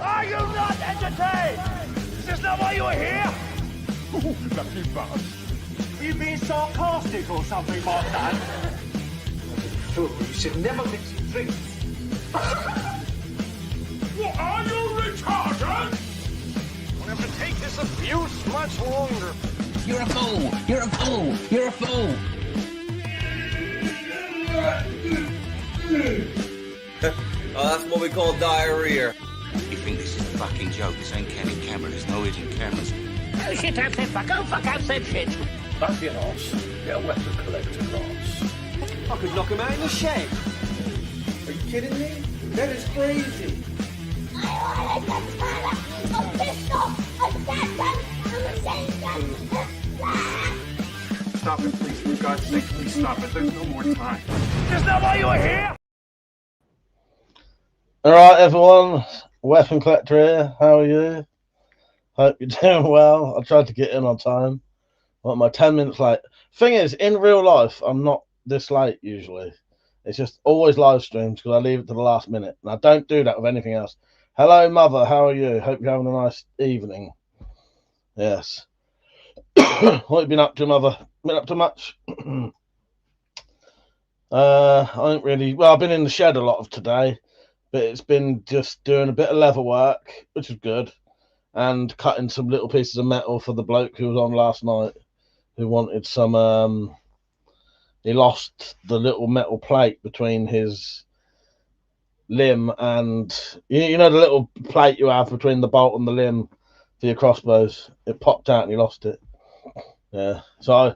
Are you not entertained? Is this not why you are here? Lucky bastard. Are you being sarcastic or something like that? Fool, you should never mix with drinks. What, are you retarded? We'll have to take this abuse much longer. You're a fool! You're a fool! You're a fool! Oh, that's what we call diarrhea. You think this is a fucking joke? This ain't Kenny camera. There's no hidden cameras. Oh shit, I've said fuck. Oh fuck, I've said shit. That's your ass. Get a weapon collector ass. I could knock him out in the shed. Are you kidding me? That is crazy. I want a katana, a pistol, a shotgun, a machine gun. Stop it, please. For God's sake, please stop it. There's no more time. Is this not why you are here? Alright everyone, Weapon Collector here, how are you? Hope you're doing well. I tried to get in on time. Well, my 10 minutes late. Thing is, in real life, I'm not this late usually. It's just always live streams because I leave it to the last minute. And I don't do that with anything else. Hello mother, how are you? Hope you're having a nice evening. Yes. What have you been up to, mother? Been up to much? I ain't really, well, I've been in the shed a lot of today. But it's been just doing a bit of leather work, which is good, and cutting some little pieces of metal for the bloke who was on last night, who wanted some, he lost the little metal plate between his limb and, you know the little plate you have between the bolt and the limb for your crossbows? It popped out and he lost it. Yeah, so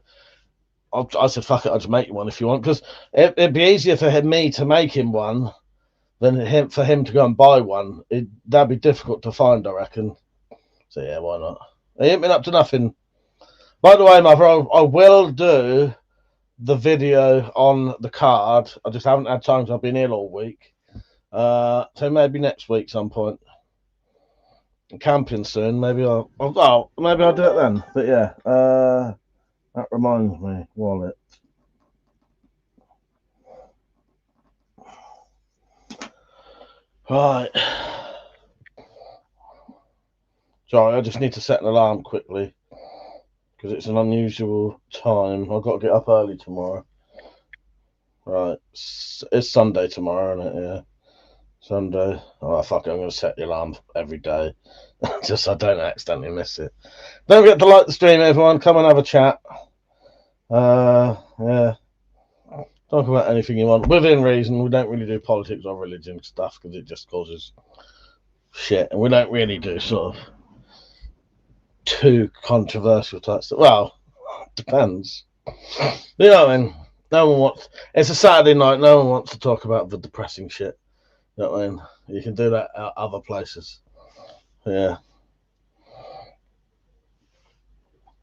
I said, fuck it, I'll just make you one if you want, because it'd be easier for me to make him one than for him to go and buy one. That'd be difficult to find, I reckon. So yeah, why not? He ain't been up to nothing. By the way, mother, I will do the video on the card. I just haven't had time because I've been ill all week. So maybe next week some point. I'm camping soon. Maybe I'll do it then. But yeah, that reminds me, wallet. Right. Sorry, I just need to set an alarm quickly because it's an unusual time. I've got to get up early tomorrow. Right. It's Sunday tomorrow, isn't it? Yeah. Sunday. Oh, fuck it. I'm going to set the alarm every day just so I don't accidentally miss it. Don't forget to like the stream, everyone. Come and have a chat. Yeah. Talk about anything you want within reason. We don't really do politics or religion stuff because it just causes shit, and we don't really do sort of too controversial type stuff. Well, depends. You know what I mean? No one wants. It's a Saturday night. No one wants to talk about the depressing shit. You know what I mean? You can do that at other places. Yeah.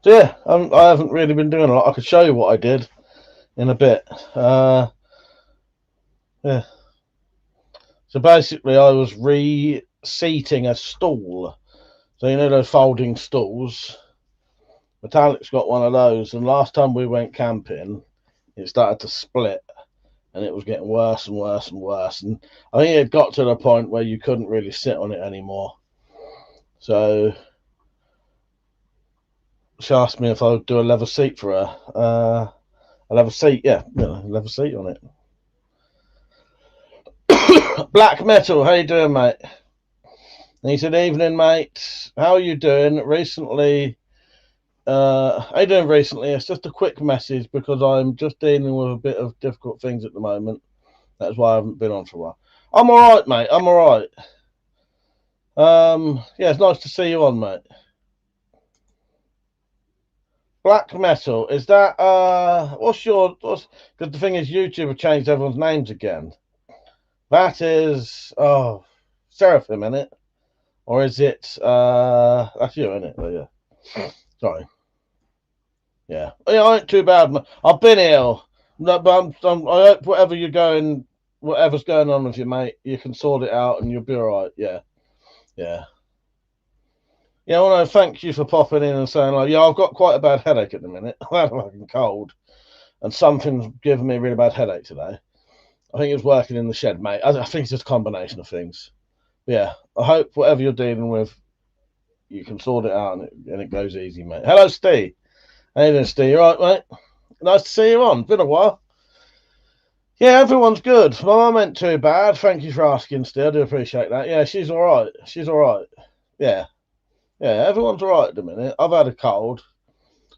So yeah, I haven't really been doing a lot. I could show you what I did in a bit. Yeah. So basically I was reseating a stool. So you know those folding stools? Metallic's got one of those, and last time we went camping it started to split and it was getting worse and worse and worse, and I think it got to the point where you couldn't really sit on it anymore. So she asked me if I would do a leather seat for her. A leather seat, yeah, leather seat on it. Black Metal, how you doing, mate? And he said, evening, mate. How are you doing? Recently, how you doing recently? It's just a quick message because I'm just dealing with a bit of difficult things at the moment. That's why I haven't been on for a while. I'm all right, mate. I'm all right. Yeah, it's nice to see you on, mate. Black Metal, is that because the thing is YouTube have changed everyone's names again. That is Seraphim, innit? Or is it that's you, innit? Oh, yeah. Sorry. Yeah. I ain't too bad. I've been ill. No, but I hope whatever's going on with you, mate, you can sort it out and you'll be alright. Yeah. Yeah. Yeah, well, no, thank you for popping in and saying, like, yeah, I've got quite a bad headache at the minute. I've had a fucking cold, and something's giving me a really bad headache today. I think it's working in the shed, mate. I think it's just a combination of things. Yeah, I hope whatever you're dealing with, you can sort it out and it goes easy, mate. Hello, Steve. How you doing, Steve? You all right, mate? Nice to see you on. Been a while. Yeah, everyone's good. My mum ain't too bad. Thank you for asking, Steve. I do appreciate that. Yeah, she's all right. She's all right. Yeah. Yeah, everyone's all right at the minute. I've had a cold.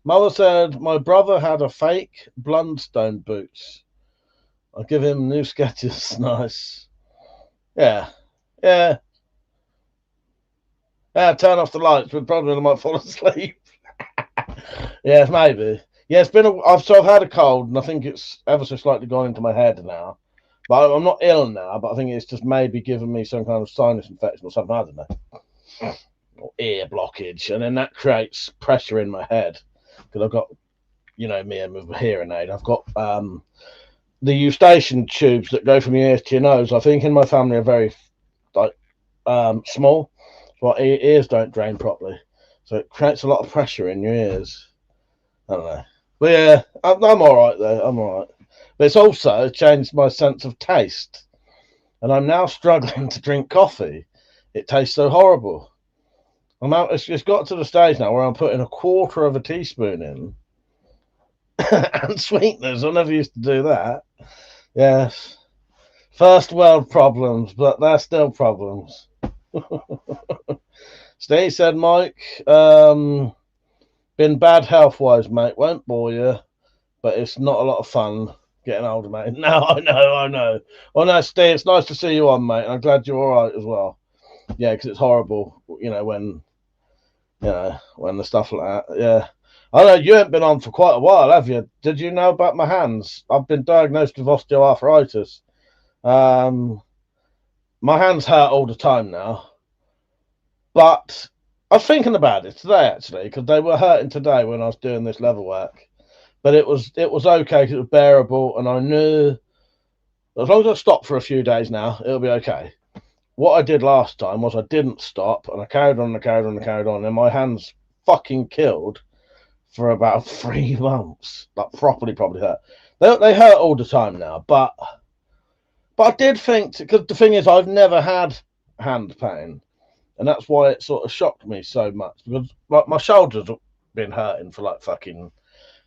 Mother said my brother had a fake Blundstone boots. I'll give him new Skechers. Nice. Yeah. Yeah. Yeah, turn off the lights, but probably I might fall asleep. Yeah, maybe. Yeah, it's been I've had a cold, and I think it's ever so slightly gone into my head now. But I'm not ill now, but I think it's just maybe given me some kind of sinus infection or something, I don't know. Or ear blockage, and then that creates pressure in my head. Because I've got, you know, me and with a hearing aid, I've got the eustachian tubes that go from your ears to your nose. I think in my family are very like small, so our ears don't drain properly, so it creates a lot of pressure in your ears. I don't know, but yeah, I'm all right though. I'm all right, but it's also changed my sense of taste, and I'm now struggling to drink coffee. It tastes so horrible. It's got to the stage now where I'm putting a quarter of a teaspoon in and sweeteners. I never used to do that. Yes. First world problems, but they're still problems. Steve said, Mike, been bad health wise, mate. Won't bore you, but it's not a lot of fun getting older, mate. No, I know. Oh, no, Steve, it's nice to see you on, mate. I'm glad you're all right as well. Yeah, because it's horrible, when the stuff like that. Yeah. I know you haven't been on for quite a while, have you? Did you know about my hands? I've been diagnosed with osteoarthritis. My hands hurt all the time now. But I was thinking about it today, actually, because they were hurting today when I was doing this level work. But it was okay because it was bearable, and I knew as long as I stopped for a few days now, it'll be okay. What I did last time was I didn't stop, and I carried on, and my hands fucking killed for about 3 months. Like properly hurt. They hurt all the time now, but I did think, because the thing is, I've never had hand pain, and that's why it sort of shocked me so much. Because like my shoulders have been hurting for like fucking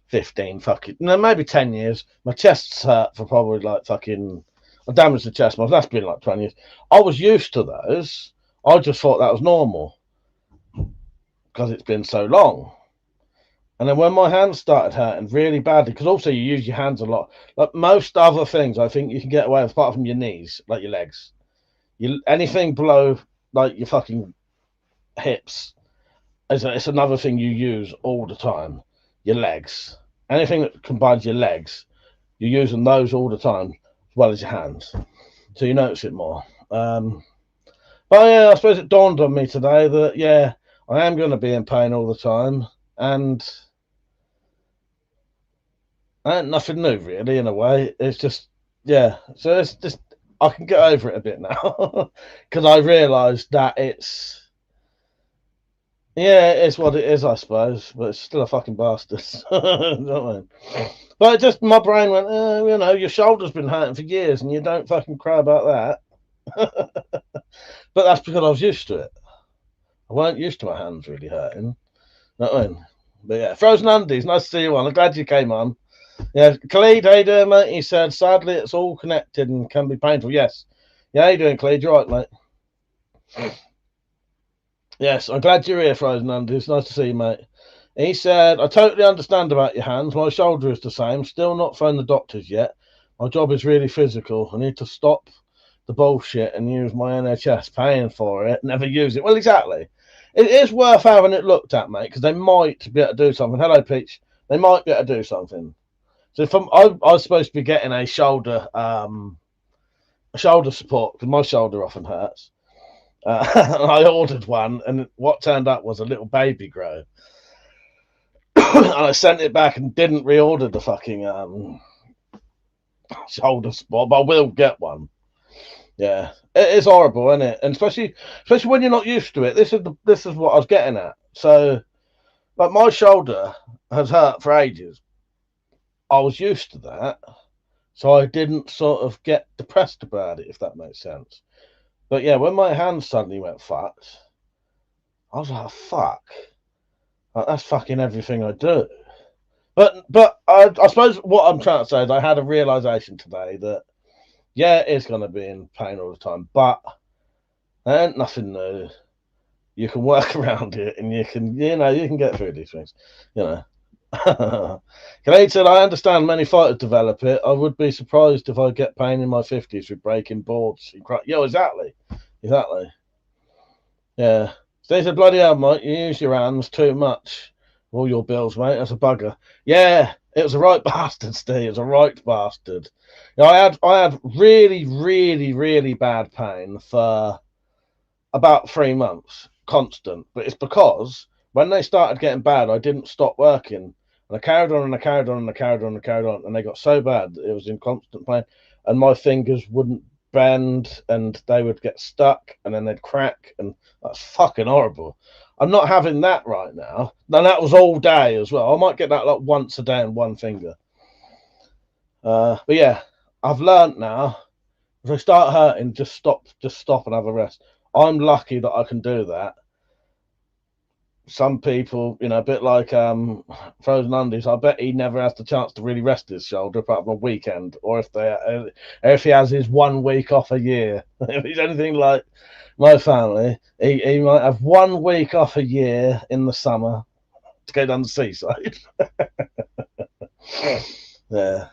15 maybe 10 years. My chest's hurt for probably like fucking. I damaged the chest muscle. That's been like 20 years. I was used to those. I just thought that was normal because it's been so long. And then when my hands started hurting really badly, because also you use your hands a lot. Like most other things, I think you can get away with, apart from your knees, like your legs. Anything below like your fucking hips, it's another thing you use all the time. Your legs. Anything that combines your legs, you're using those all the time, as well as your hands. So you notice it more. But yeah, I suppose it dawned on me today that, yeah, I am going to be in pain all the time. And nothing new, really, in a way. It's just, yeah. So it's just, I can get over it a bit now. Because I realised that it's what it is, I suppose. But it's still a fucking bastard. You know what I mean? But just my brain went, your shoulder's been hurting for years and you don't fucking cry about that. But that's because I was used to it. I weren't used to my hands really hurting. You know what I mean? But yeah, Frozen Andy's, nice to see you on. I'm glad you came on. Yeah, Khalid, how you doing, mate? He said, sadly, it's all connected and can be painful. Yes. Yeah, how you doing, Khalid? You're right, mate. Yes, I'm glad you're here, Frozen Andy. It's nice to see you, mate. He said, I totally understand about your hands. My shoulder is the same. Still not phoned the doctors yet. My job is really physical. I need to stop the bullshit and use my NHS paying for it. Never use it. Well, exactly. It is worth having it looked at, mate, because they might be able to do something. Hello, Peach. They might be able to do something. So if I was supposed to be getting a shoulder support, because my shoulder often hurts. I ordered one, and what turned up was a little baby grow. And I sent it back and didn't reorder the fucking shoulder support, but I will get one. Yeah, it is horrible, isn't it? And especially when you're not used to it. This is what I was getting at. So, like, my shoulder has hurt for ages. I was used to that, so I didn't sort of get depressed about it, if that makes sense. But yeah, when my hand suddenly went fucked, I was like, fuck. Like, that's fucking everything I do. But I suppose what I'm trying to say is I had a realization today that, yeah, it's going to be in pain all the time, but there ain't nothing new. You can work around it and you can get through these things, you know. Grenade said, I understand many fighters develop it. I would be surprised if I get pain in my 50s with breaking boards. Yo, exactly. Yeah. Steve said, bloody hell, Mike, you use your hands too much. All your bills, mate. That's a bugger. Yeah, it was a right bastard, Steve. It was a right bastard. You know, I had really, really, really bad pain for about 3 months, constant. But it's because when they started getting bad, I didn't stop working. And I carried on and I carried on and I carried on and I carried on. And they got so bad that it was in constant pain. And my fingers wouldn't bend and they would get stuck and then they'd crack. And that's fucking horrible. I'm not having that right now. And that was all day as well. I might get that like once a day on one finger. But yeah, I've learned now. If I start hurting, just stop and have a rest. I'm lucky that I can do that. Some people, you know, a bit like Frozen Undies, I bet he never has the chance to really rest his shoulder apart from a weekend, or if he has his 1 week off a year. If he's anything like my family, he might have 1 week off a year in the summer to go down the seaside. Yeah.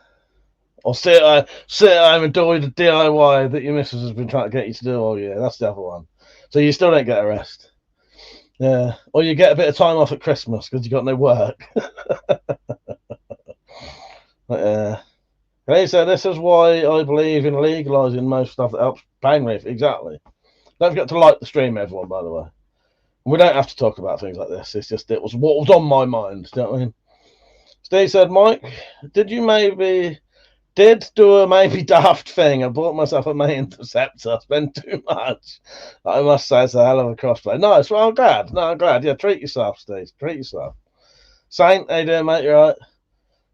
Or sit at home and do all the DIY that your missus has been trying to get you to do all year. That's the other one. So you still don't get a rest. Yeah. Or you get a bit of time off at Christmas because you got no work. They said this is why I believe in legalising most stuff that helps pain relief. Exactly. Don't forget to like the stream, everyone, by the way. We don't have to talk about things like this. It's just it was what was on my mind. Do you know what I mean? Steve said, Mike, did do a maybe daft thing. I bought myself a main interceptor. Spent too much. I must say it's a hell of a crossplay. Nice. Well, I'm glad. No, I'm glad. Yeah, treat yourself, Steve. Treat yourself. Saint, how you doing, mate? You right?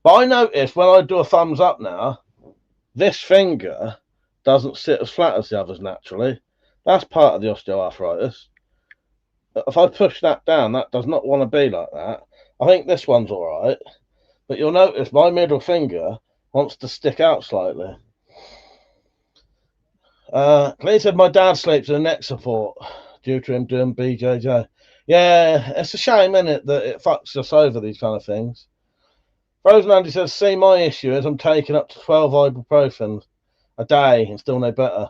But I noticed when I do a thumbs up now, this finger doesn't sit as flat as the others naturally. That's part of the osteoarthritis. If I push that down, that does not want to be like that. I think this one's all right. But you'll notice my middle finger wants to stick out slightly. Clay said my dad sleeps in a neck support due to him doing BJJ. Yeah, it's a shame, isn't it, that it fucks us over these kind of things. Frozen Andy says, see, my issue is I'm taking up to 12 ibuprofen a day and still no better.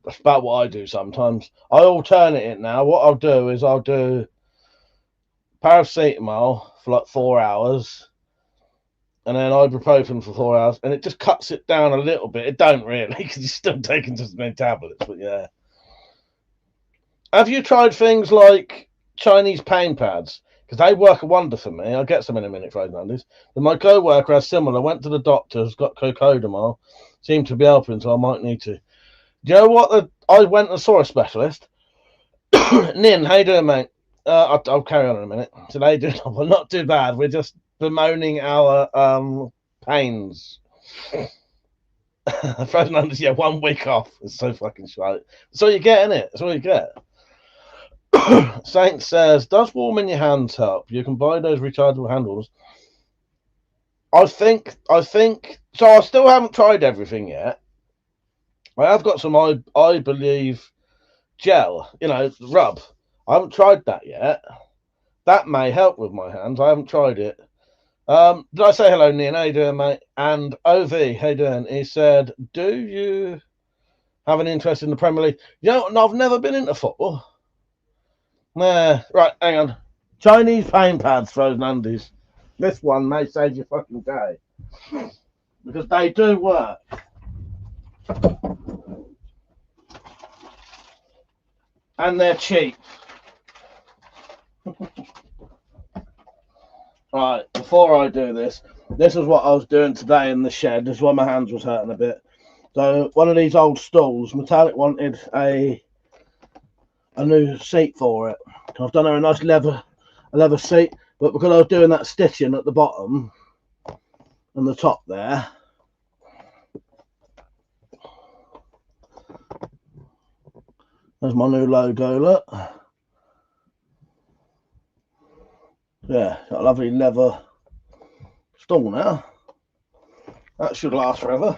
That's about what I do sometimes. I alternate it now. What I'll do is I'll do paracetamol for like 4 hours and then ibuprofen for 4 hours, and it just cuts it down a little bit. It don't really, because you're still taking just as many tablets, but yeah. Have you tried things like Chinese pain pads? Because they work a wonder for me. I'll get some in a minute, Frozen Andes. But my co-worker has similar. Went to the doctor, has got cocodamol. Seemed to be helping, so I might need to. Do you know what? I went and saw a specialist. Nin, how you doing, mate? I'll carry on in a minute. Today, well, not too bad. We're just bemoaning our pains. Frozen Anders, yeah, 1 week off. It's so fucking shite. That's all you get, innit? That's all you get. Saint says, does warming your hands help? You can buy those rechargeable handles. I think so. I still haven't tried everything yet. I have got some I believe gel, rub. I haven't tried that yet. That may help with my hands. I haven't tried it. Did I say hello, Nian? How you doing, mate? And OV, how you doing? He said, do you have an interest in the Premier League? No, I've never been into football. Nah, right, hang on. Chinese pain pads, Frozen Andes. This one may save your fucking day. Because they do work. And they're cheap. Right, before I do this is what I was doing today in the shed. This is why my hands was hurting a bit. So one of these old stools, Metallic wanted a new seat for it. I've done her a nice leather seat, but because I was doing that stitching at the bottom and the top there, There's my new logo, look. Yeah, got a lovely leather stall now. That should last forever.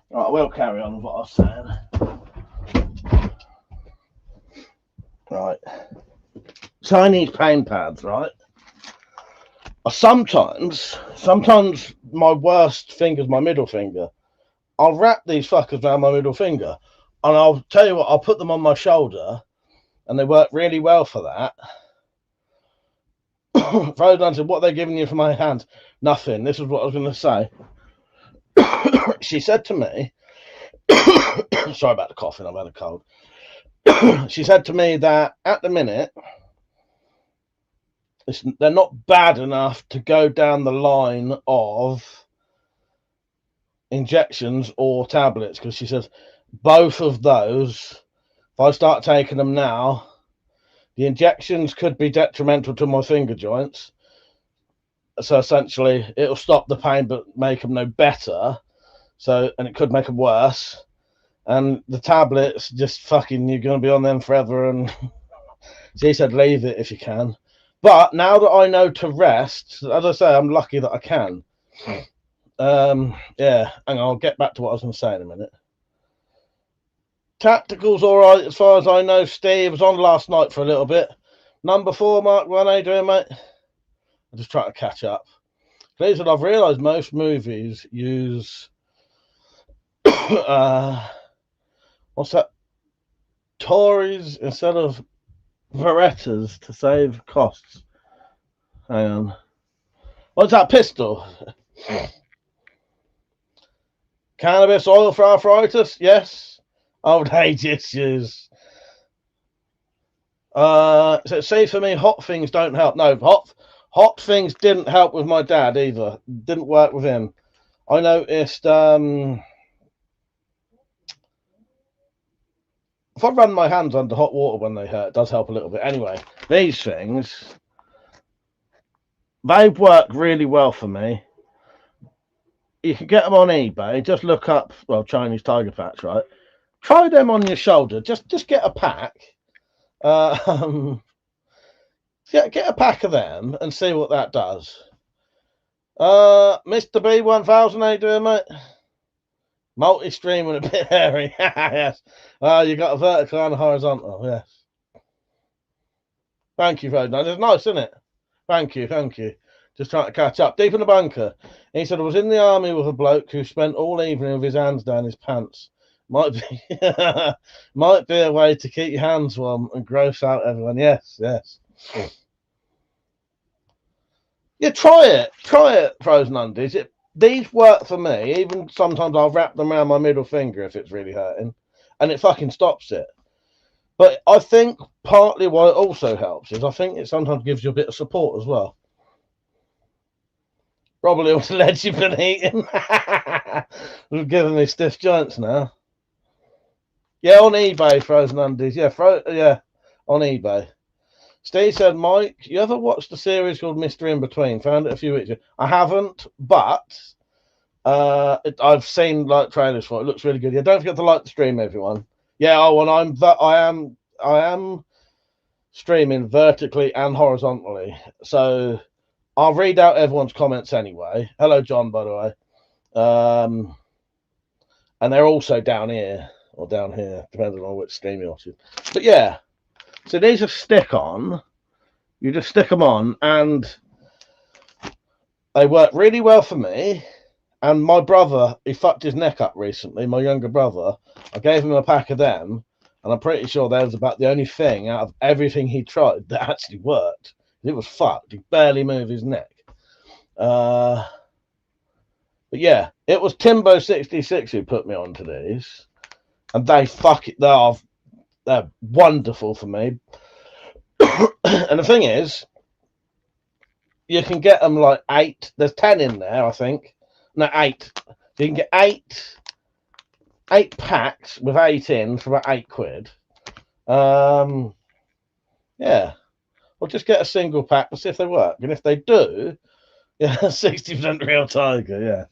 Right, we'll carry on with what I was saying. Right. Chinese pain pads, right? Sometimes my worst finger's my middle finger. I'll wrap these fuckers around my middle finger, and I'll tell you what, I'll put them on my shoulder, and they work really well for that. Frozen said, what are they giving you for my hands? Nothing. This is what I was going to say. She said to me, sorry about the coughing, I've had a cold. She said to me that at the minute, they're not bad enough to go down the line of injections or tablets, because she says both of those, if I start taking them now, the injections could be detrimental to my finger joints. So essentially, it'll stop the pain but make them no better. So, and it could make them worse. And the tablets, just fucking, you're going to be on them forever. And she said, leave it if you can. But now that I know to rest, as I say, I'm lucky that I can. Yeah, hang on, I'll get back to what I was going to say in a minute. Tactical's all right as far as I know. Steve was on last night for a little bit. Number 4, Mark, what are you doing, mate? I'm just trying to catch up. Please, I've realised most movies use what's that? Tories instead of Berettas to save costs. Hang on. What's that pistol? Cannabis oil for arthritis? Yes. Old age issues. So see, for me, hot things don't help. No, hot things didn't help with my dad either. Didn't work with him. I noticed if I run my hands under hot water when they hurt, it does help a little bit. Anyway, these things, they work really well for me. You can get them on eBay. Just look up, well, Chinese tiger patch, right? Try them on your shoulder. Just get a pack. Get a pack of them and see what that does. Mr. B1000, how you doing, mate? Multi-stream and a bit hairy. Yes. You got a vertical and a horizontal. Yes. Thank you, Rodan. It's nice, isn't it? Thank you. Just trying to catch up. Deep in the bunker. He said, I was in the army with a bloke who spent all evening with his hands down his pants. Might be a way to keep your hands warm and gross out everyone. Yes. Yeah, try it, Frozen Undies. These work for me. Even sometimes I'll wrap them around my middle finger if it's really hurting, and it fucking stops it. But I think partly why it also helps is I think it sometimes gives you a bit of support as well. Probably all the lead you've been eating. We've given me stiff joints now. Yeah, on eBay, Frozen Undies. Yeah, on eBay. Steve said, Mike, you ever watched the series called Mr. In Between? Found it a few weeks ago. I haven't, but I've seen like trailers for it. It looks really good. Yeah, don't forget to like the stream, everyone. Yeah, and I am streaming vertically and horizontally. So I'll read out everyone's comments anyway. Hello, John, by the way. And they're also down here. Or down here, depending on which stream you're watching. But yeah, so these are stick-on. You just stick them on, and they work really well for me. And my brother, he fucked his neck up recently, my younger brother. I gave him a pack of them, and I'm pretty sure that was about the only thing out of everything he tried that actually worked. It was fucked. He barely moved his neck. But yeah, it was Timbo66 who put me onto these. And they're wonderful for me. And the thing is, you can get them like 8. There's 10 in there, I think. No, 8. You can get 8 packs with 8 in for about £8. Yeah. Or just get a single pack and see if they work. And if they do, yeah, 60% real tiger, yeah.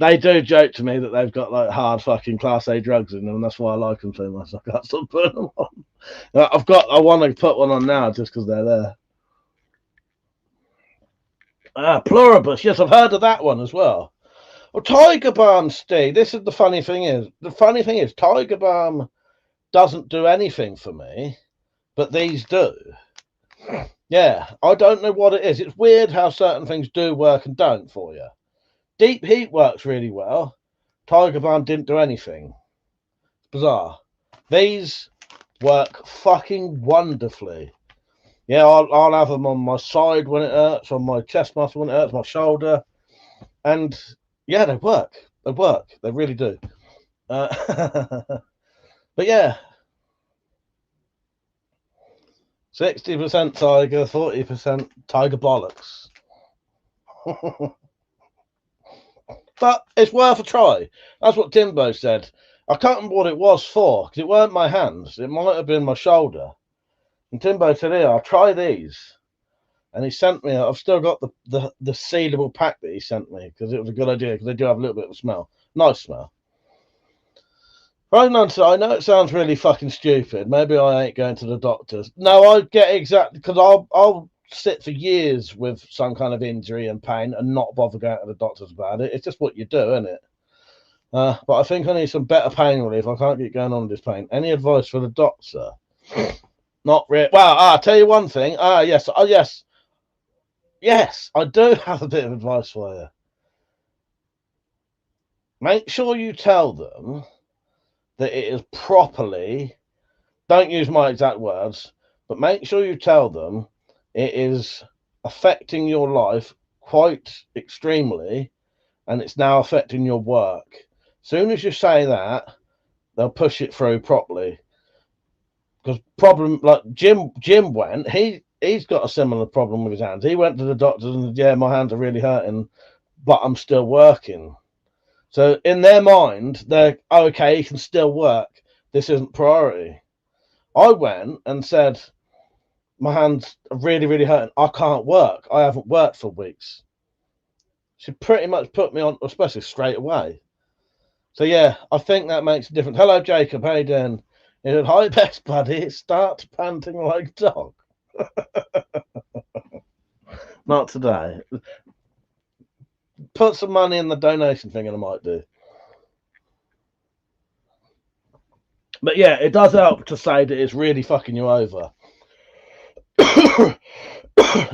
They do joke to me that they've got like hard fucking class A drugs in them, and that's why I like them so much. I can't stop putting them on. I want to put one on now just because they're there. Pluribus, yes, I've heard of that one as well. Well, Tiger Balm, Steve. This is the funny thing is. The funny thing is, Tiger Balm doesn't do anything for me, but these do. Yeah, I don't know what it is. It's weird how certain things do work and don't for you. Deep heat works really well. Tiger Balm didn't do anything. It's bizarre. These work fucking wonderfully. Yeah, I'll have them on my side when it hurts, on my chest muscle when it hurts, my shoulder. And yeah, they work. They work. They really do. But yeah. 60% tiger, 40% tiger bollocks. But it's worth a try. That's what Timbo said. I can't remember what it was for, because it weren't my hands. It might have been my shoulder. And Timbo said, here, I'll try these. And he sent me, I've still got the sealable pack that he sent me, because it was a good idea, because they do have a little bit of a smell. Nice smell. Right now, I know it sounds really fucking stupid. Maybe I ain't going to the doctors. No, I get exactly, because I'll sit for years with some kind of injury and pain and not bother going to the doctors about it. It's just what you do, isn't it? But I think I need some better pain relief. I can't get going on with this pain. Any advice for the doctor? Not really. Well, I'll tell you one thing. Yes. Oh, yes. Yes, I do have a bit of advice for you. Make sure you tell them that it is properly, don't use my exact words, but make sure you tell them it is affecting your life quite extremely, and it's now affecting your work. Soon as you say that, they'll push it through properly. Because problem, like Jim went, he's got a similar problem with his hands. He went to the doctors and said, yeah, my hands are really hurting, but I'm still working. So in their mind, they're okay, he can still work. This isn't priority. I went and said, my hands are really, really hurting. I can't work. I haven't worked for weeks. She pretty much put me on, especially straight away. So yeah, I think that makes a difference. Hello, Jacob. How you doing? He said, hi, best buddy. Start panting like a dog. Not today. Put some money in the donation thing and I might do. But yeah, it does help to say that it's really fucking you over.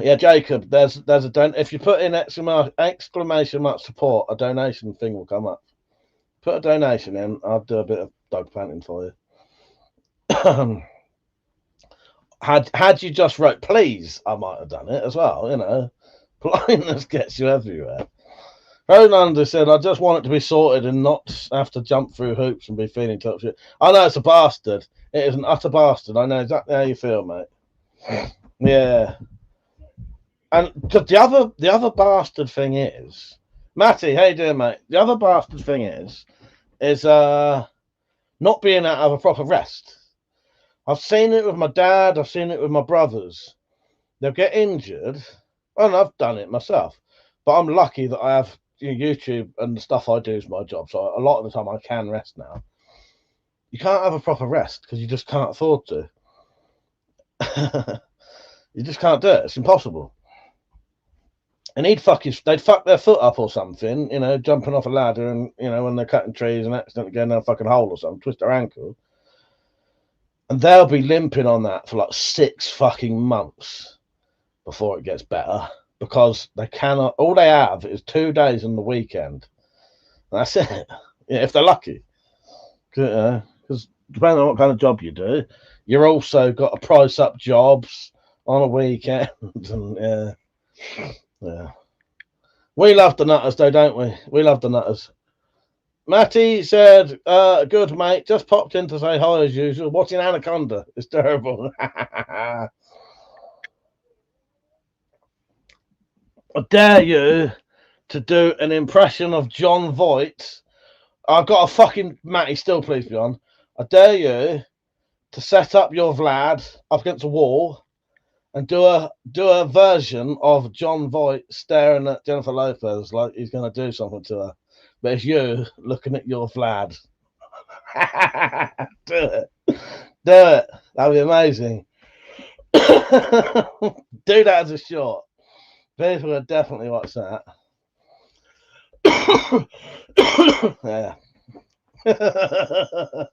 Yeah, Jacob, there's a if you put in exclamation mark support, a donation thing will come up. Put a donation in, I'll do a bit of dog panting for you. Had you just wrote please, I might have done it as well, you know. Blindness gets you everywhere. Rolander said, I just want it to be sorted and not have to jump through hoops and be feeling tough shit. I know it's a bastard. It is an utter bastard. I know exactly how you feel, mate. Yeah. And the other bastard thing is, Matty, how you doing, mate? The other bastard thing is not being able to have a proper rest. I've seen it with my dad. I've seen it with my brothers. They'll get injured, and I've done it myself. But I'm lucky that I have YouTube and the stuff I do is my job. So a lot of the time I can rest now. You can't have a proper rest because you just can't afford to. You just can't do it. It's impossible. And they'd fuck their foot up or something, you know, jumping off a ladder and, you know, when they're cutting trees and accidentally going down a fucking hole or something, twist their ankle. And they'll be limping on that for like 6 fucking months before it gets better because they cannot, all they have is 2 days on the weekend. That's it. Yeah, if they're lucky. Because depending on what kind of job you do, you're also got to price up jobs on a weekend. And yeah. We love the nutters though, don't we? We love the nutters. Matty said, good mate, just popped in to say hi as usual. Watching Anaconda. It's terrible. I dare you to do an impression of John Voight. I've got a fucking Matty, still please be on. I dare you to set up your Vlad up against a wall and do a version of John Voight staring at Jennifer Lopez like he's going to do something to her, but it's you looking at your Vlad. Do it. That'd be amazing. Do that as a short. People would definitely watch that. Yeah. I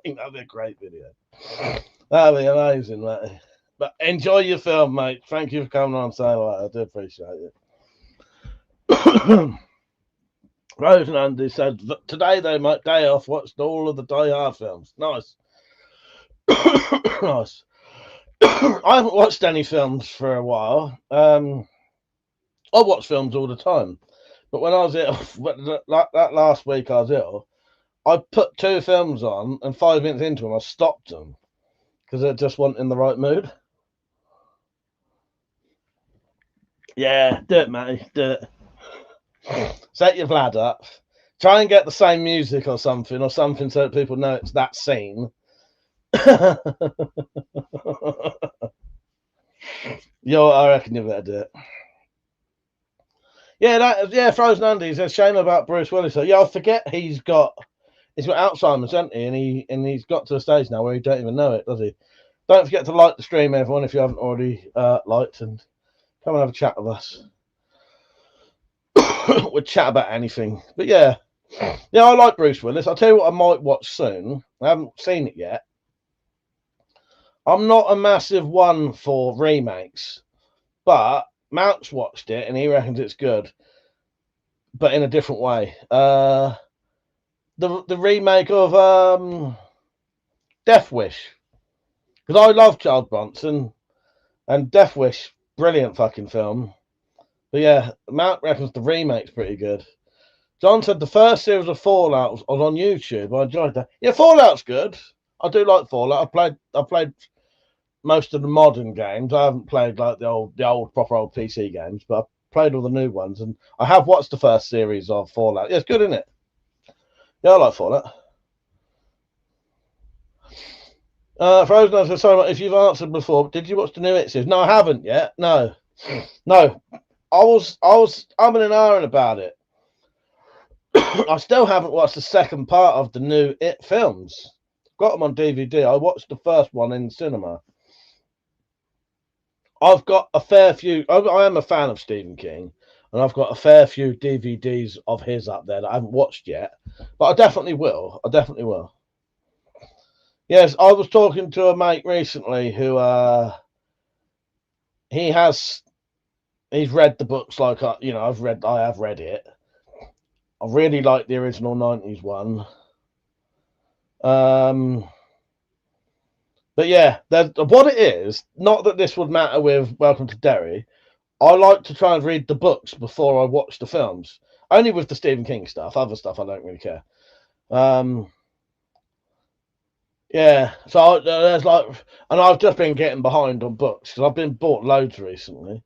think that'd be a great video. That'd be amazing, mate. But enjoy your film, mate. Thank you for coming on saying that. I do appreciate it. Rose and Andy said today they might day off watched all of the Die Hard films. Nice. Nice. I haven't watched any films for a while. I watch films all the time. But when I was ill, that last week I was ill, I put 2 films on, and 5 minutes into them, I stopped them because I just wasn't in the right mood. Yeah, do it, mate. Do it. Set your Vlad up. Try and get the same music or something so that people know it's that scene. I reckon you better do it. Yeah, Frozen Andy says shame about Bruce Willis. So, yeah, I forget he's got Alzheimer's, hasn't he? And he's got to the stage now where he don't even know it, does he? Don't forget to like the stream, everyone, if you haven't already liked, and come and have a chat with us. We'll chat about anything. But yeah, I like Bruce Willis. I'll tell you what I might watch soon. I haven't seen it yet. I'm not a massive one for remakes, but Mounts watched it and he reckons it's good, but in a different way. The remake of Death Wish, because I love Charles Bronson, and Death Wish, brilliant fucking film. But yeah, Mount reckons the remake's pretty good. John said the first series of Fallout was on YouTube. I enjoyed that. Yeah, Fallout's good. I do like Fallout. I played most of the modern games. I haven't played like the old proper old PC games, but I've played all the new ones, and I have watched the first series of Fallout. Yeah, it's good, isn't it? Yeah, I like Fallout. Frozen says, sorry, if you've answered before, did you watch the new It series? No, I haven't yet. No. I was umming and ahhing about it. I still haven't watched the second part of the new It films. Got them on DVD. I watched the first one in cinema. I've got a fair few. I am a fan of Stephen King, and I've got a fair few DVDs of his up there that I haven't watched yet. But I definitely will. Yes, I was talking to a mate recently who he's read the books like I have read it. I really like the original 90s one. But yeah, what it is, not that this would matter with Welcome to Derry, I like to try and read the books before I watch the films. Only with the Stephen King stuff. Other stuff I don't really care. Yeah, so there's and I've just been getting behind on books because I've been bought loads recently.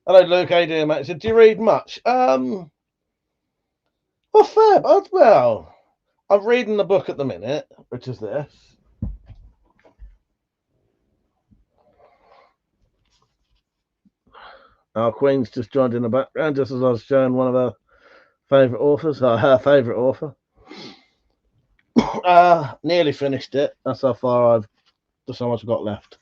Hello, Luke. How you doing, mate? He said, do you read much? Well, fair. Well, I'm reading the book at the minute, which is this. Our Queen's just joined in the background, just as I was showing one of her favourite authors, her favourite author. Nearly finished it. That's how far just how much I've got left.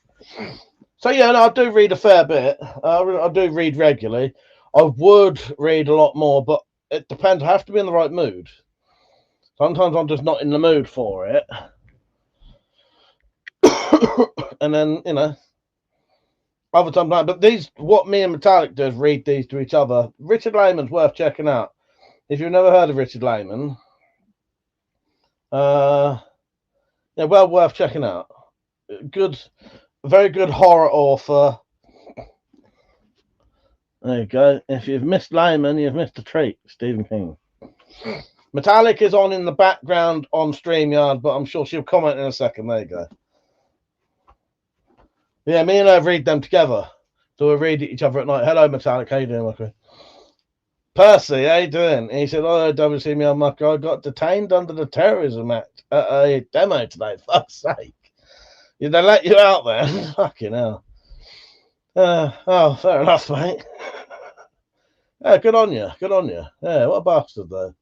So yeah, no, I do read a fair bit. I do read regularly. I would read a lot more, but it depends. I have to be in the right mood. Sometimes I'm just not in the mood for it. And then, other times, but what me and Metallic do is read these to each other. Richard Lehman's worth checking out. If you've never heard of Richard Lehman, well worth checking out. Very good horror author. There you go. If you've missed Lehman, you've missed a treat. Stephen King. Metallic is on in the background on StreamYard, but I'm sure she'll comment in a second. There you go. Yeah, me and her read them together. So we read each other at night. Hello, Metallic. How you doing, Mucker? Percy, how you doing? He said, oh, WC me on Mucker. I got detained under the Terrorism Act at a demo today. Fuck's sake. Did they let you out there? Fucking hell. Oh, fair enough, mate. Yeah, good on you. Good on you. Yeah, what a bastard, though.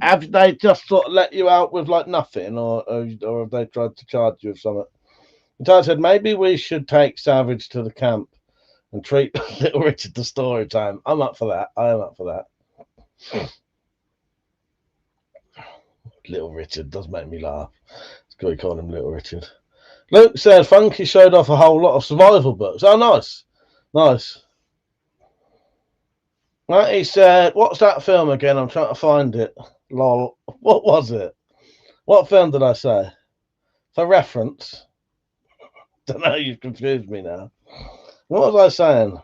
Have they just sort of let you out with like nothing, or have they tried to charge you with something? And I said maybe we should take Savage to the camp and treat Little Richard to story time. I'm up for that. I am up for that. Little Richard does make me laugh. It's good we call him Little Richard. Luke said Funky showed off a whole lot of survival books. Oh, nice. Nice. Right, he said, what's that film again? I'm trying to find it. Lol. What was it? What film did I say? For reference. Don't know, you've confused me now. What was I saying?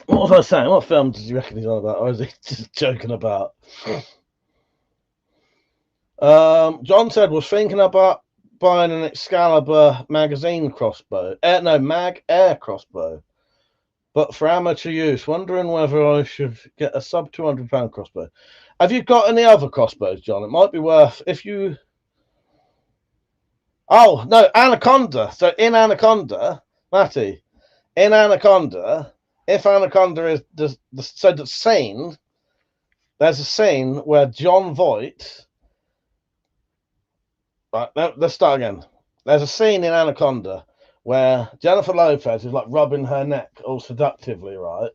What was I saying? What film did you reckon he's on about? Or is he just joking about? John said, was thinking about buying an Excalibur magazine crossbow. Mag air crossbow. But for amateur use, wondering whether I should get a sub £200 crossbow. Have you got any other crossbows, John? It might be worth if you. Oh no, Anaconda. So in Anaconda, Matty, in Anaconda, if Anaconda is the scene, there's a scene where John Voight. Right, let's start again. There's a scene in Anaconda where Jennifer Lopez is like rubbing her neck all seductively, right?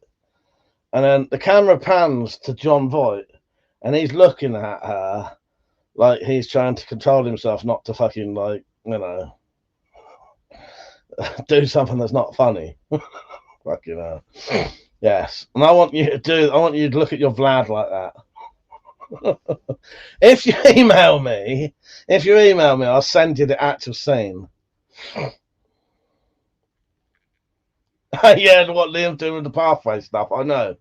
And then the camera pans to John Voight and he's looking at her like he's trying to control himself not to fucking, like, you know, do something that's not funny. Fucking hell. Yes. And I want you to look at your Vlad like that. If you email me, I'll send you the actual scene. Yeah, what Liam's doing with the pathway stuff, I know.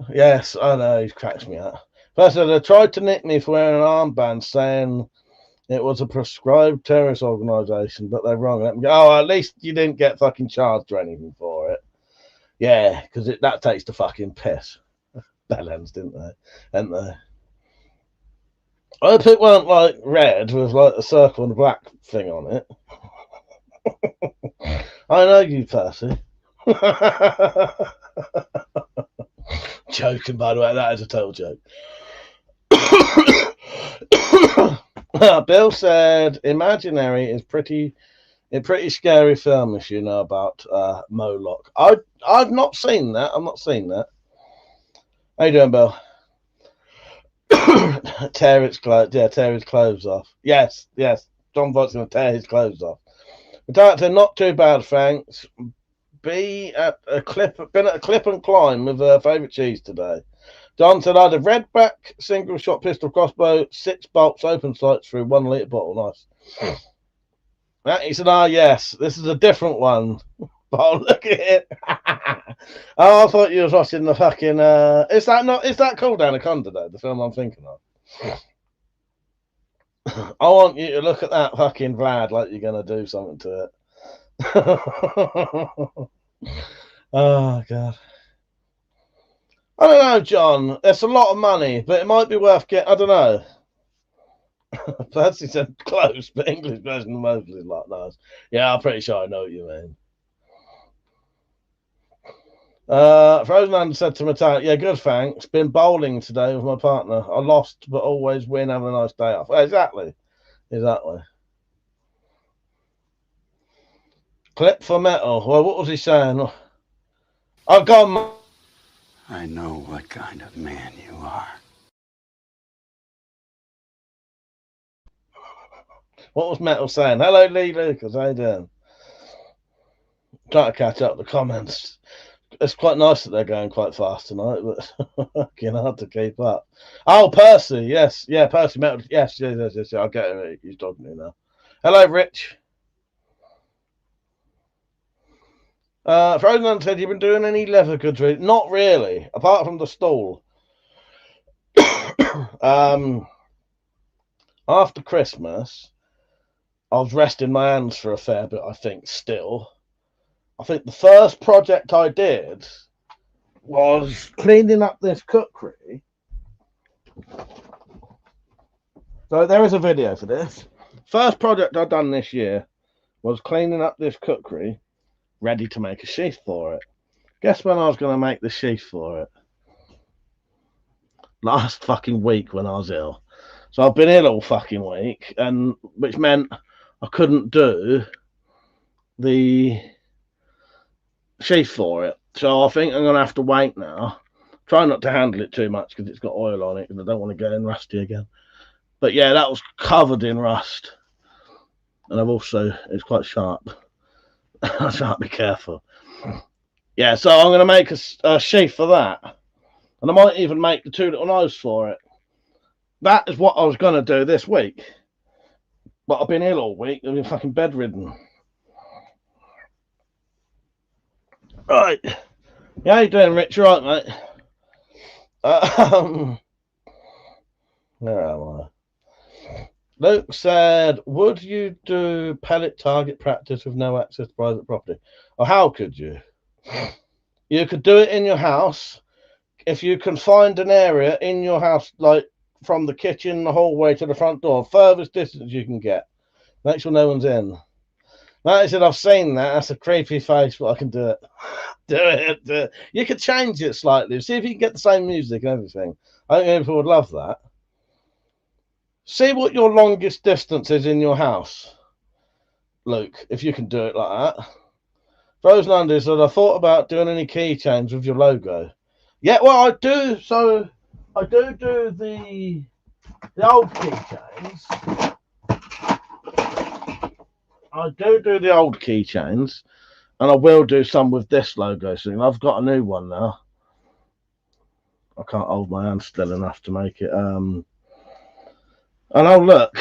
Yes, I know, he cracks me up. First, they tried to nick me for wearing an armband saying it was a proscribed terrorist organisation, but they're wrong. Let me go. Oh, at least you didn't get fucking charged or anything for it. Yeah, because that takes the fucking piss. Bellends, didn't they? Didn't they? I hope it weren't like red with like a circle and a black thing on it. I know you, Percy. Joking, by the way, that is a total joke. Bill said Imaginary is pretty scary film, if you know about Moloch. I've not seen that. I'm not seen that. How you doing, Bill? Tear his clothes off. Yes. John Voight's going to tear his clothes off. The director, not too bad, thanks. Been at a clip and climb with her favourite cheese today. John said I had a redback single shot pistol crossbow, 6 bolts, open sights through 1 litre bottle. Nice. He said, yes, this is a different one. Oh, look at it. Oh, I thought you was watching the fucking is that called Anaconda though, the film I'm thinking of? I want you to look at that fucking Vlad like you're gonna do something to it. Oh god. I don't know, John. It's a lot of money, but it might be worth getting. I don't know. Percy said close, but English version of Moses is like nice. Yeah, I'm pretty sure I know what you mean. Frozen said to Mateo, yeah, good, thanks. Been bowling today with my partner. I lost, but always win. Have a nice day off. Well, exactly. Clip for metal. Well, what was he saying? I've got. I know what kind of man you are. What was Metal saying? Hello, Lee Lucas. How you doing? Trying to catch up the comments. It's quite nice that they're going quite fast tonight, but fucking hard to keep up. Oh, Percy, yes. Yeah, Percy Metal. Yes. I get it. He's talking to me now. Hello, Rich. Frozen said, you've been doing any leather goods? Not really, apart from the stall. After Christmas, I was resting my hands for a fair bit, I think, still. I think the first project I did was cleaning up this cookery. So there is a video for this. First project I've done this year was cleaning up this cookery, ready to make a sheath for it. Guess when I was going to make the sheath for it? Last fucking week when I was ill. So I've been ill all fucking week, and which meant I couldn't do the sheath for it. So I think I'm going to have to wait now. Try not to handle it too much because it's got oil on it and I don't want to get in rusty again. But yeah, that was covered in rust. And I've also, it's quite sharp. I shan't be careful. Yeah, so I'm going to make a sheath for that. And I might even make the 2 little knives for it. That is what I was going to do this week. But I've been ill all week. I've been fucking bedridden. Right. Yeah, how you doing, Rich? You right, mate? Where am I? Luke said, would you do pellet target practice with no access to private property? Or how could you? You could do it in your house. If you can find an area in your house, like from the kitchen, the hallway to the front door, furthest distance you can get. Make sure no one's in. Matty said, I've seen that. That's a creepy face, but I can do it. Do it. You could change it slightly. See if you can get the same music and everything. I think people would love that. See what your longest distance is in your house, Luke, if you can do it like that. Frozen Andy said, I thought about doing any keychains with your logo. Yeah, well, I do. So I do the old keychains. I do the old keychains, and I will do some with this logo soon. I've got a new one now. I can't hold my hand still enough to make it. And oh, look.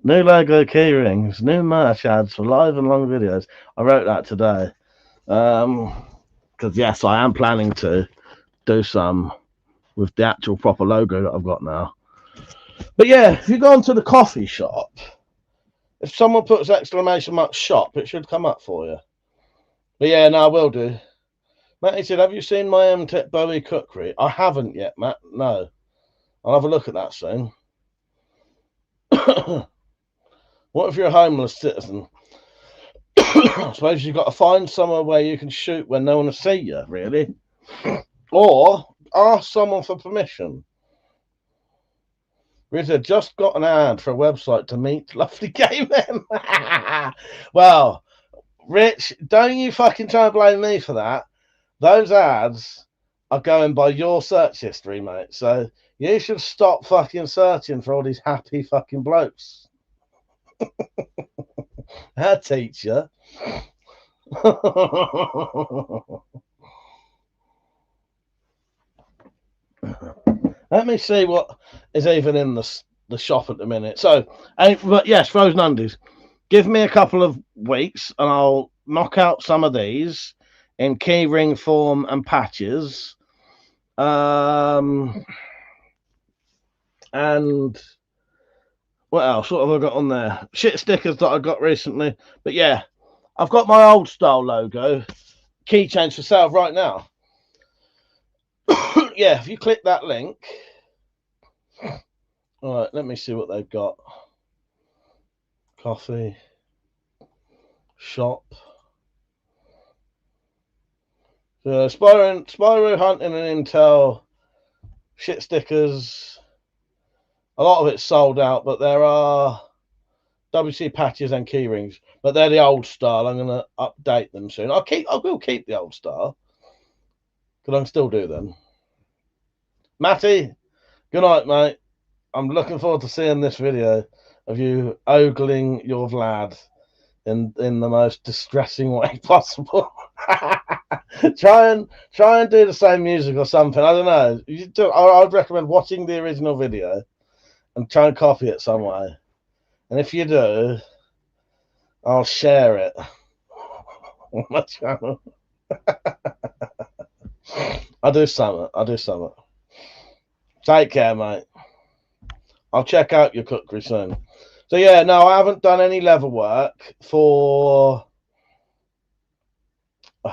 New logo key rings, new merch ads for live and long videos. I wrote that today. Because, yes, I am planning to do some with the actual proper logo that I've got now. But, yeah, if you go onto the coffee shop, if someone puts exclamation mark shop, it should come up for you. But, yeah, no, I will do. Matty said, have you seen my M-Tech Bowie cookery? I haven't yet, Matt. No. I'll have a look at that soon. What if you're a homeless citizen? I suppose you've got to find somewhere where you can shoot when no one will see you, really. Or ask someone for permission. Richard just got an ad for a website to meet lovely gay men. Well, Rich, don't you fucking try and blame me for that. Those ads are going by your search history, mate. So you should stop fucking searching for all these happy fucking blokes. Her teacher. Let me see what is even in the shop at the minute. So, but yes, Frozen Undies. Give me a couple of weeks and I'll knock out some of these in keyring form and patches. And what else? What have I got on there? Shit stickers that I got recently. But yeah, I've got my old style logo keychains for sale right now. Yeah, if you click that link. All right, let me see what they've got. Coffee. Shop. So Spyro Hunting and Intel. Shit stickers. A lot of it's sold out, but there are WC patches and key rings. But they're the old style. I'm gonna update them soon. I will keep the old style. Because I can still do them. Matty, good night, mate. I'm looking forward to seeing this video of you ogling your Vlad in the most distressing way possible. try and do the same music or something. I don't know. I'd recommend watching the original video and try and copy it some way. And if you do, I'll share it on my channel. I'll do something. Take care, mate. I'll check out your cookery soon. So yeah, no, I haven't done any leather work for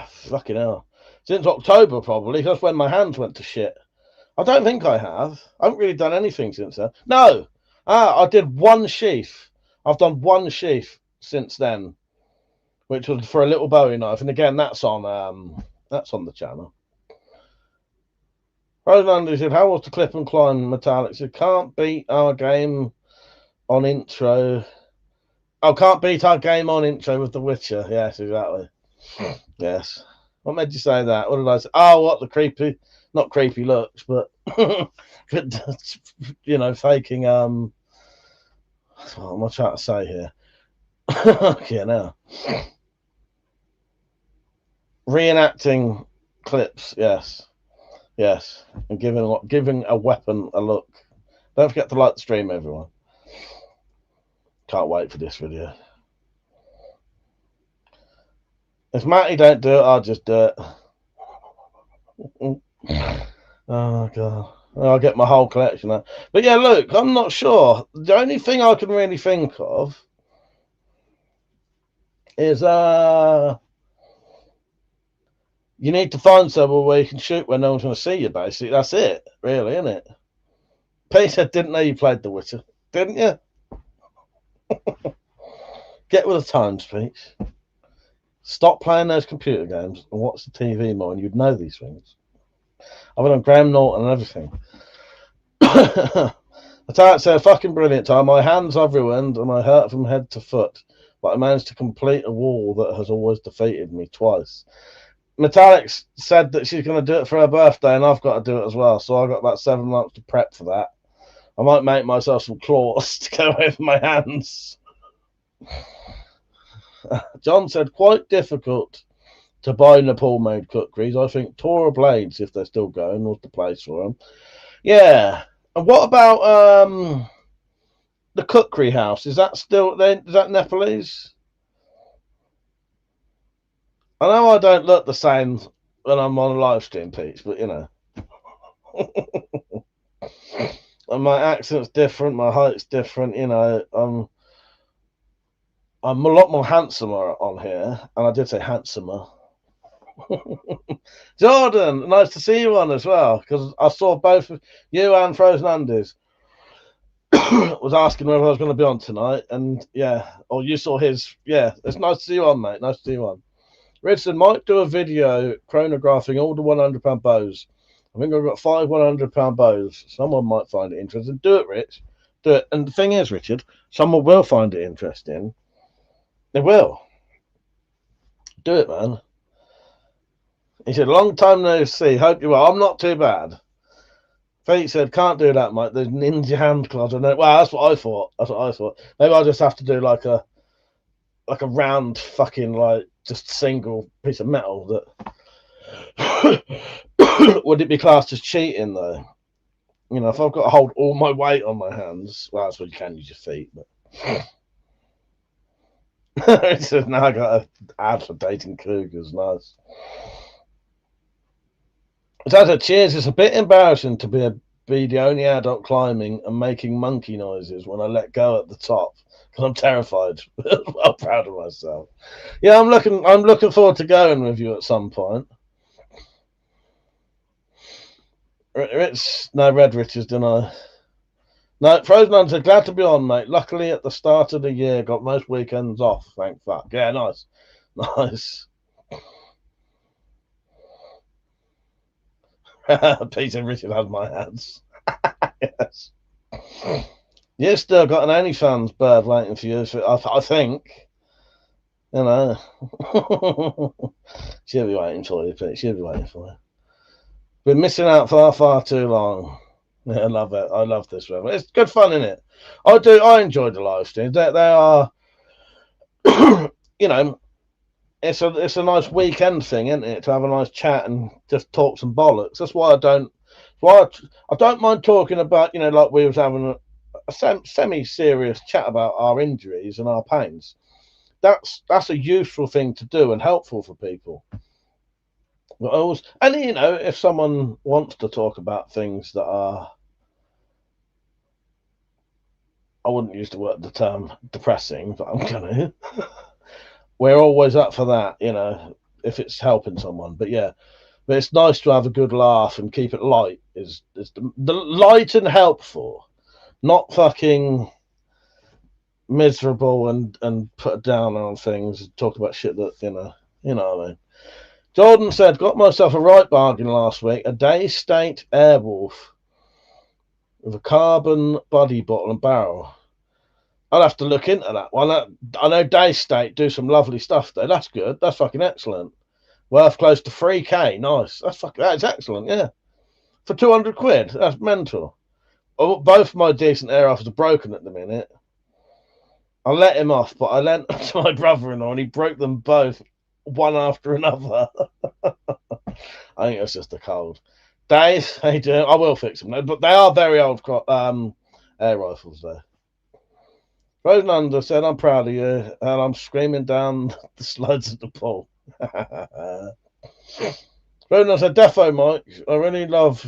fucking hell since October probably. That's when my hands went to shit. I don't think I have. I haven't really done anything since then. No. I did one sheath. I've done one sheath since then, which was for a little Bowie knife. And again, that's on the channel. Roseland said, how was the clip and climb metallic? Said, can't beat our game on intro. Oh, can't beat our game on intro with The Witcher. Yes, exactly. Yes. What made you say that? What did I say? Oh, what the creepy, not creepy looks, but, you know, faking, what am I trying to say here? Okay, now. Reenacting clips, yes. Yes. And giving a weapon a look. Don't forget to like the stream, everyone. Can't wait for this video. If Matty don't do it, I'll just do it. Oh, God. I'll get my whole collection out. But yeah, look, I'm not sure. The only thing I can really think of is you need to find somewhere where you can shoot when no one's going to see you, basically. That's it, really, isn't it? Peter, didn't know you played The Witcher, didn't you? Get with the times, please. Stop playing those computer games and watch the TV more, and you'd know these things. I've been on Graham Norton and everything. I tell you, it's a fucking brilliant time. My hands I've ruined, and I hurt from head to foot, but I managed to complete a wall that has always defeated me twice. Metallics said that she's going to do it for her birthday, and I've got to do it as well. So I've got about 7 months to prep for that. I might make myself some claws to go over my hands. John said, quite difficult to buy Nepal-made cookeries. I think Tora Blades, if they're still going, was the place for them. Yeah. And what about the cookery house? Is that still there? Is that Nepalese? I know I don't look the same when I'm on a live stream, Peach, but you know. And my accent's different, my height's different, you know. I'm a lot more handsomer on here, and I did say handsomer. Jordan, nice to see you on as well, because I saw both you and Frozen Andes was asking whether I was going to be on tonight, and yeah, or you saw his. Yeah, it's nice to see you on, mate. Nice to see you on. Richardson might do a video chronographing all the £100 bows. I think I've got 5 £100 bows. Someone might find it interesting. Do it, Rich. Do it. And the thing is, Richard, someone will find it interesting. They will. Do it, man. He said, long time no see. Hope you are. I'm not too bad. Pete said, can't do that, mate. There's ninja hand claws. Well, that's what I thought. That's what I thought. Maybe I'll just have to do like a round fucking like just single piece of metal that would it be classed as cheating though? You know, if I've got to hold all my weight on my hands, well, that's what you can use your feet, but it says now I got an ad for dating cougars. Nice. So cheers. It's a bit embarrassing to be the only adult climbing and making monkey noises when I let go at the top because I'm terrified. Well, proud of myself. Yeah, I'm looking forward to going with you at some point. Red Riches, didn't I? No, Frozen Hunter, glad to be on, mate. Luckily, at the start of the year, got most weekends off. Thank fuck. Yeah, nice. Nice. Peter Richard has my hands. Yes. You still got an OnlyFans bird waiting for you, I think. You know. She'll be waiting for you, Pete. She'll be waiting for you. Been missing out far, far too long. Yeah, I love it. I love this one. It's good fun, isn't it? I enjoy the live streams. They are, you know, it's a nice weekend thing, isn't it? To have a nice chat and just talk some bollocks. That's why I don't mind talking about, you know, like we was having a semi-serious chat about our injuries and our pains. That's a useful thing to do and helpful for people. And you know, if someone wants to talk about things that are, I wouldn't use the term depressing, but I'm gonna. We're always up for that, you know, if it's helping someone. But yeah, But it's nice to have a good laugh and keep it light. Is the light and helpful, not fucking miserable and put down on things and talk about shit that you know what I mean. Jordan said, got myself a right bargain last week, a Day State Airwolf with a carbon body bottle and barrel. I'll have to look into that one. I know Day State do some lovely stuff there. That's good. That's fucking excellent. Worth close to 3k. Nice. That's excellent, yeah. For 200 quid. That's mental. Oh, both my decent air rifles are broken at the minute. I let him off, but I lent to my brother-in-law and he broke them both one after another. I think it's just a cold. Dave, how you doing? I will fix them, but they are very old air rifles there. Rosenlander said, I'm proud of you, and I'm screaming down the slides of the pool. Rosenlander said, Defo, Mike, I really love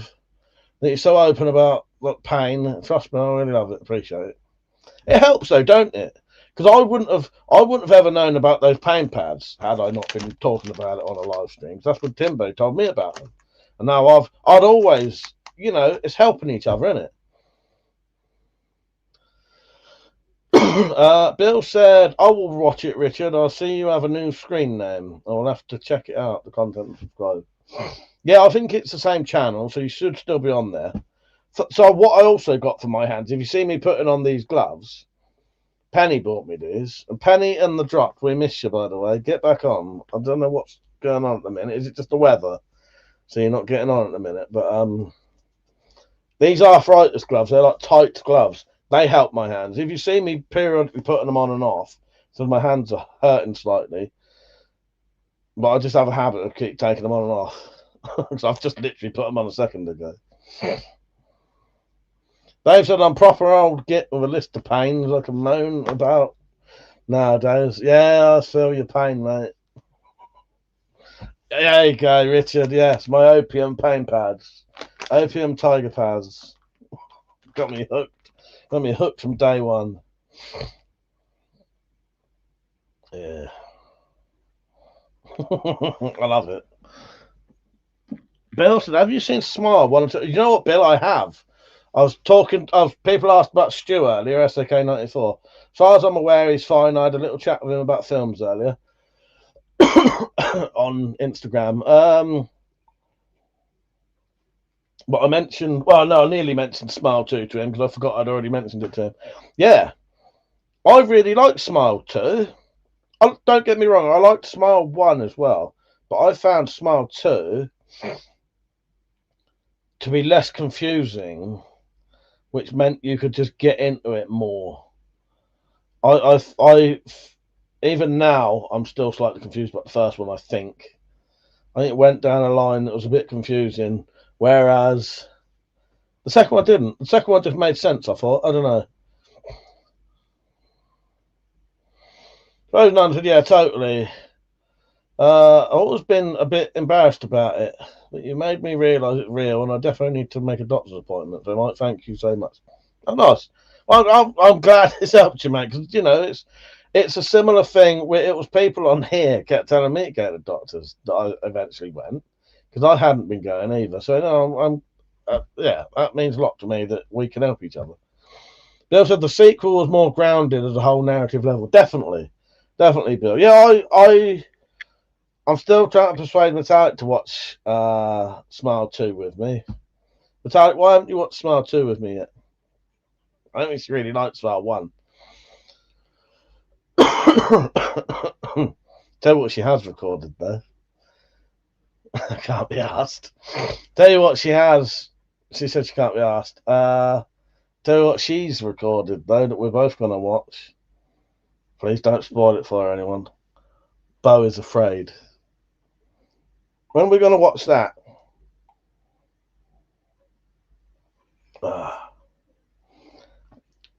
that you're so open about pain. Trust me, I really love it. Appreciate it. It helps though, don't it? Because I wouldn't have ever known about those pain pads had I not been talking about it on a live stream. That's what Timbo told me about them. And now I'd always, it's helping each other, isn't it? Bill said, I will watch it, Richard. I see you have a new screen name. I'll have to check it out, the content and subscribe. Yeah, I think it's the same channel, so you should still be on there. So what I also got for my hands, if you see me putting on these gloves, Penny bought me these. And Penny and the Drop, we miss you, by the way. Get back on. I don't know what's going on at the minute. Is it just the weather? So you're not getting on at the minute. But these arthritis gloves, they're like tight gloves. They help my hands. If you see me periodically putting them on and off, so my hands are hurting slightly, but I just have a habit of keep taking them on and off. Because I've just literally put them on a second ago. Dave said I'm proper old git with a list of pains I can moan about nowadays. Yeah, I feel your pain, mate. There you go, Richard. Yes, my opium pain pads. Opium tiger pads. Got me hooked. Got me hooked from day one. Yeah. I love it. Bill said, have you seen Smile? You know what, Bill? I have. People asked about Stu earlier, SAK94. As far as I'm aware, he's fine. I had a little chat with him about films earlier on Instagram. But I nearly mentioned Smile 2 to him because I forgot I'd already mentioned it to him. Yeah, I really like Smile 2. Don't get me wrong, I liked Smile 1 as well. But I found Smile 2 to be less confusing, which meant you could just get into it more. I even now I'm still slightly confused about the first one. I think it went down a line that was a bit confusing, whereas the second one didn't. The second one just made sense. I thought. I don't know. Rosenund said, "Yeah, totally." I've always been a bit embarrassed about it, but you made me realise it's real, and I definitely need to make a doctor's appointment. So, Mike, thank you so much. Oh, nice. Well, I'm glad it's helped you, mate, because it's a similar thing where it was people on here kept telling me to go to doctors that I eventually went because I hadn't been going either. So that means a lot to me that we can help each other. Bill said the sequel was more grounded at a whole narrative level. Definitely, Bill. Yeah, I'm still trying to persuade Metallic to watch Smile 2 with me. Metallic, why haven't you watched Smile 2 with me yet? I don't think she really likes Smile 1. Tell you what she has recorded, though. I can't be asked. Tell you what she has. She said she can't be asked. Tell you what she's recorded, though, that we're both going to watch. Please don't spoil it for anyone. Beau is Afraid. When are we going to watch that?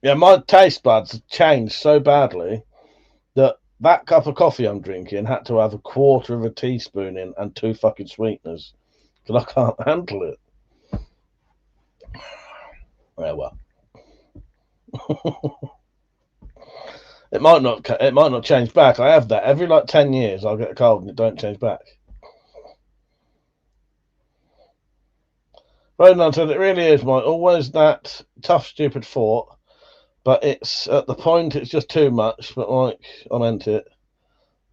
Yeah, my taste buds have changed so badly that cup of coffee I'm drinking had to have a quarter of a teaspoon in and 2 fucking sweeteners because I can't handle it. Yeah, well. It might not change back. I have that every 10 years. I'll get a cold and it don't change back. Ronan said it really is, Mike. Always that tough, stupid thought, but it's at the point it's just too much. But like, I meant it.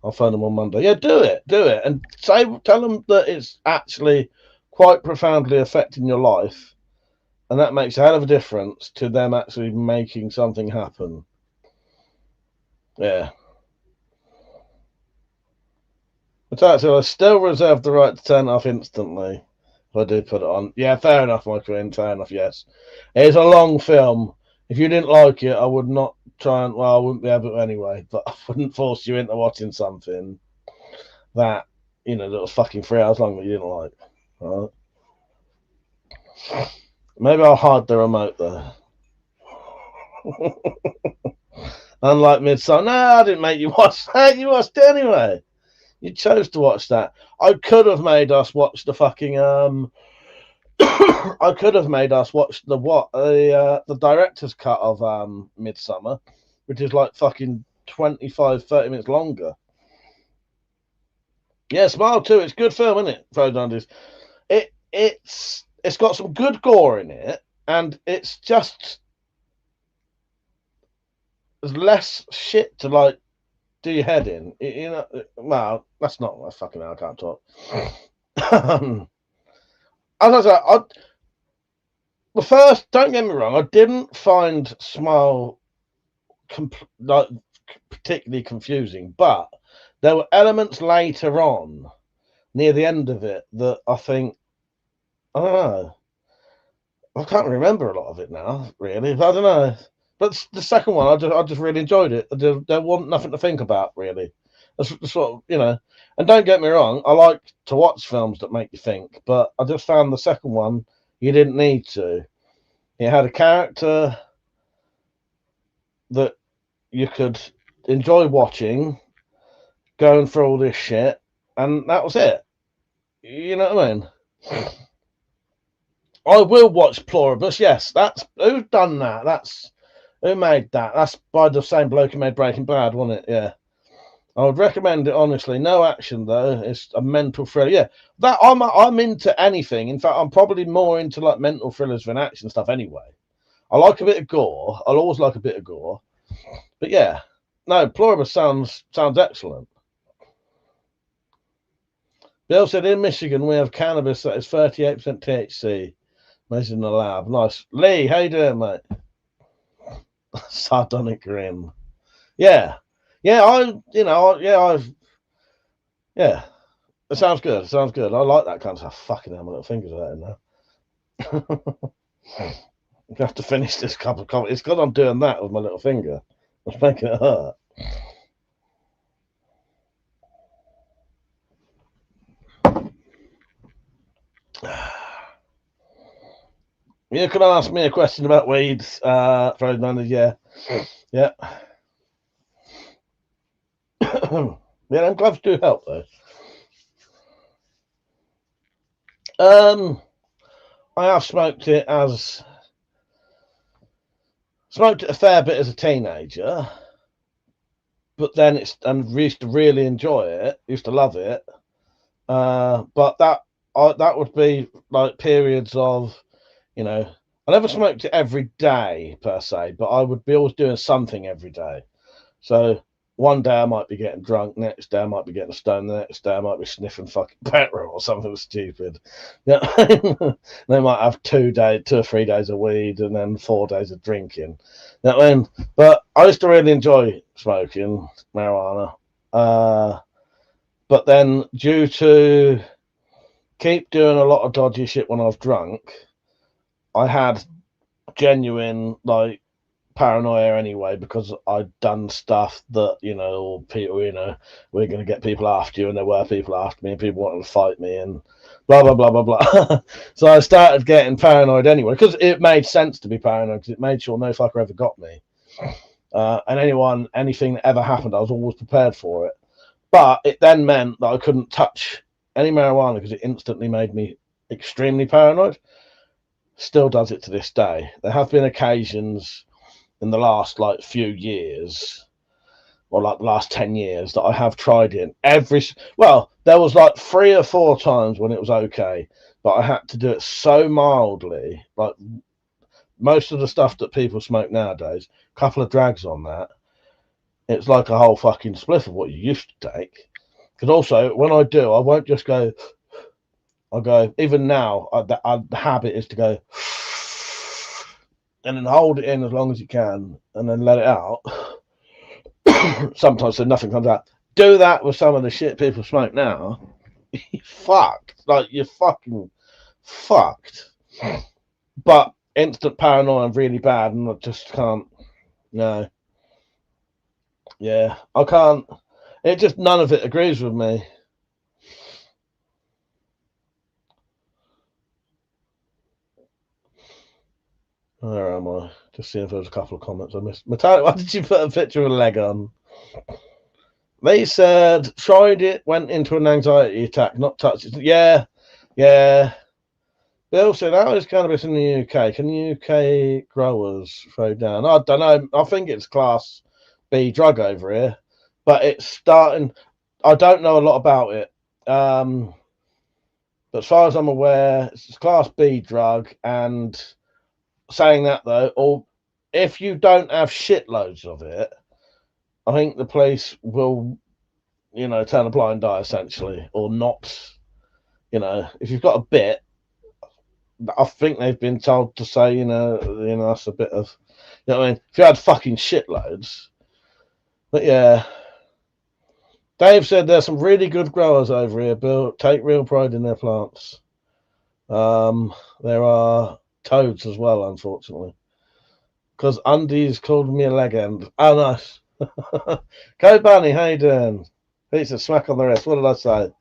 I'll phone them on Monday. Yeah, do it, and tell them that it's actually quite profoundly affecting your life, and that makes a hell of a difference to them actually making something happen. Yeah. But actually, I still reserve the right to turn it off instantly if I do put it on. Yeah, fair enough, my queen. Fair enough. Yes, it's a long film. If you didn't like it, I would not try and. Well, I wouldn't be able to anyway. But I wouldn't force you into watching something that that was fucking 3 hours long that you didn't like. Right? Maybe I'll hide the remote though. Unlike Midsummer. No, I didn't make you watch that. You watched it anyway. You chose to watch that. I could have made us watch the fucking I could have made us watch the director's cut of Midsummer, which is like fucking 25-30 minutes longer. Yeah, Smile 2, it's a good film, isn't it? Frodo, it's got some good gore in it, and it's just there's less shit to like do your head in. Well, that's not my fucking hell, I can't talk. As I said, the first, don't get me wrong, I didn't find Smile particularly confusing, but there were elements later on, near the end of it, that I think, I don't know, I can't remember a lot of it now, really. I don't know. But the second one, I just really enjoyed it. There wasn't nothing to think about, really. That's sort of, and don't get me wrong, I like to watch films that make you think, but I just found the second one, you didn't need to. It had a character that you could enjoy watching, going through all this shit, and that was it. You know what I mean? I will watch Pluribus, yes. That's who's done that. Who made that? That's by the same bloke who made Breaking Bad, wasn't it? Yeah. I would recommend it, honestly. No action though. It's a mental thriller. Yeah, that I'm into anything. In fact, I'm probably more into like mental thrillers than action stuff anyway. I like a bit of gore. I'll always like a bit of gore. But yeah, no, Pluribus sounds excellent. Bill said in Michigan we have cannabis that is 38% THC, measured in the lab. Nice. Lee, how you doing, mate? Sardonic grin. Yeah. Yeah, yeah. It sounds good. I like that kind of stuff. Fucking hell, my little fingers are hurting now. I have to finish this cup of coffee. It's because I'm doing that with my little finger. It's making it hurt. You can ask me a question about weeds, Frodo. Yeah. Yeah. Yeah, them gloves do help though. I have smoked it a fair bit as a teenager, but then we used to really enjoy it, used to love it. But that would be like periods of, I never smoked it every day per se, but I would be always doing something every day. So one day I might be getting drunk, next day I might be getting stoned, the next day I might be sniffing fucking petrol or something stupid. Yeah, they might have 2 or 3 days of weed and then 4 days of drinking. But I used to really enjoy smoking marijuana. But then due to keep doing a lot of dodgy shit when I was drunk, I had genuine like paranoia anyway, because I'd done stuff that people we're going to get people after you, and there were people after me and people wanted to fight me and blah blah blah blah blah. So I started getting paranoid anyway, because it made sense to be paranoid, because it made sure no fucker ever got me, and anything that ever happened I was always prepared for it. But it then meant that I couldn't touch any marijuana because it instantly made me extremely paranoid. Still does it to this day. There have been occasions in the last few years, or like the last 10 years, that I have tried it. There was 3 or 4 times when it was okay. but I had to do it so mildly. Like most of the stuff that people smoke nowadays, a couple of drags on that, it's like a whole fucking spliff of what you used to take. Because also, when I do, I won't just go. I go. Even now, the habit is to go and then hold it in as long as you can, and then let it out. Sometimes so nothing comes out. Do that with some of the shit people smoke now. You're fucked. Like you're fucking fucked. But instant paranoia, I'm really bad, and I just can't. No. Yeah, I can't. It just none of it agrees with me. Where am I? Just seeing if there's a couple of comments I missed. Metallic, why did you put a picture of a leg on? They said tried it, went into an anxiety attack, not touched it. Yeah, yeah. Bill said, how is cannabis in the UK? Can the UK growers throw down? I don't know. I think it's class B drug over here, but it's starting. I don't know a lot about it. But as far as I'm aware, it's a class B drug. And saying that though, or if you don't have shitloads of it, I think the police will, turn a blind eye essentially, or not. If you've got a bit, I think they've been told to say, that's a bit of, what I mean? If you had fucking shitloads, but yeah. Dave said there's some really good growers over here, Bill. Take real pride in their plants. There are toads as well, unfortunately. Because Undies called me a leg end. Oh, nice. Go Bunny, how you doing? He's a smack on the wrist. What did I say?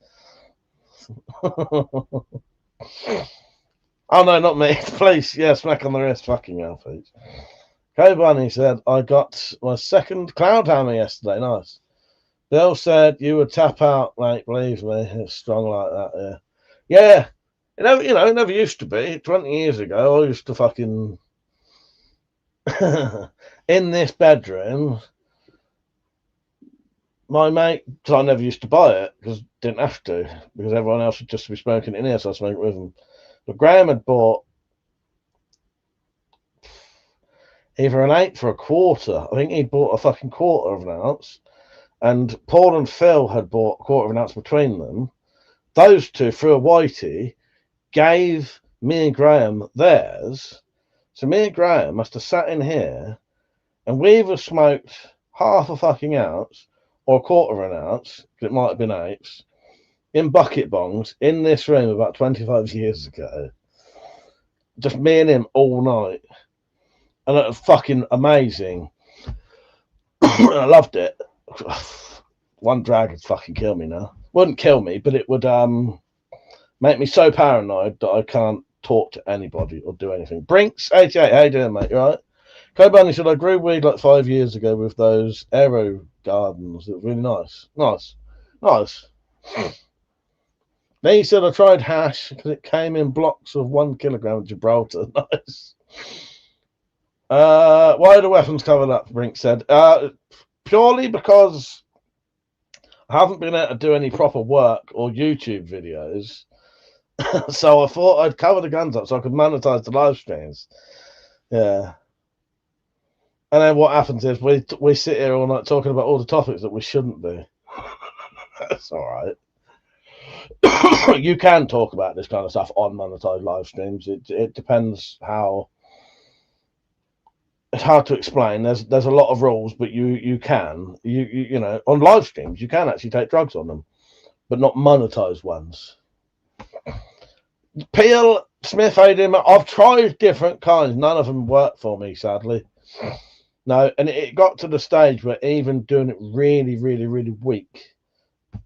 Oh no, not me. Please, yeah, smack on the wrist. Fucking hell, please. Go Bunny said I got my second cloud hammer yesterday. Nice. Bill said you would tap out, mate. Believe me, it's strong like that. Yeah. It never used to be. 20 years ago, I used to fucking in this bedroom. My mate, because I never used to buy it because didn't have to, because everyone else would just be smoking in here, so I smoked with them. But Graham had bought either an eighth or a quarter. I think he'd bought a fucking quarter of an ounce, and Paul and Phil had bought a quarter of an ounce between them. Those two, through a whitey, gave me and Graham theirs. So me and Graham must have sat in here, and we either smoked half a fucking ounce or a quarter of an ounce, because it might have been eighths, in bucket bongs in this room about 25 years ago. Just me and him all night. And it was fucking amazing. I loved it. One drag would fucking kill me now. Wouldn't kill me, but it would make me so paranoid that I can't talk to anybody or do anything. Brinks88, how you doing, mate? You alright? Cobani said I grew weed like 5 years ago with those aero gardens. It was really nice. Nice. Then he said I tried hash because it came in blocks of 1 kilogram of Gibraltar. Nice. Why are the weapons covered up? Brink said. Purely because I haven't been able to do any proper work or YouTube videos. So I thought I'd cover the guns up so I could monetize the live streams. Yeah. And then what happens is we sit here all night talking about all the topics that we shouldn't do. That's all right. You can talk about this kind of stuff on monetized live streams. It depends how. It's hard to explain. There's a lot of rules, but you can on live streams you can actually take drugs on them, but not monetized ones. Peel Smith, I've tried different kinds. None of them work for me, sadly. No, and it got to the stage where even doing it really, really, really weak,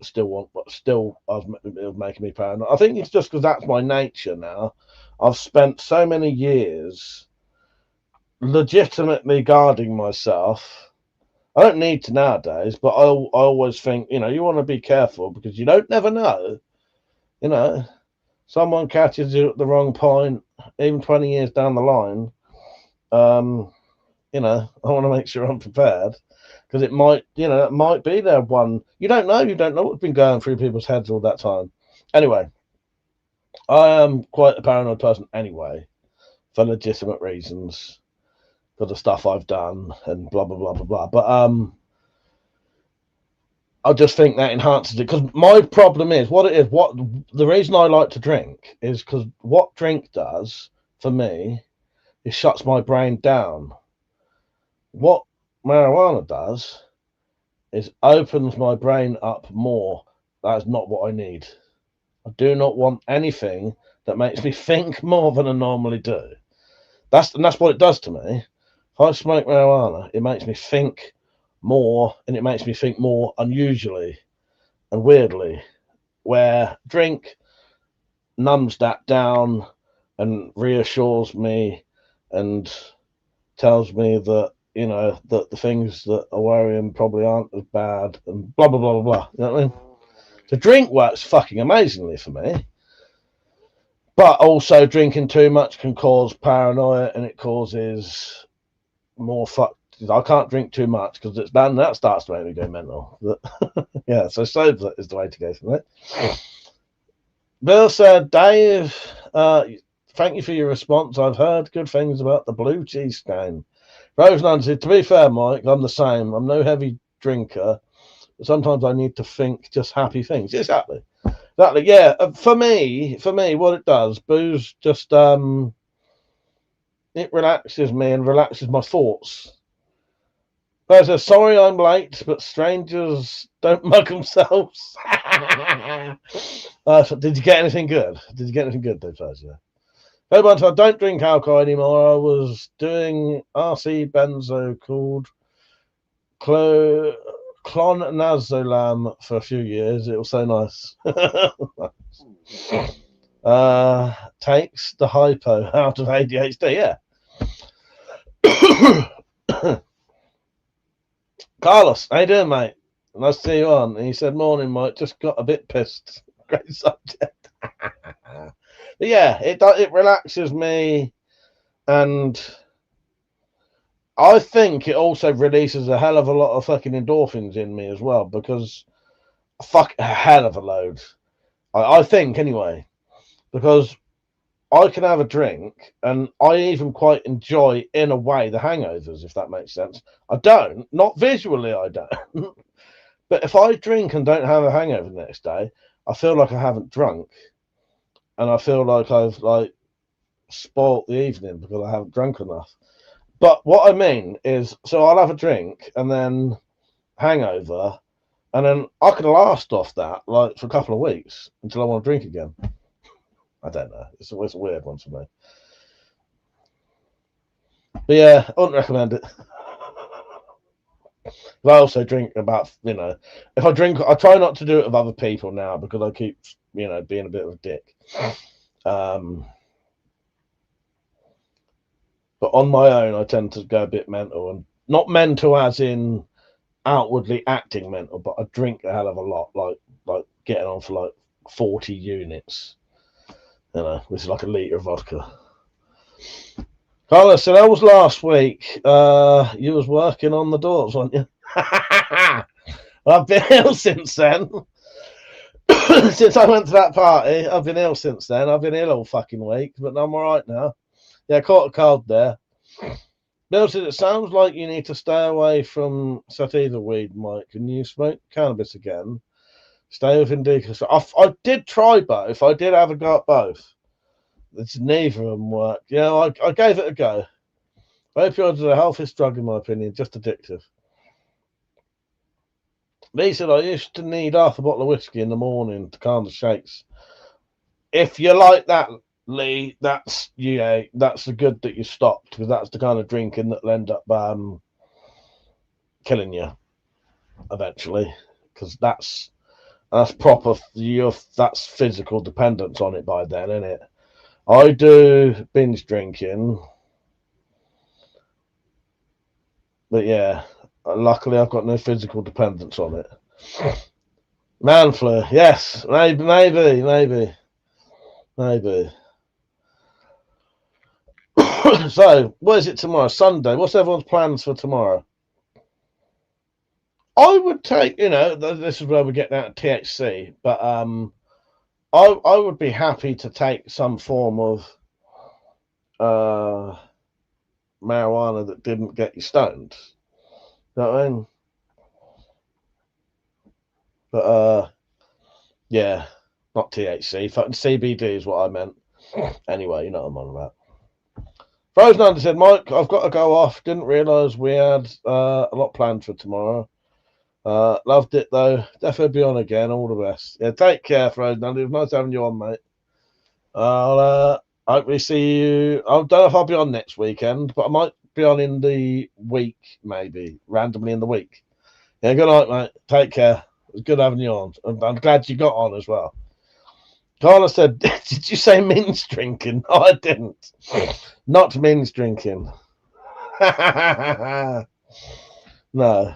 it was making me paranoid. I think it's just because that's my nature now. I've spent so many years legitimately guarding myself. I don't need to nowadays, but I always think, you want to be careful because you don't never know. Someone catches you at the wrong point, even 20 years down the line. I want to make sure I'm prepared because it might be there one. You don't know what's been going through people's heads all that time. Anyway, I am quite a paranoid person anyway, for legitimate reasons, for the stuff I've done and blah blah blah blah blah. But I just think that enhances it, because my problem is what it is. What the reason I like to drink is because what drink does for me is shuts my brain down. What marijuana does is opens my brain up more. That's not what I need. I do not want anything that makes me think more than I normally do. That's what it does to me. If I smoke marijuana, it makes me think more, and it makes me think more unusually and weirdly. Where drink numbs that down and reassures me and tells me that that the things that are worrying probably aren't as bad and blah blah blah blah blah. You know what I mean? The drink works fucking amazingly for me. But also drinking too much can cause paranoia, and it causes more fuck. I can't drink too much because that starts to make me go mental. Yeah, so sober is the way to go for it. Bill said, Dave, thank you for your response. I've heard good things about the blue cheese stain. Rose Nunn said, to be fair, Mike, I'm the same. I'm no heavy drinker, but sometimes I need to think just happy things. Exactly. Yeah. For me, what it does, booze just it relaxes me and relaxes my thoughts. But says, sorry I'm late, but strangers don't mug themselves. Did you get anything good? Dave Fazio? I don't drink alcohol anymore. I was doing RC benzo called clonazepam for a few years. It was so nice. Takes the hypo out of ADHD. Yeah. Carlos, how you doing, mate? Nice to see you on. And he said, morning, Mike. Just got a bit pissed. Great subject. But yeah, it relaxes me, and I think it also releases a hell of a lot of fucking endorphins in me as well, because fuck a hell of a load. I think anyway, because I can have a drink, and I even quite enjoy, in a way, the hangovers, if that makes sense. I don't, not visually, I don't. But if I drink and don't have a hangover the next day, I feel like I haven't drunk, and I feel like I've spoilt the evening because I haven't drunk enough. But what I mean is, so I'll have a drink and then hangover, and then I can last off that for a couple of weeks until I want to drink again. I don't know. It's a weird one for me. But yeah, I wouldn't recommend it. But I also drink about, if I drink, I try not to do it with other people now because I keep, being a bit of a dick. But on my own, I tend to go a bit mental, and not mental as in outwardly acting mental, but I drink a hell of a lot, like getting on for 40 units, which is like a litre of vodka. Carlos, so that was last week. You was working on the doors, weren't you? I've been ill since then. Since I went to that party, I've been ill since then. I've been ill all fucking week, but I'm all right now. Yeah, caught a cold there. Bill said, it sounds like you need to stay away from sativa weed, Mike. Can you smoke cannabis again? Stay with indica. I did try both. I did have a go at both. It's neither of them worked. I gave it a go. Opioids are the healthiest drug, in my opinion, just addictive. Lee said, I used to need half a bottle of whiskey in the morning to calm the shakes. If you like that, Lee, that's the good that you stopped, because that's the kind of drinking that'll end up killing you eventually, because that's proper. That's physical dependence on it by then, isn't it? I do binge drinking, but yeah, luckily I've got no physical dependence on it. Man flu, yes, maybe. So, what is it tomorrow? Sunday. What's everyone's plans for tomorrow? I would take, this is where we get down to THC, but I would be happy to take some form of marijuana that didn't get you stoned. You know what I mean? But yeah, not THC. Fucking CBD is what I meant. Anyway, you know what I'm on about. Frozen Under said, Mike, I've got to go off. Didn't realise we had a lot planned for tomorrow. Loved it though. Definitely be on again. All the best. Yeah, take care, Frozen Under. It was nice having you on, mate. I'll hopefully see you. I don't know if I'll be on next weekend, but I might be on in the week, maybe randomly in the week. Yeah, good night, mate. Take care. It was good having you on. I'm glad you got on as well. Carla said, did you say mince drinking? No, I didn't. Not mince drinking. No.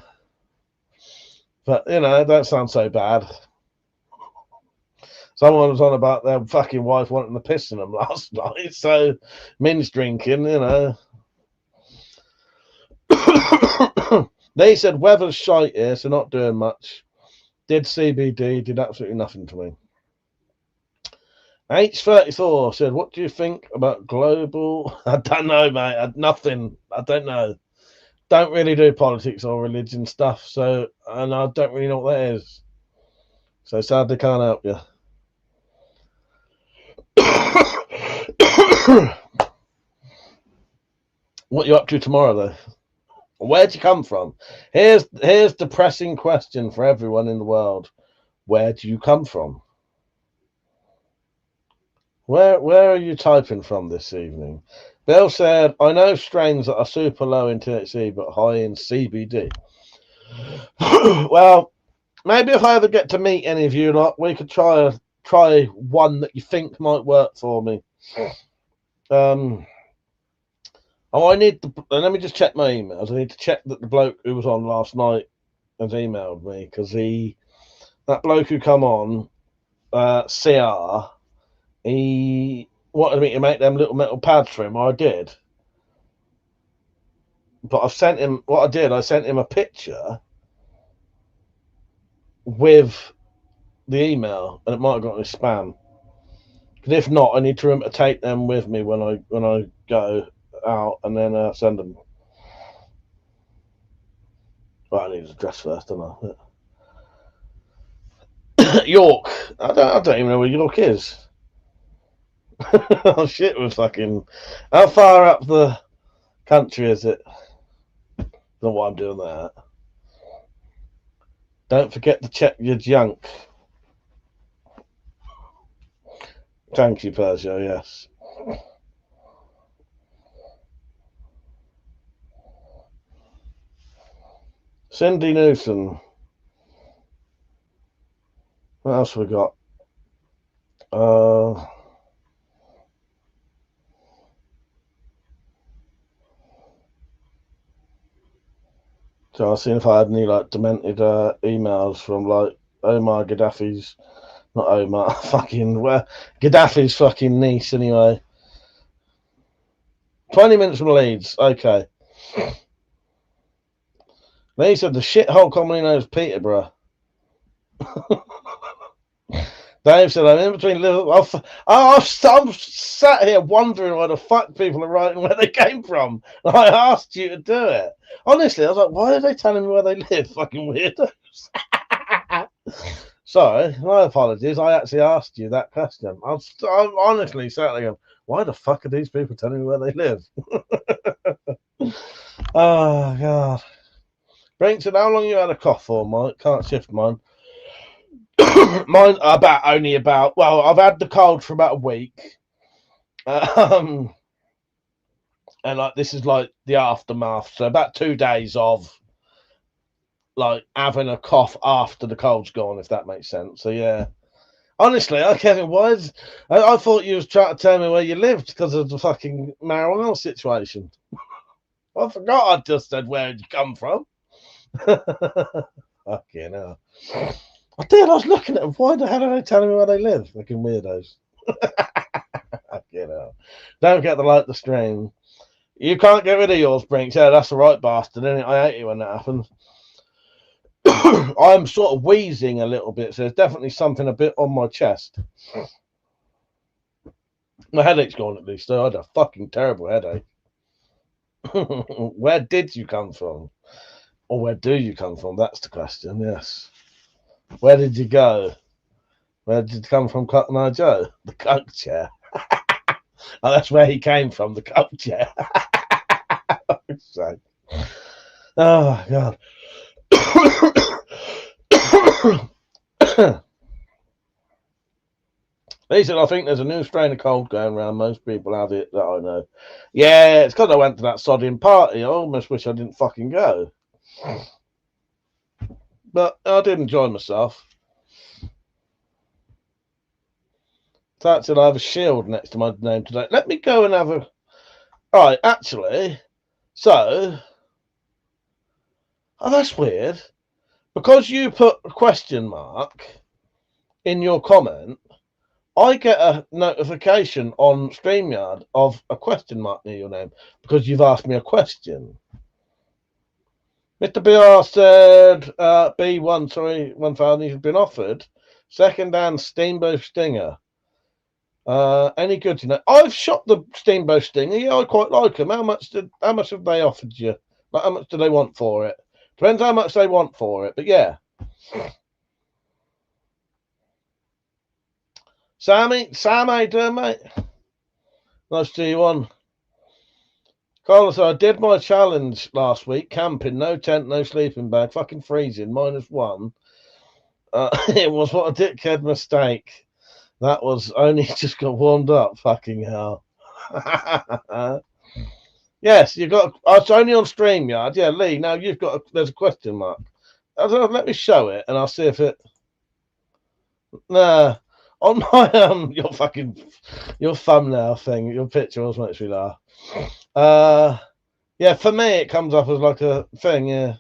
But, you know, that sounds so bad. Someone was on about their fucking wife wanting to piss in them last night, so mince drinking, you know. They said weather's shite here, so not doing much. Did CBD, did absolutely nothing to me. H34 said, what do you think about global? I don't know, mate. Nothing. I don't know. Don't really do politics or religion stuff, so, and I don't really know what that is. So sadly can't help you. What you up to tomorrow, though? Where'd you come from? Here's the pressing question for everyone in the world. Where do you come from? Where are you typing from this evening? Bill said, I know strains that are super low in THC but high in CBD. Well, maybe if I ever get to meet any of you lot, we could try one that you think might work for me. Oh, let me just check my emails. I need to check that the bloke who was on last night has emailed me, because that bloke who come on, CR, he wanted me to make them little metal pads for him. I did. But I've sent him, I sent him a picture with the email, and it might have got in his spam. Because if not, I need to remember to take them with me when I go out, and then send them. Well, I need his address first, don't I? York. I don't even know where York is. Oh shit, we're fucking. How far up the country is it? Don't know why I'm doing that. Don't forget to check your junk. Thank you, Persia, yes. Cindy Newson. What else we got? So I've seen if I had any like demented emails from like Omar Gaddafi's, not Omar, fucking where Gaddafi's fucking niece anyway. 20 minutes from Leeds, okay. They said the shithole commonly known as Peterborough. Dave said, I'm in between Liverpool. I'm sat here wondering why the fuck people are writing where they came from. I asked you to do it. Honestly, I was like, why are they telling me where they live? Fucking weirdos. Sorry, my apologies. I actually asked you that question. I'm honestly sat there going, why the fuck are these people telling me where they live? Oh, God. Brink said, how long you had a cough for, Mike? Can't shift mine. Mine well, I've had the cold for about a week, and like this is like the aftermath, so about 2 days of like having a cough after the cold's gone, if that makes sense. So yeah, honestly, Kevin, I thought you was trying to tell me where you lived because of the fucking marijuana situation. I forgot I just said where you come from. Fucking hell. I did. I was looking at them. Why the hell are they telling me where they live? Fucking weirdos. You know. Don't get the stream. You can't get rid of yours, Brinks. Yeah, that's the right bastard, isn't it? I hate you when that happens. I'm sort of wheezing a little bit, so there's definitely something a bit on my chest. My headache's gone at least, though. I had a fucking terrible headache. Where did you come from? Or where do you come from? That's the question, yes. Where did you go? Where did you come from, Cotton Eye Joe? The Coke chair. Oh, that's where he came from, the Coke chair. So, oh, God. He said, I think there's a new strain of cold going around. Most people have it that I know. Yeah, it's because I went to that sodding party. I almost wish I didn't fucking go. But I did enjoy myself. So said I have a shield next to my name today. Let me go and have a... Alright, actually, so... Oh, that's weird. Because you put a question mark in your comment, I get a notification on StreamYard of a question mark near your name because you've asked me a question. Mr. BR said, B1, sorry, 1000, you've been offered second-hand Steamboat Stinger. Any good to know? I've shot the Steamboat Stinger. Yeah, I quite like them. How much have they offered you? Like, how much do they want for it? Depends how much they want for it, but yeah. Sam, how you doing, mate? Nice to see you on. Carlos, I did my challenge last week, camping, no tent, no sleeping bag, fucking freezing, -1. It was what a dickhead mistake. That was only just got warmed up, fucking hell. Yes, you got. It's only on StreamYard. Yeah, Lee. Now you've got. There's a question mark. I don't know, let me show it, and I'll see if it. Nah, on my your thumbnail thing, your picture always makes me laugh. Yeah, for me it comes up as like a thing. Yeah.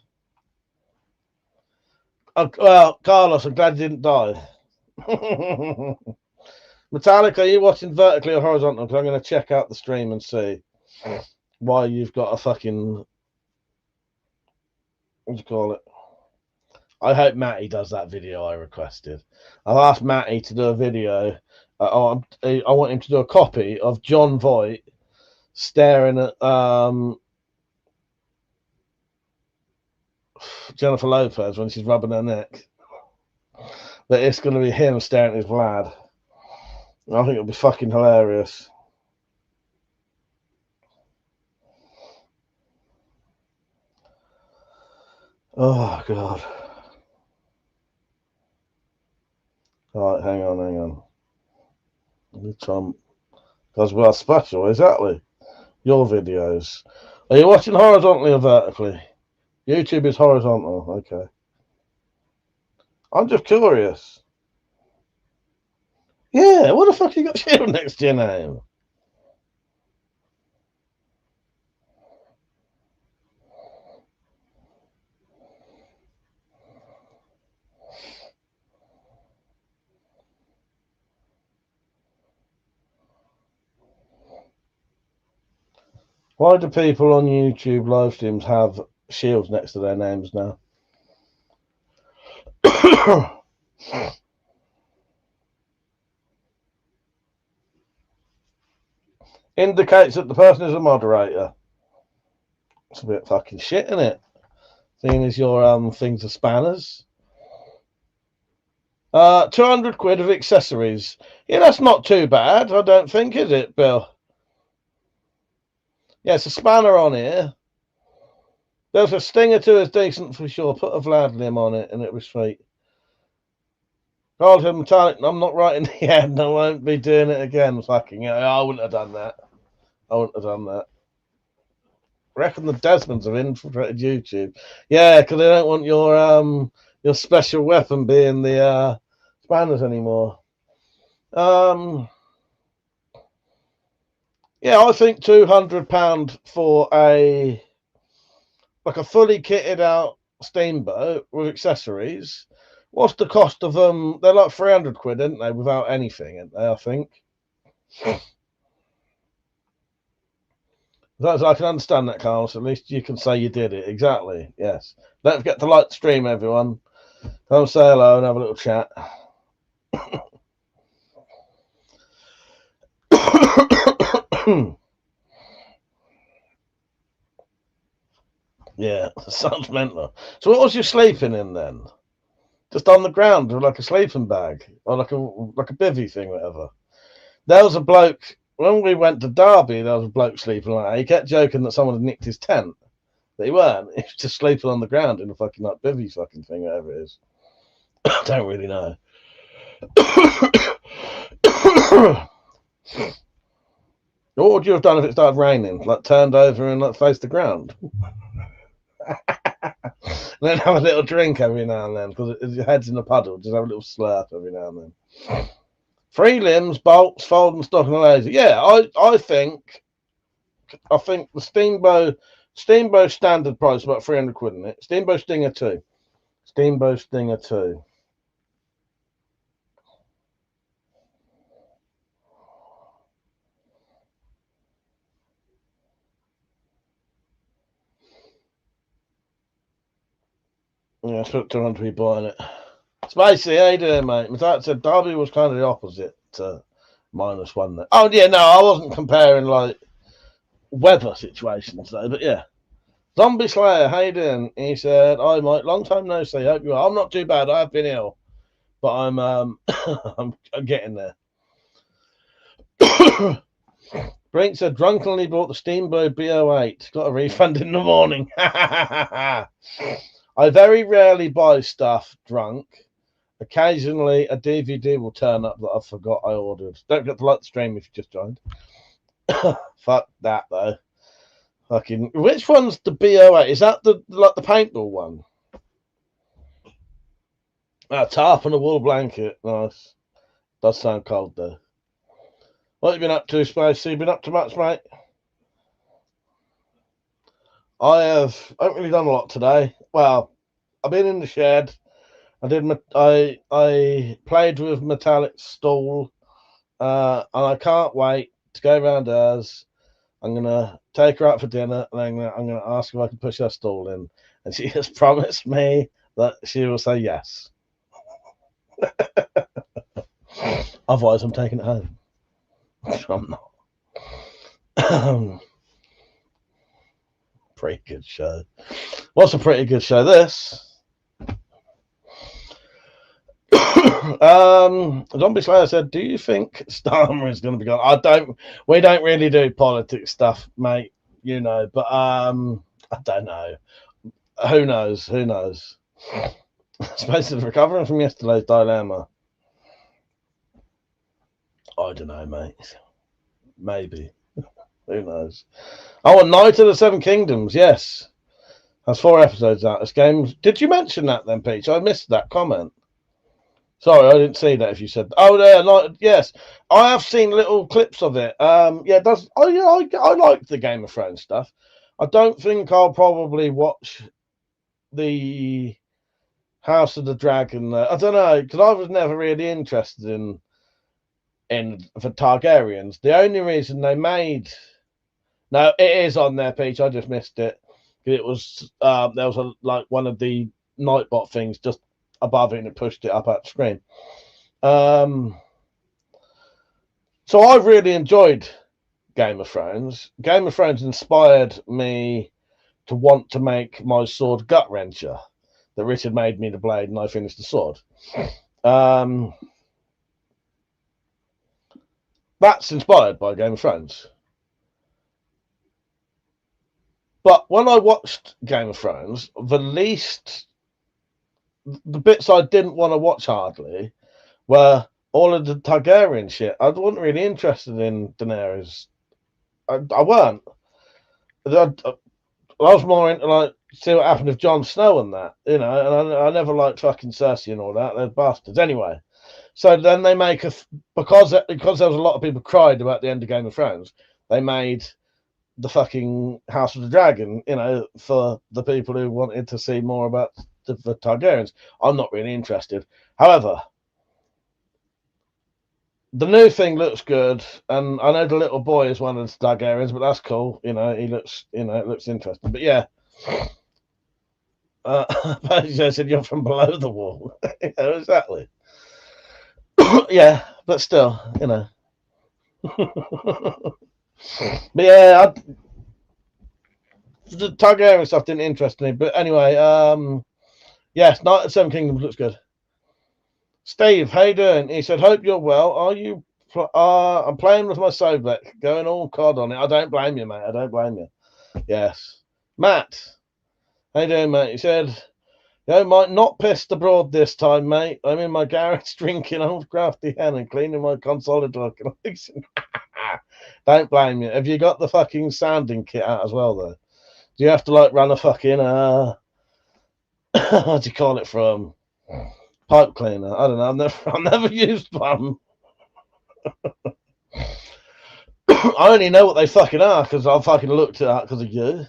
Well, Carlos, I'm glad you didn't die. Metallic, are you watching vertically or horizontal? Because I'm going to check out the stream and see why you've got a fucking... What do you call it? I hope Matty does that video I requested. I've asked Matty to do a video. I want him to do a copy of John Voight staring at Jennifer Lopez when she's rubbing her neck. But it's going to be him staring at his Vlad. I think it'll be fucking hilarious. Oh, God. All right, hang on. Let me try. Because we are special, exactly. Your videos. Are you watching horizontally or vertically? YouTube is horizontal. Okay. I'm just curious. Yeah, what the fuck you got shield next to your name? Why do people on YouTube live streams have shields next to their names now? Indicates that the person is a moderator. It's a bit fucking shit, isn't it? Seeing as your things are spanners. 200 quid of accessories. Yeah, that's not too bad, I don't think, is it, Bill? Yeah, it's a spanner on here. There's a Stinger 2 is decent for sure. Put a Vlad limb on it and it was sweet. Carlton Metallic, I'm not right in the end. I won't be doing it again. Fucking hell. I wouldn't have done that. I reckon the Desmonds have infiltrated YouTube. Yeah, because they don't want your special weapon being the spanners anymore. Yeah, I think £200 for a fully kitted out steamboat with accessories. What's the cost of them? They're like 300 quid, aren't they? Without anything, aren't they? I think. I can understand that, Carl. So at least you can say you did it. Exactly. Yes. Don't forget to like the stream, everyone. Come say hello and have a little chat. Yeah, sounds mental. So what was you sleeping in then? Just on the ground with like a sleeping bag or like a bivvy thing, whatever. There was a bloke when we went to Derby. There was a bloke sleeping like that. He kept joking that someone had nicked his tent, but he weren't. He was just sleeping on the ground in a fucking like bivvy fucking thing, whatever it is. I don't really know. What would you have done if it started raining? Like turned over and like faced the ground? Then have a little drink every now and then because your head's in a puddle. Just have a little slurp every now and then. Free limbs, bolts, folding stock, and a laser. Yeah, I think the Steamboat standard price is about 300 quid, isn't it? Steamboat Stinger 2. Steamboat Stinger 2. Yeah, I put 200 people buying it. Spacey, how you doing, mate? My dad said Derby was kind of the opposite to -1 there. Oh, yeah, no, I wasn't comparing, like, weather situations, though, but yeah. Zombie Slayer, how you doing? He said, "Hi, Mike. Long time no see. Hope you are. I'm not too bad. I've been ill, but I'm I'm getting there." Brink said, "Drunkenly bought the Steamboat B08. Got a refund in the morning." I very rarely buy stuff drunk. Occasionally, a DVD will turn up that I forgot I ordered. Don't forget to like the stream if you just joined. Fuck that though. Fucking, which one's the B08? Is that the paintball one? A tarp and a wool blanket. Nice. Does sound cold though. What have you been up to, Spacey? You been up to much, mate? I haven't really done a lot today. Well, I've been in the shed. I played with Metallic's stall, and I can't wait to go around hers. I'm gonna take her out for dinner, and I'm gonna ask if I can push her stall in, and she has promised me that she will say yes. Otherwise, I'm taking it home. I'm not. Pretty good show. What's a pretty good show? This. Zombie Slayer said, "Do you think Starmer is going to be gone?" We don't really do politics stuff, mate. You know, but I don't know. Who knows? Who knows? Space is recovering from yesterday's dilemma. I don't know, mate. Maybe. Who knows? Oh, and Night of the Seven Kingdoms. Yes, that's 4 episodes out. This game. Did you mention that then, Peach? I missed that comment. Sorry, I didn't see that. If you said, "Oh, there," yes, I have seen little clips of it. Yeah, I like the Game of Thrones stuff. I don't think I'll probably watch the House of the Dragon. I don't know, because I was never really interested in for Targaryens. The only reason they made it is on there, Peach. I just missed it. It was there was one of the Nightbot things just above it and it pushed it up at the screen. So I really enjoyed Game of Thrones. Game of Thrones inspired me to want to make my sword Gut Wrencher that Richard made me the blade and I finished the sword. That's inspired by Game of Thrones. But when I watched Game of Thrones, the bits I didn't want to watch hardly were all of the Targaryen shit. I wasn't really interested in Daenerys. I weren't. I was more into see what happened with Jon Snow and that, you know. And I never liked fucking Cersei and all that. They're bastards anyway. So then they make because there was a lot of people cried about the end of Game of Thrones. They made the fucking House of the Dragon, you know, for the people who wanted to see more about the Targaryens. I'm not really interested. However, the new thing looks good, and I know the little boy is one of the Targaryens, but that's cool. You know, he looks, you know, it looks interesting. But yeah, I said you're from below the wall. Yeah, exactly. Yeah, but still, you know. But yeah, the Targaryen stuff didn't interest me. But anyway, yes, Night of the Seven Kingdoms looks good. Steve, how you doing? He said, hope you're well. Are you? I'm playing with my Sobek, going all COD on it. I don't blame you, mate. I don't blame you. Yes. Matt, how you doing, mate? He said, yo, might not pissed abroad this time, mate. I'm in my garage drinking old crafty hen and cleaning my console door. Don't blame you. Have you got the fucking sounding kit out as well, though? Do you have to like run a fucking what do you call it from? Pipe cleaner. I don't know. I've never used one. I only know what they fucking are because I fucking looked it up because of you.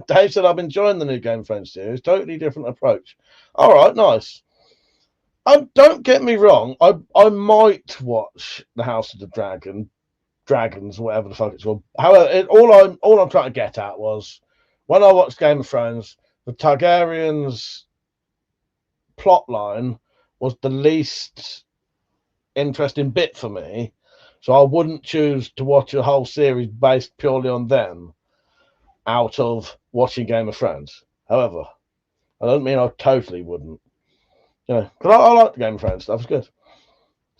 Dave said I'm enjoying the new Game of Thrones series. Totally different approach. All right, nice. Don't get me wrong. I might watch the House of the Dragons, whatever the fuck it's called. However, all I'm trying to get at was when I watched Game of Thrones, the Targaryens plot line was the least interesting bit for me, so I wouldn't choose to watch a whole series based purely on them out of watching Game of Thrones. However, I don't mean I totally wouldn't, you know, because I like the Game of Thrones stuff. It's good.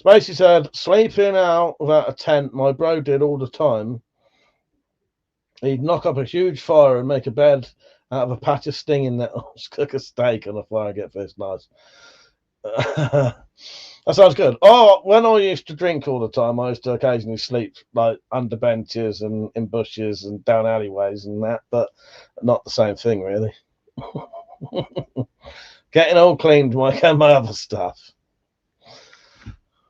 Spacey said, sleeping out without a tent, my bro did all the time. He'd knock up a huge fire and make a bed out of a patch of stinging nettles, cook a steak on a fire, get fish. Nice. That sounds good. Oh, when I used to drink all the time, I used to occasionally sleep like under benches and in bushes and down alleyways and that, but not the same thing, really. Getting all cleaned like my other stuff.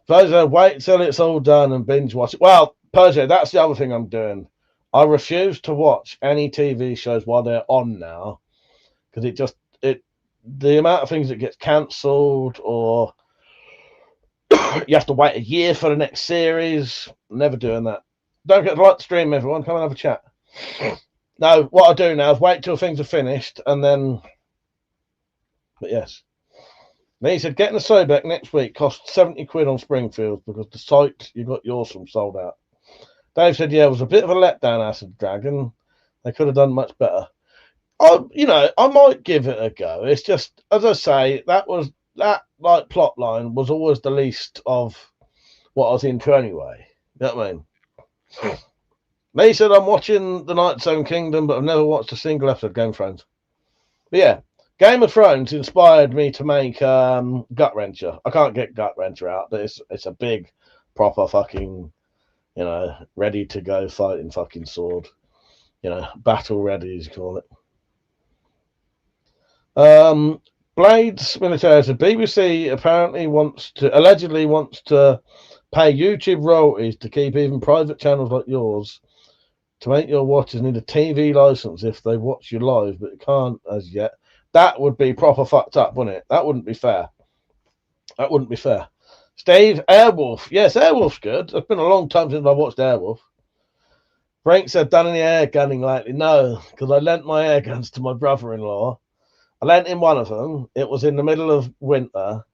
Persia, wait till it's all done and binge watch it. Well, Persia, that's the other thing I'm doing. I refuse to watch any TV shows while they're on now because the amount of things that gets cancelled or you have to wait a year for the next series. Never doing that. Don't forget to like the stream, everyone. Come and have a chat. No, what I do now is wait till things are finished and then. But yes. Then he said, getting a Sobek next week costs 70 quid on Springfield because the site you got yours from sold out. Dave said, yeah, it was a bit of a letdown, House of the Dragon. They could have done much better. I might give it a go. It's just, as I say, that like plot line was always the least of what I was into anyway. You know what I mean? They said, I'm watching The Night of the Seven Kingdom, but I've never watched a single episode of Game of Thrones. But yeah, Game of Thrones inspired me to make Gut Wrencher. I can't get Gut Wrencher out, but it's a big, proper fucking, you know, ready to go fighting fucking sword. You know, battle ready, as you call it. Blades Military said BBC apparently allegedly wants to pay YouTube royalties to keep even private channels like yours to make your watchers need a TV license if they watch you live, but it can't as yet. That would be proper fucked up, wouldn't it? That wouldn't be fair. That wouldn't be fair. Steve, Airwolf. Yes, Airwolf's good. It's been a long time since I watched Airwolf. Frank said, done any air gunning lately? No, because I lent my air guns to my brother-in-law. I lent him one of them. It was in the middle of winter.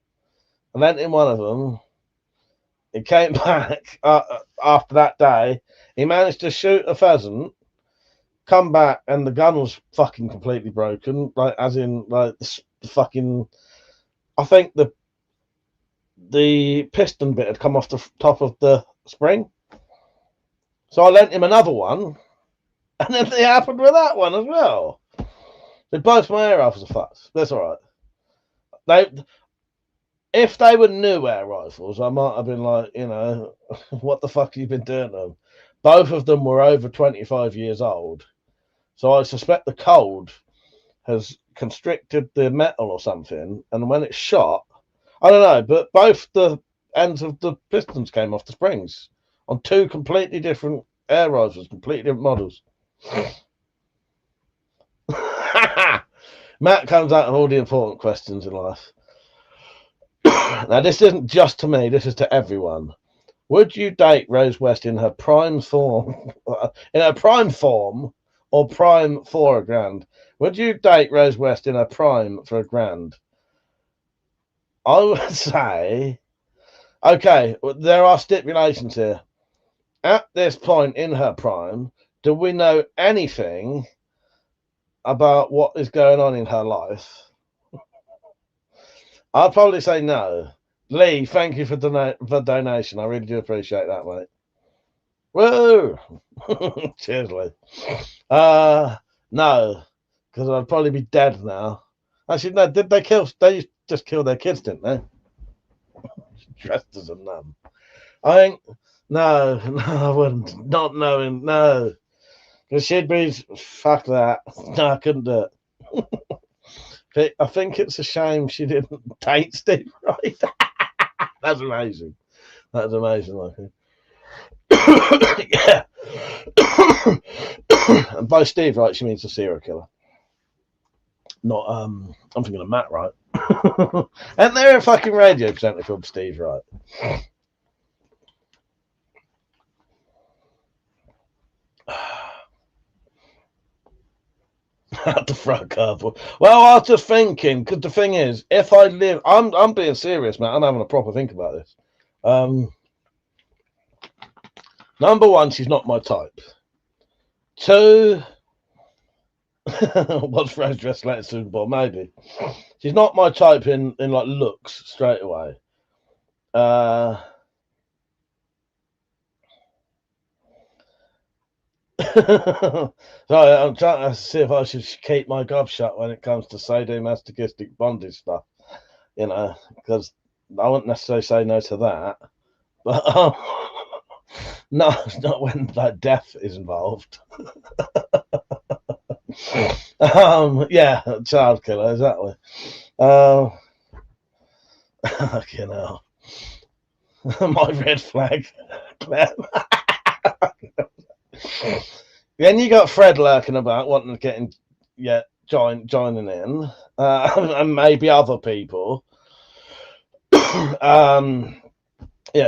I lent him one of them. He came back after that day. He managed to shoot a pheasant, come back, and the gun was fucking completely broken. Like, as in, like, the fucking... I think the piston bit had come off the top of the spring. So I lent him another one. And then it happened with that one as well. Both my air rifles are fucked. That's all right. If they were new air rifles, I might have been like, you know, what the fuck have you been doing to them? Both of them were over 25 years old. So I suspect the cold has constricted the metal or something. And when it's shot, I don't know, but both the ends of the pistons came off the springs on two completely different air rifles, completely different models. Matt comes out with all the important questions in life. Now, this isn't just to me, this is to everyone. Would you date Rose West in her prime form, in her prime form, or prime for £1,000? Would you date Rose West in her prime for £1,000? I would say, okay, there are stipulations here. At this point in her prime, do we know anything about what is going on in her life? I'd probably say no. Lee, thank you for donation. I really do appreciate that, mate. Woo! Cheers, Lee. No, because I'd probably be dead now. Actually, no, did they kill? They just killed their kids, didn't they? Dressed as a nun. I think, no, I wouldn't. Not knowing, no. Because she'd be, fuck that. No, I couldn't do it. I think it's a shame she didn't date Steve Wright. That's amazing. That's amazing, I think. Yeah. And by Steve Wright, she means the serial killer. Not, I'm thinking of Matt Wright. And they're a fucking radio presenter called Steve Wright. To throw a curveball. Well, I was just thinking, because the thing is, if I live, I'm being serious, man. I'm having a proper think about this. Number one, she's not my type. Two, what's Rose dressed like a Super Bowl? Maybe she's not my type in like looks straight away. Sorry, I'm trying to see if I should keep my gob shut when it comes to sadomasochistic bondage stuff, you know, because I wouldn't necessarily say no to that, but no, not when that death is involved. Yeah, child killer, exactly. You know, my red flag. Then you got Fred lurking about, wanting to get in, joining in, and maybe other people. Yeah,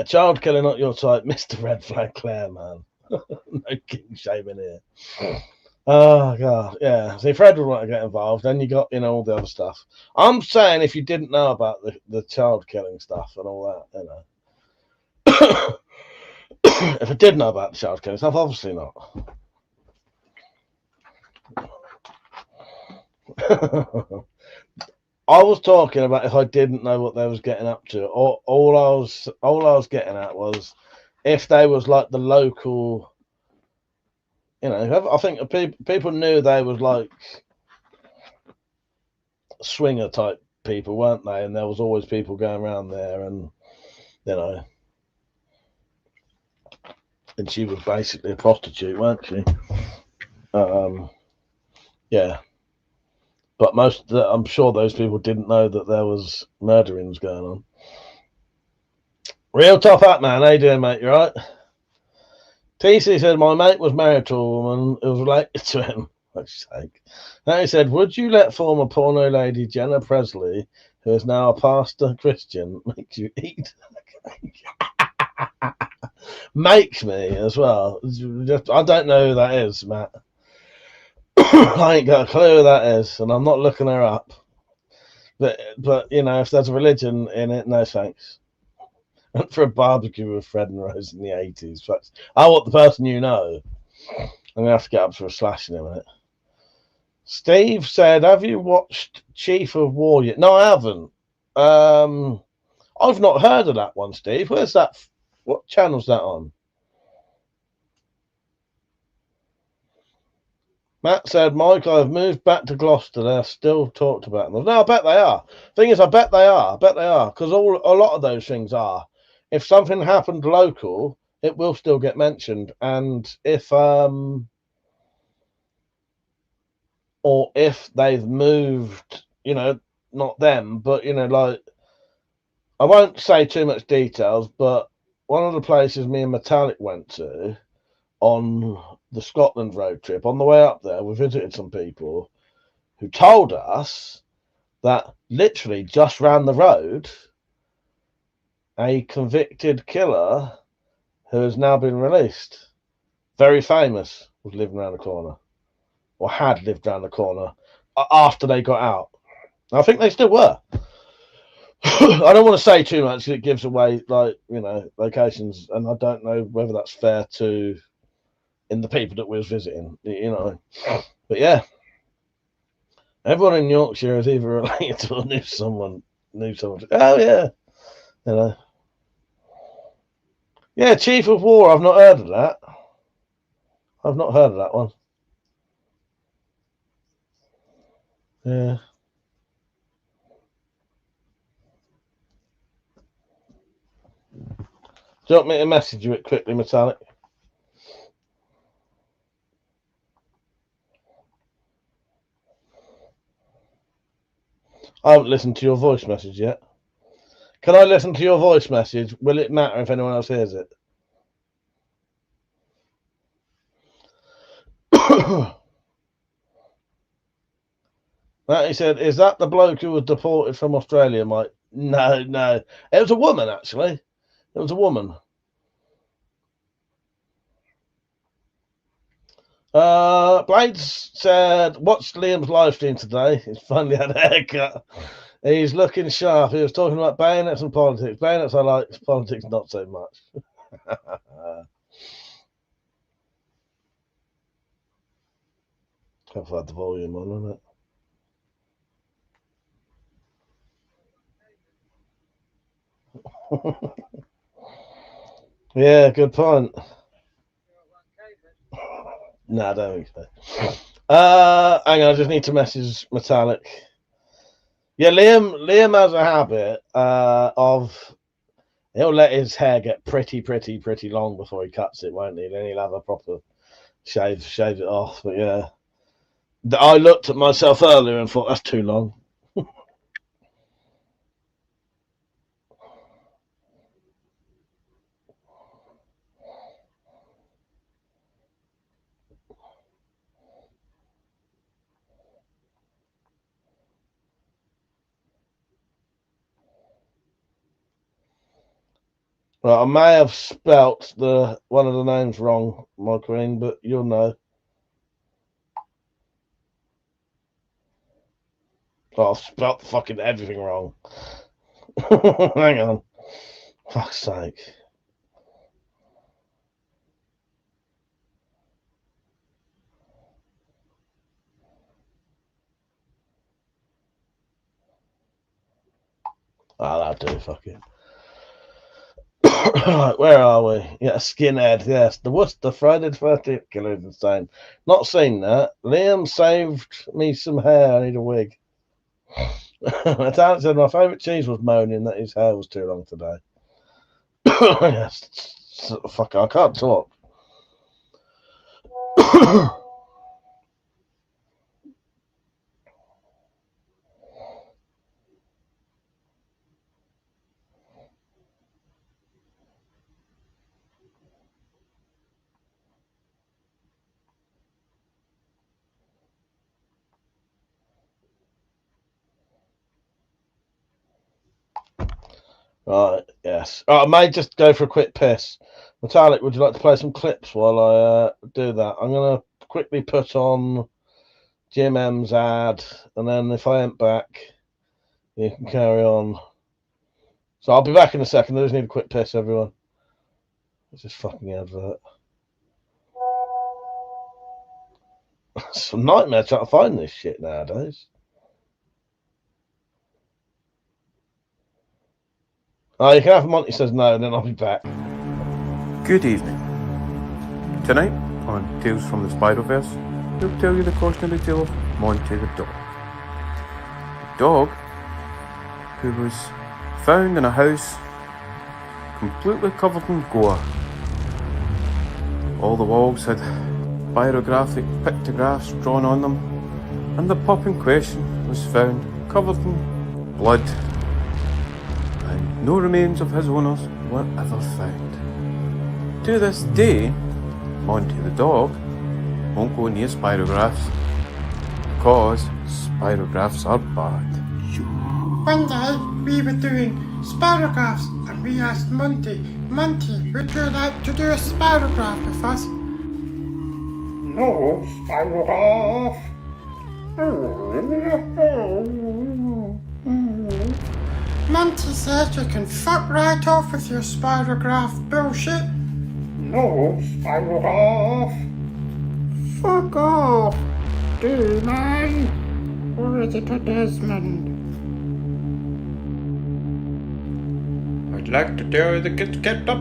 child killer, not your type, Mr. Red Flag Claire, man. No king shaming here. Oh god, yeah. See, Fred would want to get involved. Then you got, all the other stuff. I'm saying if you didn't know about the child killing stuff and all that, if I did know about the child killing stuff, obviously not. I was talking about if I didn't know what they was getting up to. All I was getting at was if they was like the local, I think people knew they was like swinger type people, weren't they? And there was always people going around there, and and she was basically a prostitute, weren't she? Yeah. But I'm sure those people didn't know that there was murderings going on. Real top hat, man. How you doing, mate? You right? TC said, my mate was married to a woman who was related to him. Fuck's sake. Now he said, would you let former porno lady Jenna Presley, who is now a pastor Christian, make you eat? Makes me as well. I don't know who that is, Matt. I ain't got a clue who that is, and I'm not looking her up. But if there's a religion in it, no thanks. Went for a barbecue with Fred and Rose in the 80s. I want the person you know. I'm gonna have to get up for a slash in a minute. Steve said, "Have you watched Chief of War yet?" No, I haven't. I've not heard of that one, Steve. Where's that? What channel's that on? Matt said, Mike, I've moved back to Gloucester. They're still talked about them. No, I bet they are. Thing is, I bet they are. Because a lot of those things are. If something happened local, it will still get mentioned. And if or if they've moved, not them, but like, I won't say too much details, but one of the places me and Metallic went to on the Scotland road trip, on the way up there, we visited some people who told us that literally just round the road, a convicted killer who has now been released. Very famous, was living around the corner, or had lived around the corner after they got out. I think they still were. I don't want to say too much. It gives away, like, you know, locations, and I don't know whether that's fair to in the people that we was visiting, you know. But yeah, everyone in Yorkshire is either related to or knew someone. Oh yeah, you know. Yeah, Chief of War. I've not heard of that. I've not heard of that one. Yeah. Do you want me to message you it quickly, Metallic? I haven't listened to your voice message yet. Can I listen to your voice message? Will it matter if anyone else hears it? He said, is that the bloke who was deported from Australia, Mike? No, no. It was a woman, actually. It was a woman. Blades said, watched Liam's live stream today. He's finally had a haircut. He's looking sharp. He was talking about bayonets and politics. Bayonets I like, politics not so much. I've had the volume on, isn't it? Yeah, good point. No, I don't think so. Hang on, I just need to message Metallic. Yeah, Liam has a habit of he'll let his hair get pretty long before he cuts it, won't he? Then he'll have a proper shave it off. But yeah, I looked at myself earlier and thought that's too long. Right, I may have spelt one of the names wrong, my queen, but you'll know. Oh, I've spelt fucking everything wrong. Hang on. Fuck's sake. Oh, that'll do, fuck it. Right, where are we? Yeah, Skinhead, yes. The Friday the 13th killer is insane. Not seen that. Liam saved me some hair. I need a wig. Metallic said my favourite cheese was moaning that his hair was too long today. Yes. Fuck, I can't talk. Right, yes. I may just go for a quick piss. Metallic, would you like to play some clips while I do that? I'm going to quickly put on Jim M's ad, and then if I ain't back, you can carry on. So I'll be back in a second. I just need a quick piss, everyone. It's this fucking advert. It's a nightmare trying to find this shit nowadays. Oh, you can have Monty says no, and then I'll be back. Good evening. Tonight, on Tales from the Spider-Verse, we'll tell you the cautionary tale of Monty the dog. A dog who was found in a house completely covered in gore. All the walls had pyrographic pictographs drawn on them, and the pup in question was found covered in blood, and no remains of his owners were ever found. To this day, Monty the dog won't go near spirographs because spirographs are bad. One day we were doing spirographs and we asked Monty. Monty, would you like to do a spirograph with us? No, spirograph. Monty says you can fuck right off with your spirograph bullshit. No, spirograph. Fuck off, D-man. Or is it a Desmond? I'd like to tell you the kids kept up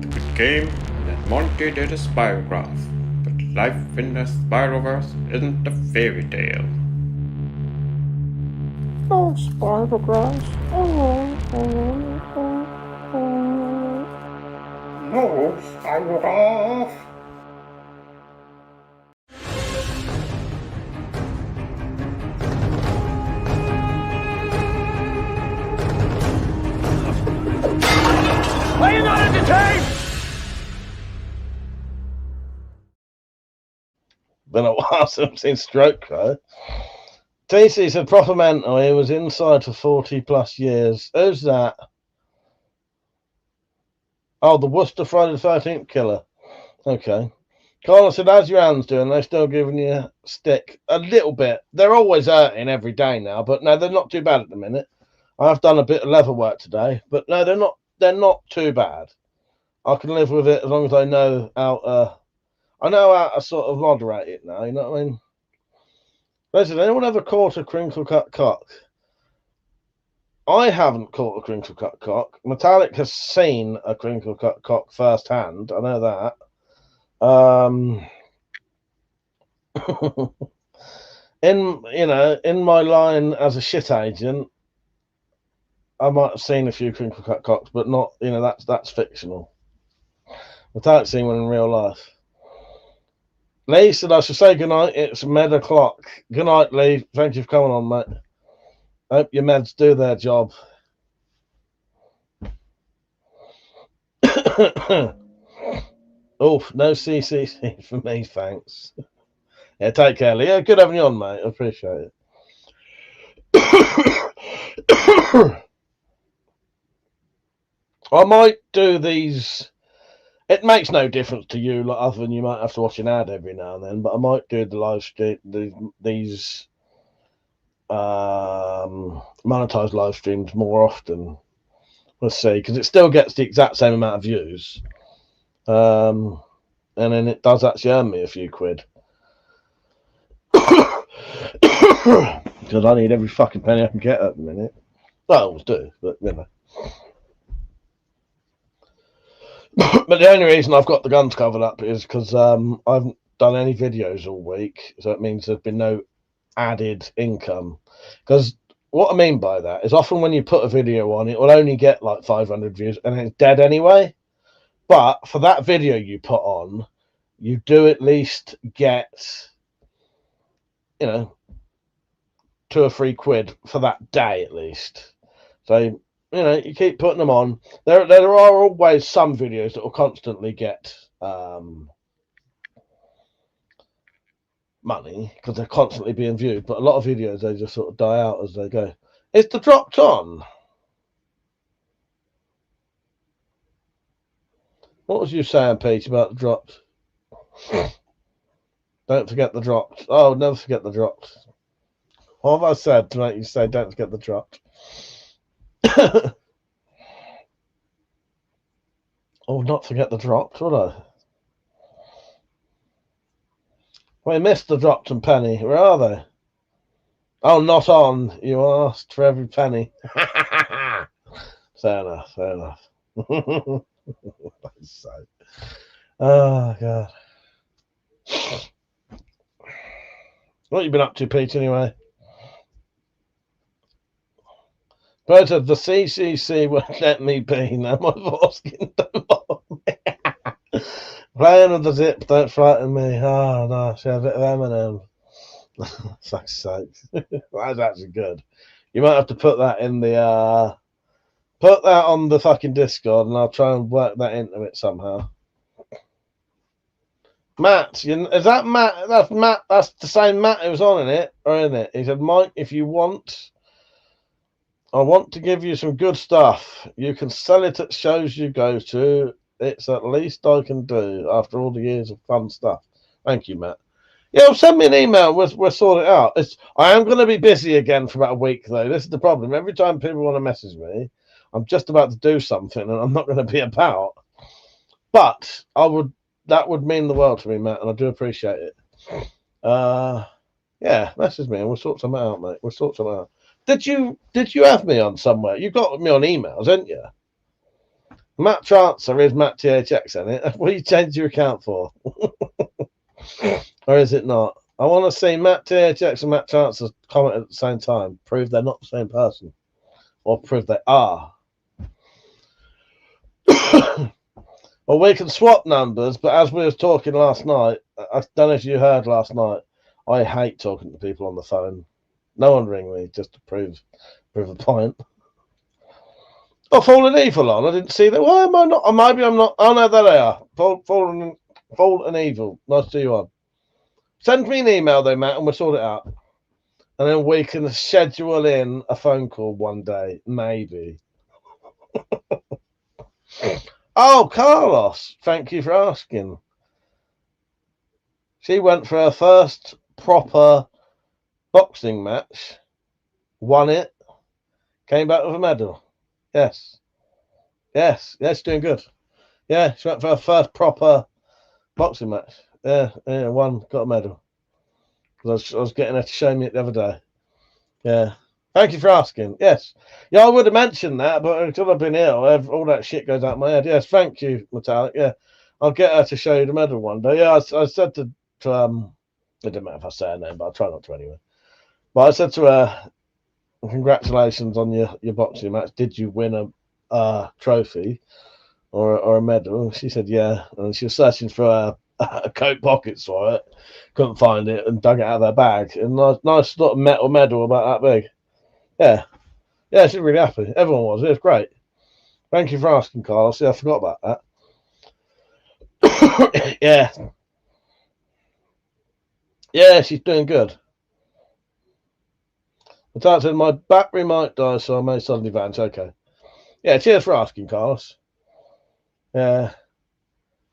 the good game and that Monty did a spirograph. But life in the Spiroverse isn't a fairy tale. Oh, spirographs. No, spirograph. Are you not entertained? Been a while since I've seen Stroke Crow. TC said proper mental. He was inside for 40 plus years. Who's that? Oh, the Worcester Friday the 13th killer. Okay. Carla said, how's your hands doing? They're still giving you a stick? A little bit. They're always hurting every day now, but no, they're not too bad at the minute. I've done a bit of leather work today, but no, they're not too bad. I can live with it as long as I know how to sort of moderate it now, you know what I mean? Basically, anyone ever caught a crinkle cut cock? I haven't caught a crinkle cut cock. Metallic has seen a crinkle cut cock firsthand. I know that. In my line as a shit agent, I might have seen a few crinkle cut cocks, but not, that's fictional. Metallic seen one in real life. Lee said I should say goodnight. It's med o'clock. Good night, Lee. Thank you for coming on, mate. Hope your meds do their job. Oh, no CCC for me, thanks. Yeah, take care, Lee. Yeah, good having you on, mate. I appreciate it. I might do these. It makes no difference to you, like, other than you might have to watch an ad every now and then. But I might do the live stream, these monetized live streams more often. We'll see, because it still gets the exact same amount of views, and then it does actually earn me a few quid. Because I need every fucking penny I can get at the minute. Well, I always do, but you know. But the only reason I've got the guns covered up is because I haven't done any videos all week, so it means there's been no added income. Because what I mean by that is often when you put a video on, it will only get like 500 views and it's dead anyway. But for that video you put on, you do at least get, 2 or 3 quid for that day at least. So you keep putting them on. There are always some videos that will constantly get money because they're constantly being viewed. But a lot of videos, they just sort of die out as they go. Is the dropped on? What was you saying, Pete, about the dropped? Don't forget the dropped. Oh, never forget the dropped. What have I said to make you say don't forget the dropped? Oh, not forget the dropped, would I? We missed the dropped and penny. Where are they? Oh, not on. You asked for every penny. Fair enough. Fair enough. Oh, God. What have you been up to, Pete, anyway? But the CCC won't let me be. Now my foreskin don't bother me. Playing with the zip don't frighten me. Oh, no. She had a bit of Eminem. Fuck's sake. That's actually good. You might have to put that in the... put that on the fucking Discord and I'll try and work that into it somehow. Matt, is that Matt? That's Matt. That's the same Matt who was on in it, or isn't it? He said, Mike, if you want I want to give you some good stuff. You can sell it at shows you go to. It's at least I can do after all the years of fun stuff. Thank you, Matt. Yeah, well, send me an email. We'll sort it out. I am going to be busy again for about a week, though. This is the problem. Every time people want to message me, I'm just about to do something, and I'm not going to be about. But that would mean the world to me, Matt, and I do appreciate it. Yeah, message me, and we'll sort something out, mate. We'll sort something out. Did you have me on somewhere? You got me on emails, didn't you? Matt Chancer is Matt THX, isn't it? What do you change your account for? Or is it not? I want to see Matt THX and Matt Chancer comment at the same time. Prove they're not the same person. Or prove they are. Well, we can swap numbers, but as we were talking last night, I don't know if you heard last night, I hate talking to people on the phone. No one ring me just to prove a point. Oh, Fallen Evil on. I didn't see that. Why am I not? Or maybe I'm not. Oh, no, there they are. Fallen Evil. Nice to see you on. Send me an email, though, Matt, and we'll sort it out. And then we can schedule in a phone call one day. Maybe. Oh, Carlos. Thank you for asking. She went for her first proper boxing match. Won it. Came back with a medal. Yes, doing good. Yeah, she went for her first proper boxing match. Yeah, won, got a medal. I was getting her to show me it the other day. Yeah, thank you for asking. Yes, yeah, I would have mentioned that, but until I've been ill, all that shit goes out my head. Yes, thank you, Metallic. Yeah, I'll get her to show you the medal one day. Yeah, I said to it doesn't matter if I say her name, but I'll try not to anyway. But I said to her, congratulations on your boxing match. Did you win a trophy or a medal? She said, yeah. And she was searching for a coat pockets for it. Couldn't find it and dug it out of her bag. And nice little metal medal about that big. Yeah. Yeah, she's really happy. Everyone was. It was great. Thank you for asking, Carlos. See, I forgot about that. Yeah. Yeah, she's doing good. But said my battery might die, so I may suddenly vanish. Okay. Yeah, cheers for asking, Carlos. Yeah.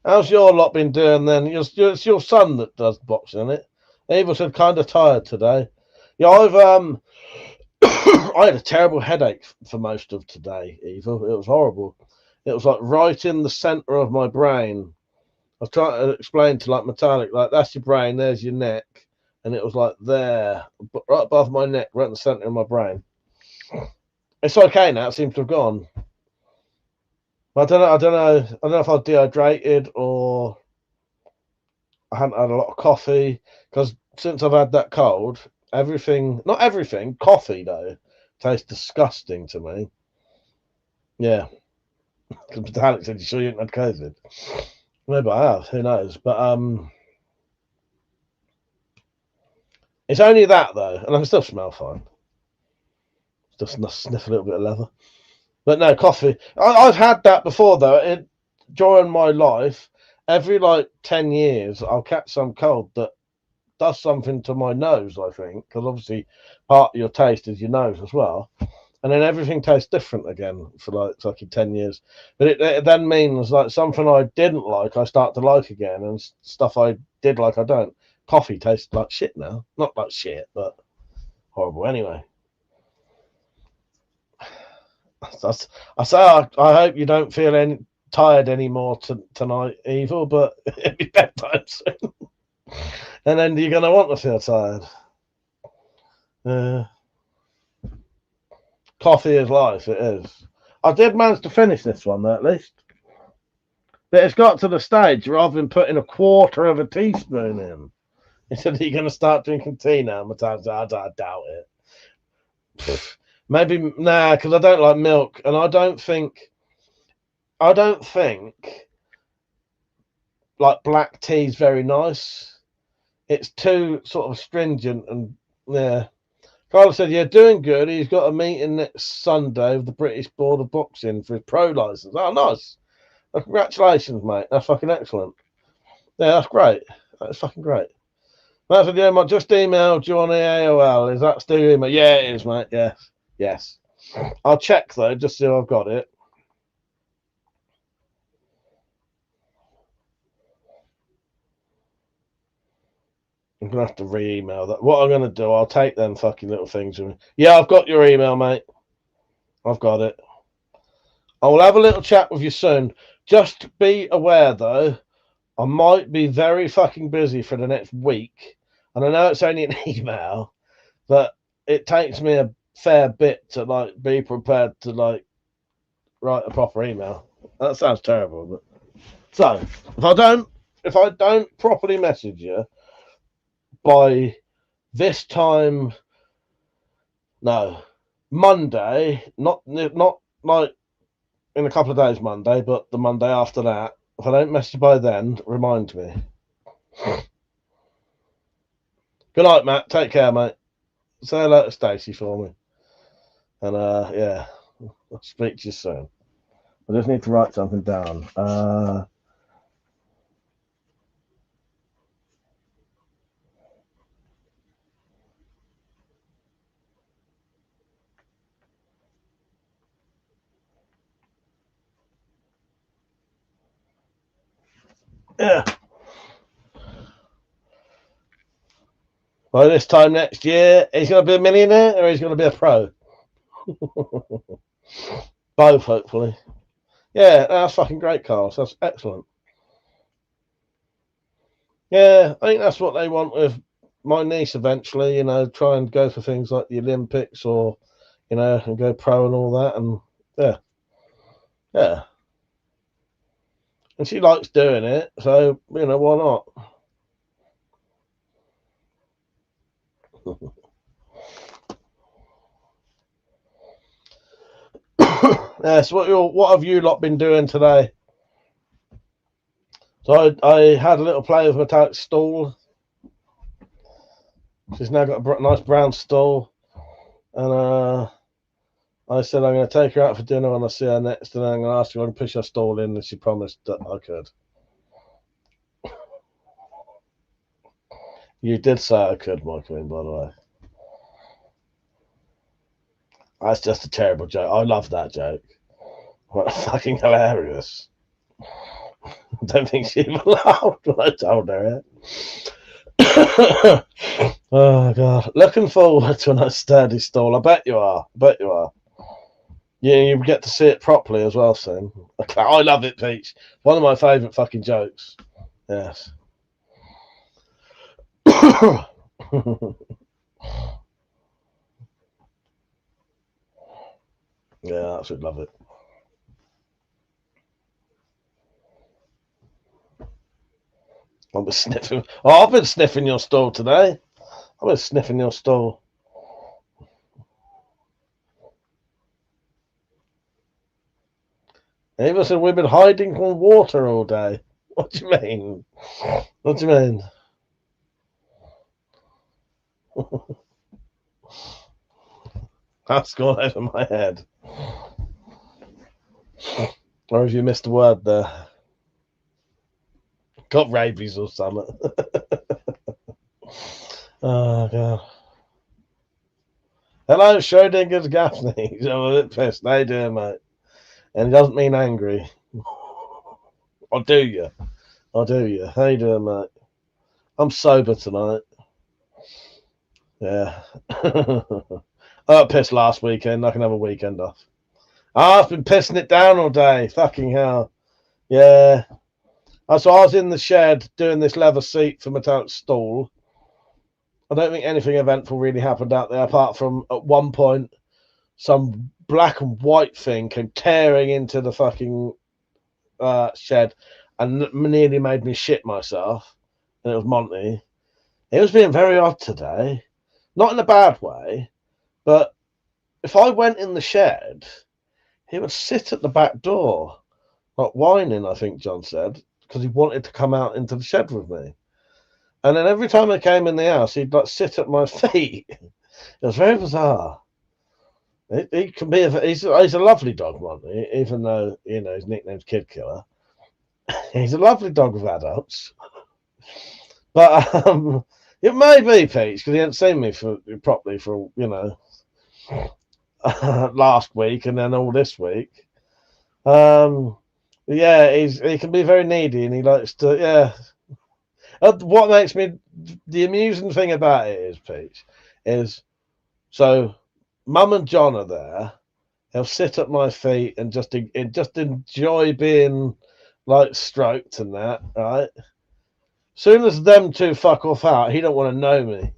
How's your lot been doing then? It's your son that does boxing, isn't it? Eva said kind of tired today. Yeah, I've I had a terrible headache for most of today, Eva. It was horrible. It was like right in the centre of my brain. I was trying to explain to like Metallic, like that's your brain, there's your neck. And it was like there, right above my neck, right in the centre of my brain. It's okay now. It seems to have gone. I don't know if I was dehydrated or I hadn't had a lot of coffee. Because since I've had that cold, not everything, coffee though, tastes disgusting to me. Yeah. Because Alex said, you sure you haven't had COVID? Maybe I have. Who knows? But it's only that though, and I can still smell fine. Just sniff a little bit of leather. But no, coffee. I've had that before though. During my life, every like 10 years, I'll catch some cold that does something to my nose, I think, because obviously part of your taste is your nose as well. And then everything tastes different again for like fucking 10 years. But it then means like something I didn't like, I start to like again, and stuff I did like, I don't. Coffee tastes like shit now. Not like shit, but horrible anyway. I hope you don't feel tired anymore tonight, Evil, but it'll be bedtime soon. And then you're going to want to feel tired. Coffee is life, it is. I did manage to finish this one, though, at least. But it's got to the stage rather than putting a quarter of a teaspoon in. He said, you're going to start drinking tea now. I doubt it. Maybe, nah, because I don't like milk. And I don't think like black tea is very nice. It's too sort of astringent and, yeah. Carlos said, yeah, doing good. He's got a meeting next Sunday with the British Board of Boxing for his pro license. Oh, nice. Well, congratulations, mate. That's fucking excellent. Yeah, that's great. That's fucking great. That's yeah, I just emailed you on the AOL. Is that still email? Yeah, it is, mate. Yes. I'll check though, just so I've got it. I'm gonna have to re-email that. What I'm gonna do, I'll take them fucking little things with me. Yeah, I've got your email, mate. I've got it. I will have a little chat with you soon. Just be aware though, I might be very fucking busy for the next week. And I know it's only an email, but it takes me a fair bit to like be prepared to like write a proper email. That sounds terrible, but so if I don't properly message you by this time, no, Monday, not like in a couple of days Monday, but the Monday after that, if I don't message you by then, remind me. Good night, Matt. Take care, mate. Say hello to Stacey for me. And yeah, I'll speak to you soon. I just need to write something down. Yeah. By this time next year, he's going to be a millionaire or he's going to be a pro? Both, hopefully. Yeah, that's fucking great, Carl. That's excellent. Yeah, I think that's what they want with my niece eventually, you know, try and go for things like the Olympics or, you know, and go pro and all that. And yeah. Yeah. And she likes doing it, so, you know, why not? Yeah, so what have you lot been doing today? So I had a little play with my metallic stool. She's now got a nice brown stool. And I said I'm going to take her out for dinner when I see her next, and I'm going to ask her if I can push her stall in, and she promised that I could. You did say I could, Michael, by the way. That's just a terrible joke. I love that joke. What fucking hilarious. I don't think she even laughed when I told her it. Oh, God. Looking forward to a nice sturdy stall. I bet you are. Yeah, you get to see it properly as well soon. I love it, Peach. One of my favourite fucking jokes. Yes. Yeah, I absolutely love it. I've been sniffing. Oh, I've been sniffing your stall today. I've been sniffing your stall. Ava said we've been hiding from water all day. What do you mean? What do you mean? That's gone over my head. Or have you missed a word there? Got rabies or something. Oh, God. Hello, Schrodinger's Gaffney. I'm a bit pissed. How you doing, mate? And it doesn't mean angry. Or do you? How you doing, mate? I'm sober tonight. Yeah. I got pissed last weekend. I can have a weekend off. I've been pissing it down all day. Fucking hell. Yeah. So I was in the shed doing this leather seat for metallic stall. I don't think anything eventful really happened out there apart from at one point some black and white thing came tearing into the fucking shed and nearly made me shit myself. And it was Monty. He was being very odd today. Not in a bad way, but if I went in the shed, he would sit at the back door, like whining, I think John said, because he wanted to come out into the shed with me. And then every time I came in the house, he'd like sit at my feet. It was very bizarre. He can be he's a lovely dog, Monty, even though, you know, his nickname's Kid Killer. He's a lovely dog with adults. But it may be, Pete, because he hadn't seen me properly for, you know. last week and then all this week. Yeah, he can be very needy and he likes to, yeah. What makes me, the amusing thing about it is, Peach, is so Mum and John are there. He'll sit at my feet and just enjoy being like stroked and that, right? Soon as them two fuck off out, he don't want to know me.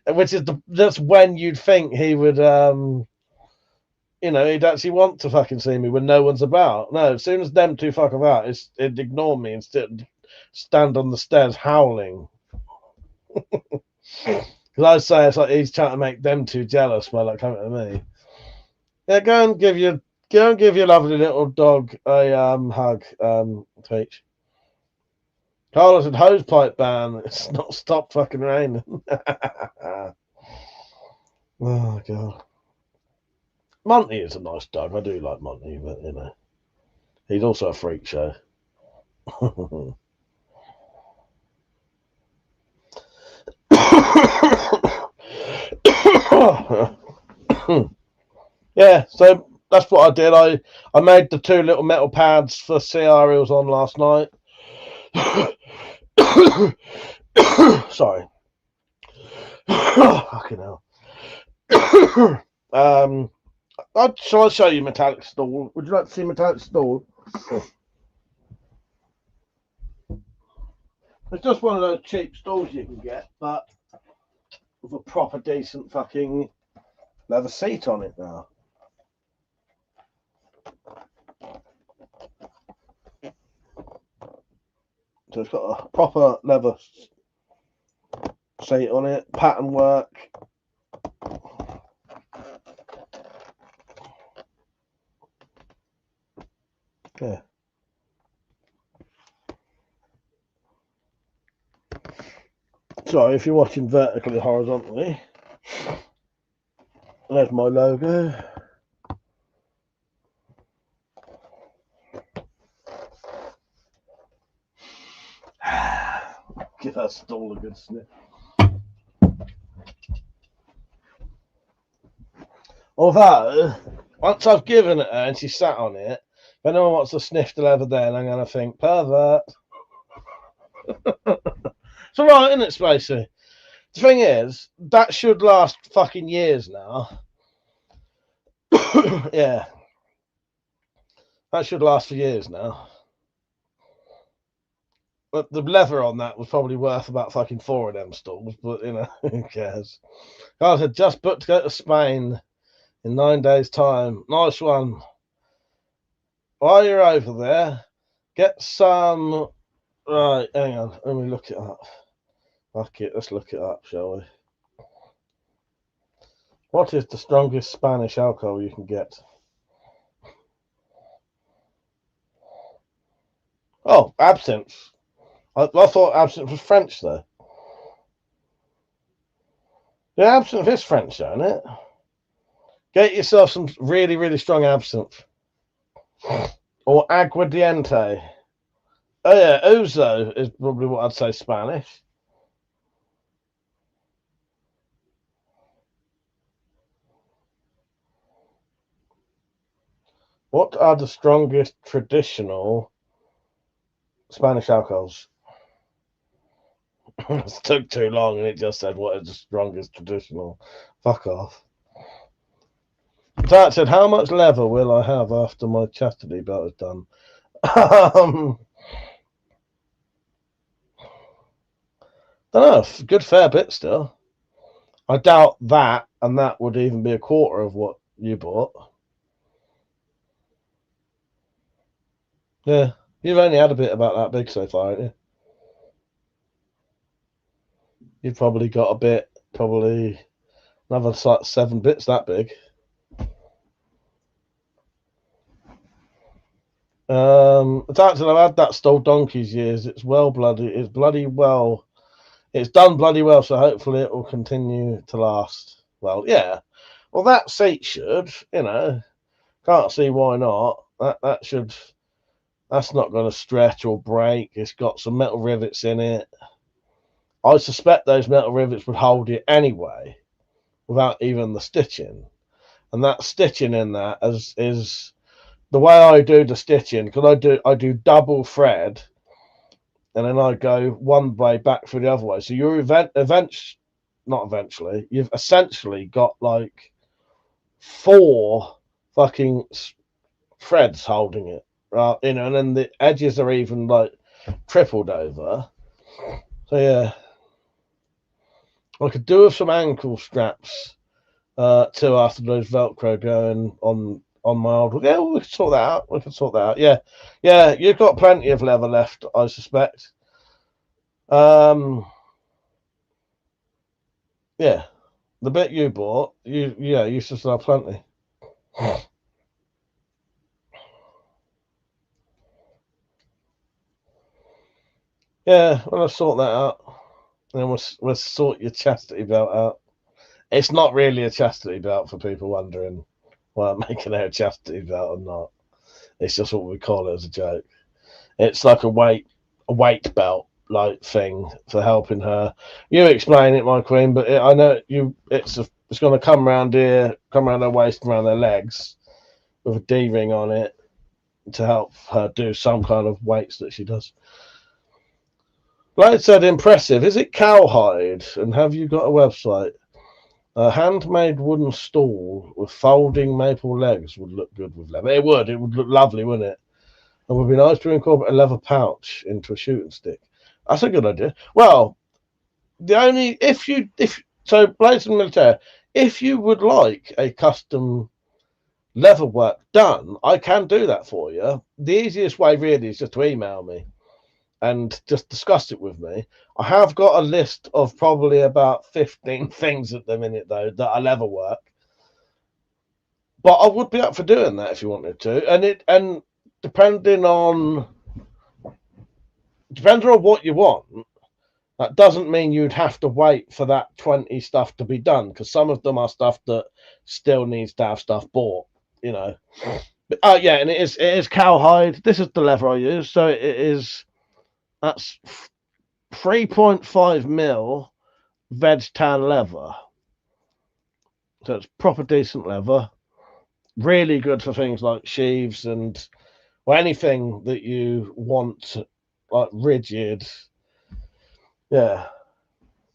Which is that's when you'd think he would he'd actually want to fucking see me when no one's about. No, as soon as them two fuck off out, it'd ignore me and stand on the stairs howling. Because I say it's like he's trying to make them two jealous by like coming to me. Yeah, go and give your lovely little dog a hug, Peach. Carlos said hosepipe ban. It's not stopped fucking raining. Oh god. Monty is a nice dog. I do like Monty, but he's also a freak show. Yeah, so that's what I did. I made the 2 little metal pads for CR Reels on last night. Sorry. Fucking hell. Shall I show you metallic stall? Would you like to see metallic stall? It's just one of those cheap stalls you can get, but with a proper decent fucking leather seat on it now. So it's got a proper leather seat on it, pattern work. Yeah. Sorry, if you're watching vertically, horizontally, there's my logo. Give that stall a good sniff. Although, once I've given it her and she sat on it, if anyone wants to sniff the leather then, I'm going to think, pervert. It's alright, isn't it, Spacey? The thing is, that should last fucking years now. Yeah. That should last for years now. But the leather on that was probably worth about fucking 4 of them stalls, but who cares? Guys, I just booked to go to Spain in 9 days' time. Nice one. While you're over there, get some. Right, hang on, let me look it up. Fuck it, let's look it up, shall we? What is the strongest Spanish alcohol you can get? Oh, absinthe. I thought absinthe was French, though. Yeah, absinthe is French, isn't it? Get yourself some really, really strong absinthe. Or aguardiente. Oh, yeah, ouzo is probably what I'd say Spanish. What are the strongest traditional Spanish alcohols? It took too long and it just said what is the strongest traditional. Fuck off. That said, how much leather will I have after my chastity belt is done? Don't know, good fair bit still. I doubt that, and that would even be a quarter of what you bought. Yeah, you've only had a bit about that big so far, haven't you? You've probably got a bit, probably another 7 bits that big. I've had that stole donkey's years. It's bloody well. It's done bloody well, so hopefully it will continue to last. Well, yeah. Well, that seat should, can't see why not. That's not going to stretch or break. It's got some metal rivets in it. I suspect those metal rivets would hold it anyway. without even the stitching. And that stitching in that is the way I do the stitching, because I do double thread, and then I go one way back through the other way. So you're you've essentially got like 4 fucking threads holding it, right? You know, and then the edges are even like tripled over. So yeah, I could do with some ankle straps too after those Velcro going on my old. Yeah, we can sort that out. We can sort that out. Yeah, yeah, you've got plenty of leather left, I suspect. Yeah, the bit you bought, you should still have plenty. Yeah, well, let's sort that out. And then we'll sort your chastity belt out. It's not really a chastity belt for people wondering why I'm making it a chastity belt or not. It's just what we call it as a joke. It's like a weight belt like thing for helping her. You explain it, my queen, but I know you. It's going to come around here, come around her waist, around her legs, with a D ring on it to help her do some kind of weights that she does. Like I said, impressive. Is it cowhide? And have you got a website? A handmade wooden stool with folding maple legs would look good with leather. It would look lovely, wouldn't it? And would be nice to incorporate a leather pouch into a shooting stick. That's a good idea. Well, so Blades and Militaire, if you would like a custom leather work done, I can do that for you. The easiest way really is just to email me and just discuss it with me. I have got a list of probably about 15 things at the minute though that are leather work, but I would be up for doing that if you wanted to. And depending on what you want, that doesn't mean you'd have to wait for that 20 stuff to be done, because some of them are stuff that still needs to have stuff bought, you know. But yeah, and it is cowhide. This is the leather I use, so that's 3.5 mil veg tan leather. So it's proper decent leather. Really good for things like sheaves and anything that you want, like rigid. Yeah.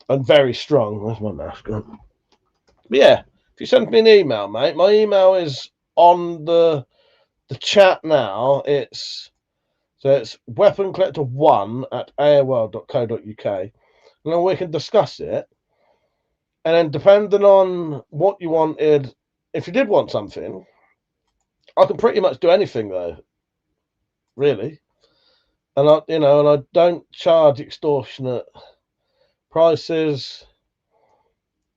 And very strong. There's my mask on. But yeah, if you send me an email, mate, my email is on the chat now. It's WeaponCollector1@AOL.co.uk, and then we can discuss it. And then depending on what you wanted, if you did want something, I can pretty much do anything though, really. And I don't charge extortionate prices.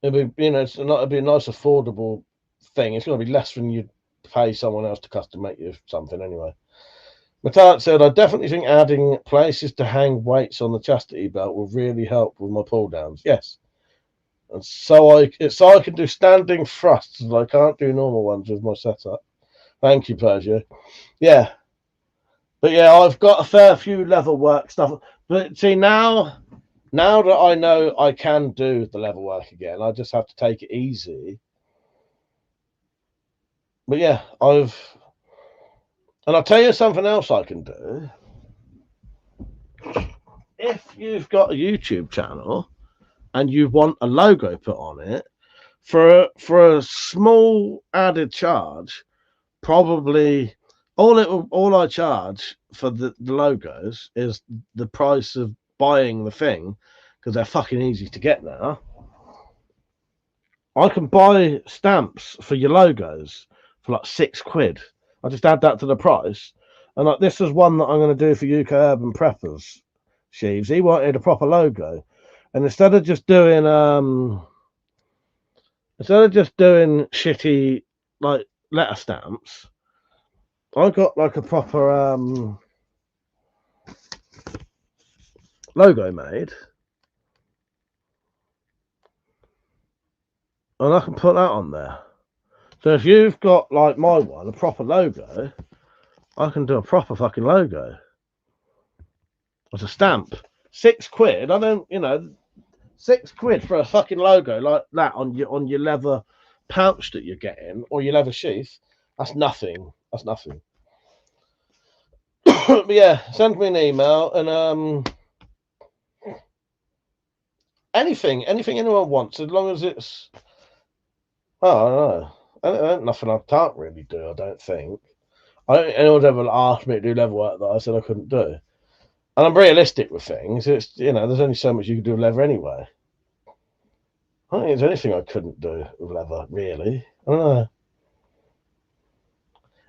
It'd be a nice affordable thing. It's going to be less than you'd pay someone else to custom make you something anyway. Matat said, I definitely think adding places to hang weights on the chastity belt will really help with my pull downs. Yes. And so I can do standing thrusts, and I can't do normal ones with my setup. Thank you, Persia. Yeah. But yeah, I've got a fair few leather work stuff. But see, now that I know I can do the leather work again, I just have to take it easy. But yeah, and I'll tell you something else I can do. If you've got a YouTube channel and you want a logo put on it, for a small added charge, probably all I charge for the logos is the price of buying the thing, because they're fucking easy to get now. I can buy stamps for your logos for like £6. I just add that to the price. And like, this is one that I'm going to do for UK Urban Preppers, Sheaves. He wanted a proper logo, and instead of just doing shitty like letter stamps, I got like a proper logo made, and I can put that on there. So if you've got like my one, a proper logo, I can do a proper fucking logo as a stamp. £6. I don't, £6 for a fucking logo like that on your leather pouch that you're getting, or your leather sheath. That's nothing. That's nothing. But yeah, send me an email and anything anyone wants, as long as it's, oh, I don't know. Nothing I can't really do. I don't think. I don't think anyone's ever asked me to do leather work that I said I couldn't do. And I'm realistic with things. It's, there's only so much you can do with leather anyway. I don't think there's anything I couldn't do with leather, really. I don't know.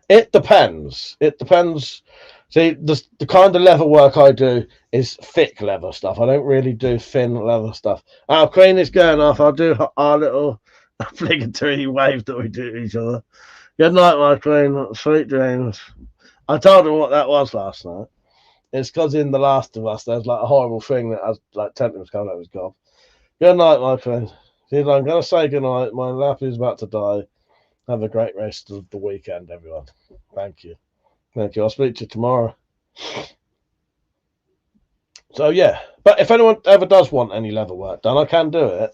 It depends. It depends. See, the kind of leather work I do is thick leather stuff. I don't really do thin leather stuff. Our Queen is going off. I'll do our little obligatory wave that we do to each other. Good night, my Queen. Sweet dreams. I told her what that was last night. It's because in The Last of Us, there's like a horrible thing that has like tentacles coming out of his gob. Good night, my Queen. I'm going to say good night. My lap is about to die. Have a great rest of the weekend, everyone. Thank you. Thank you. I'll speak to you tomorrow. So, yeah. But if anyone ever does want any leather work done, I can do it.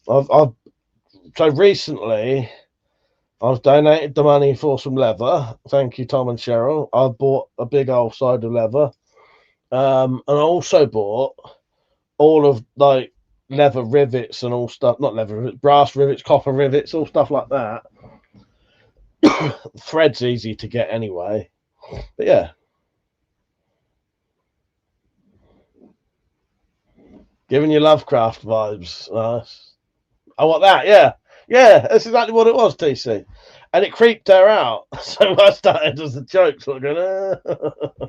So recently, I've donated the money for some leather. Thank you, Tom and Cheryl. I bought a big old side of leather. And I also bought all of, like, leather rivets and all stuff. Not leather rivets, brass rivets, copper rivets, all stuff like that. Thread's easy to get anyway. But yeah. Giving you Lovecraft vibes. Nice. I want that, yeah. Yeah, that's exactly what it was, TC. And it creeped her out. So I started as a joke, sort of going,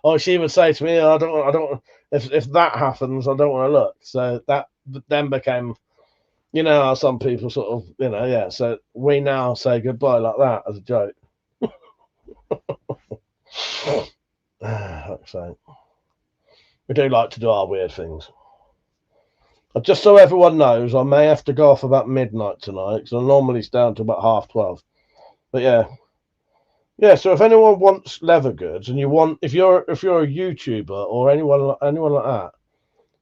or she would say to me, I don't if that happens, I don't want to look. So that then became, how some people sort of, yeah. So we now say goodbye like that as a joke. So we do like to do our weird things. Just so everyone knows, I may have to go off about midnight tonight because I'm normally down to about 12:30. But yeah. So if anyone wants leather goods, and if you're a YouTuber or anyone like that,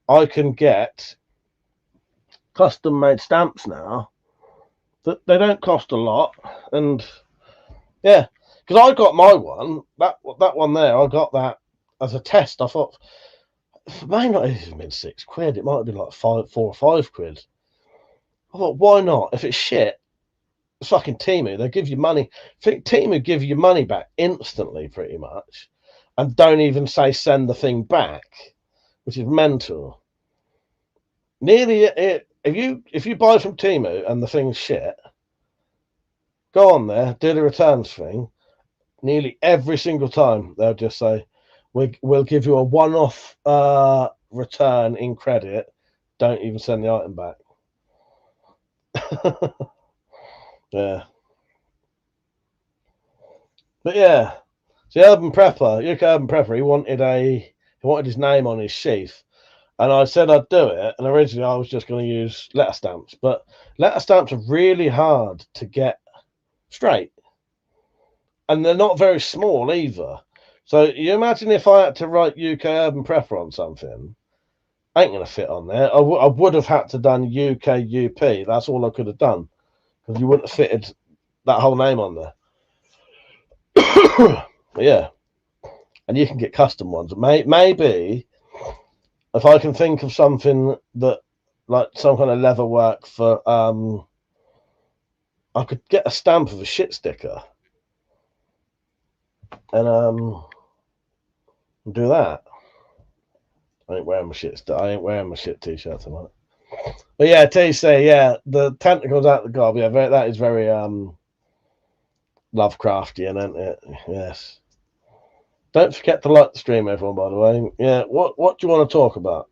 I can get custom made stamps now. That they don't cost a lot, and yeah, because I got my one, that one there, I got that as a test. I thought, it may not have been £6. It might have been like 4 or 5 quid. I thought, why not? If it's shit, it's fucking Temu. They give you money. I think Temu give you money back instantly, pretty much, and don't even say send the thing back, which is mental. Nearly it. If you buy from Temu and the thing's shit, go on there, do the returns thing. Nearly every single time they'll just say, We'll give you a one-off return in credit. Don't even send the item back. Yeah. But yeah. The Urban Prepper, UK Urban Prepper, he wanted his name on his sheath. And I said I'd do it. And originally I was just going to use letter stamps. But letter stamps are really hard to get straight. And they're not very small either. So you imagine if I had to write UK Urban Prepper on something, ain't going to fit on there. I would have had to done UK UP. That's all I could have done. Because you wouldn't have fitted that whole name on there. Yeah. And you can get custom ones. Maybe if I can think of something that, like some kind of leather work for, I could get a stamp of a shit sticker. And do that. I ain't wearing my shit t-shirt tonight. But yeah, TC, yeah, the tentacles out the gob, yeah, that is very Lovecraftian, isn't it? Yes. Don't forget to like the stream, everyone, by the way. Yeah, what do you want to talk about?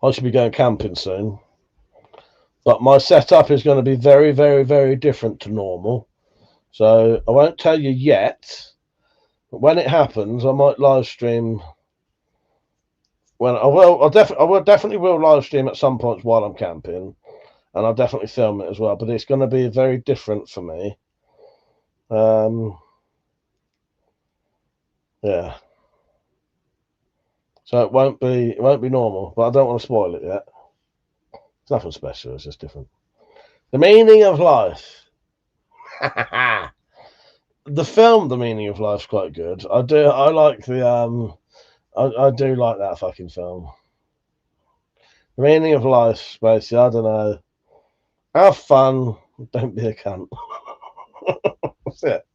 I should be going camping soon. But my setup is going to be very, very, very different to normal. So I won't tell you yet. But when it happens, I might live stream. I definitely will live stream at some points while I'm camping. And I'll definitely film it as well. But it's going to be very different for me. Yeah. So it won't be normal, but I don't want to spoil it yet. It's nothing special. It's just different. The meaning of life. The film, The Meaning of Life's quite good. I like the I do like that fucking film. The Meaning of Life, basically, I don't know. Have fun, don't be a cunt. That's it.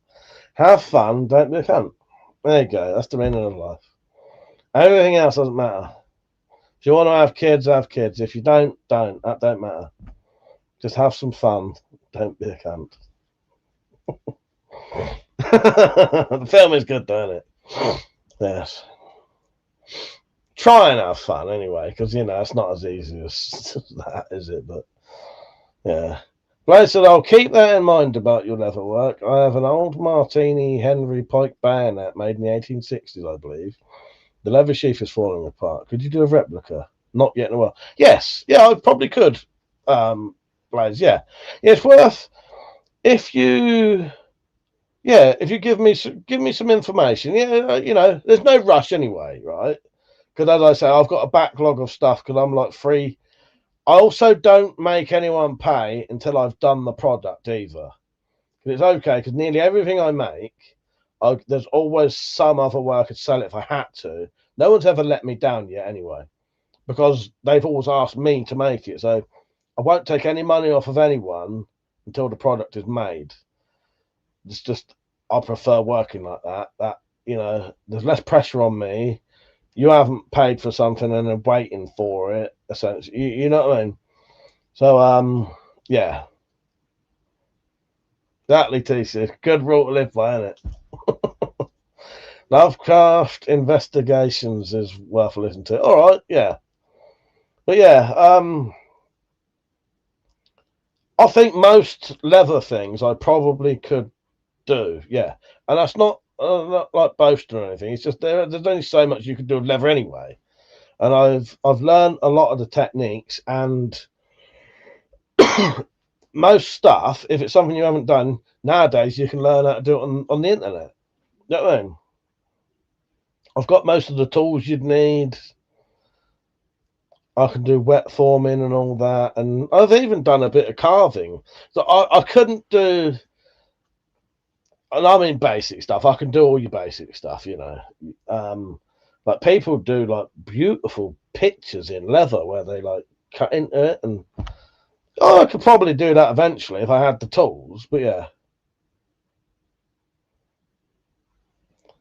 Have fun, don't be a cunt. There you go. That's the meaning of life. Everything else doesn't matter. If you want to have kids, have kids. If you don't. That don't matter. Just have some fun. Don't be a cunt. The film is good, don't it? Yes. Try and have fun anyway, because it's not as easy as that, is it? But yeah. Blade said, I'll keep that in mind about your leather work. I have an old Martini Henry Pike bayonet made in the 1860s, I believe. The leather sheath is falling apart. Could you do a replica? Not yet in a while. Yes. Yeah, I probably could. Blades, yeah. It's worth if you give me some information. Yeah, there's no rush anyway, right? Because as I say, I've got a backlog of stuff because I'm like free. I also don't make anyone pay until I've done the product either. It's okay because nearly everything I make, there's always some other way I could sell it if I had to. No one's ever let me down yet anyway, because they've always asked me to make it. So I won't take any money off of anyone until the product is made. It's just, I prefer working like that. There's less pressure on me. You haven't paid for something and are waiting for it, essentially. You know what I mean? So, yeah. Exactly, TC. Good rule to live by, isn't it? Lovecraft Investigations is worth listening to. All right, yeah. But yeah, I think most leather things I probably could do, yeah. And that's not like boasting or anything. It's just there's only so much you can do with leather anyway. And I've learned a lot of the techniques, and most stuff, if it's something you haven't done nowadays, you can learn how to do it on the internet. You know what I mean? I've got most of the tools you'd need. I can do wet forming and all that, and I've even done a bit of carving. So I couldn't do, and I mean basic stuff. I can do all your basic stuff, like people do like beautiful pictures in leather where they like cut into it, and I could probably do that eventually if I had the tools. But yeah.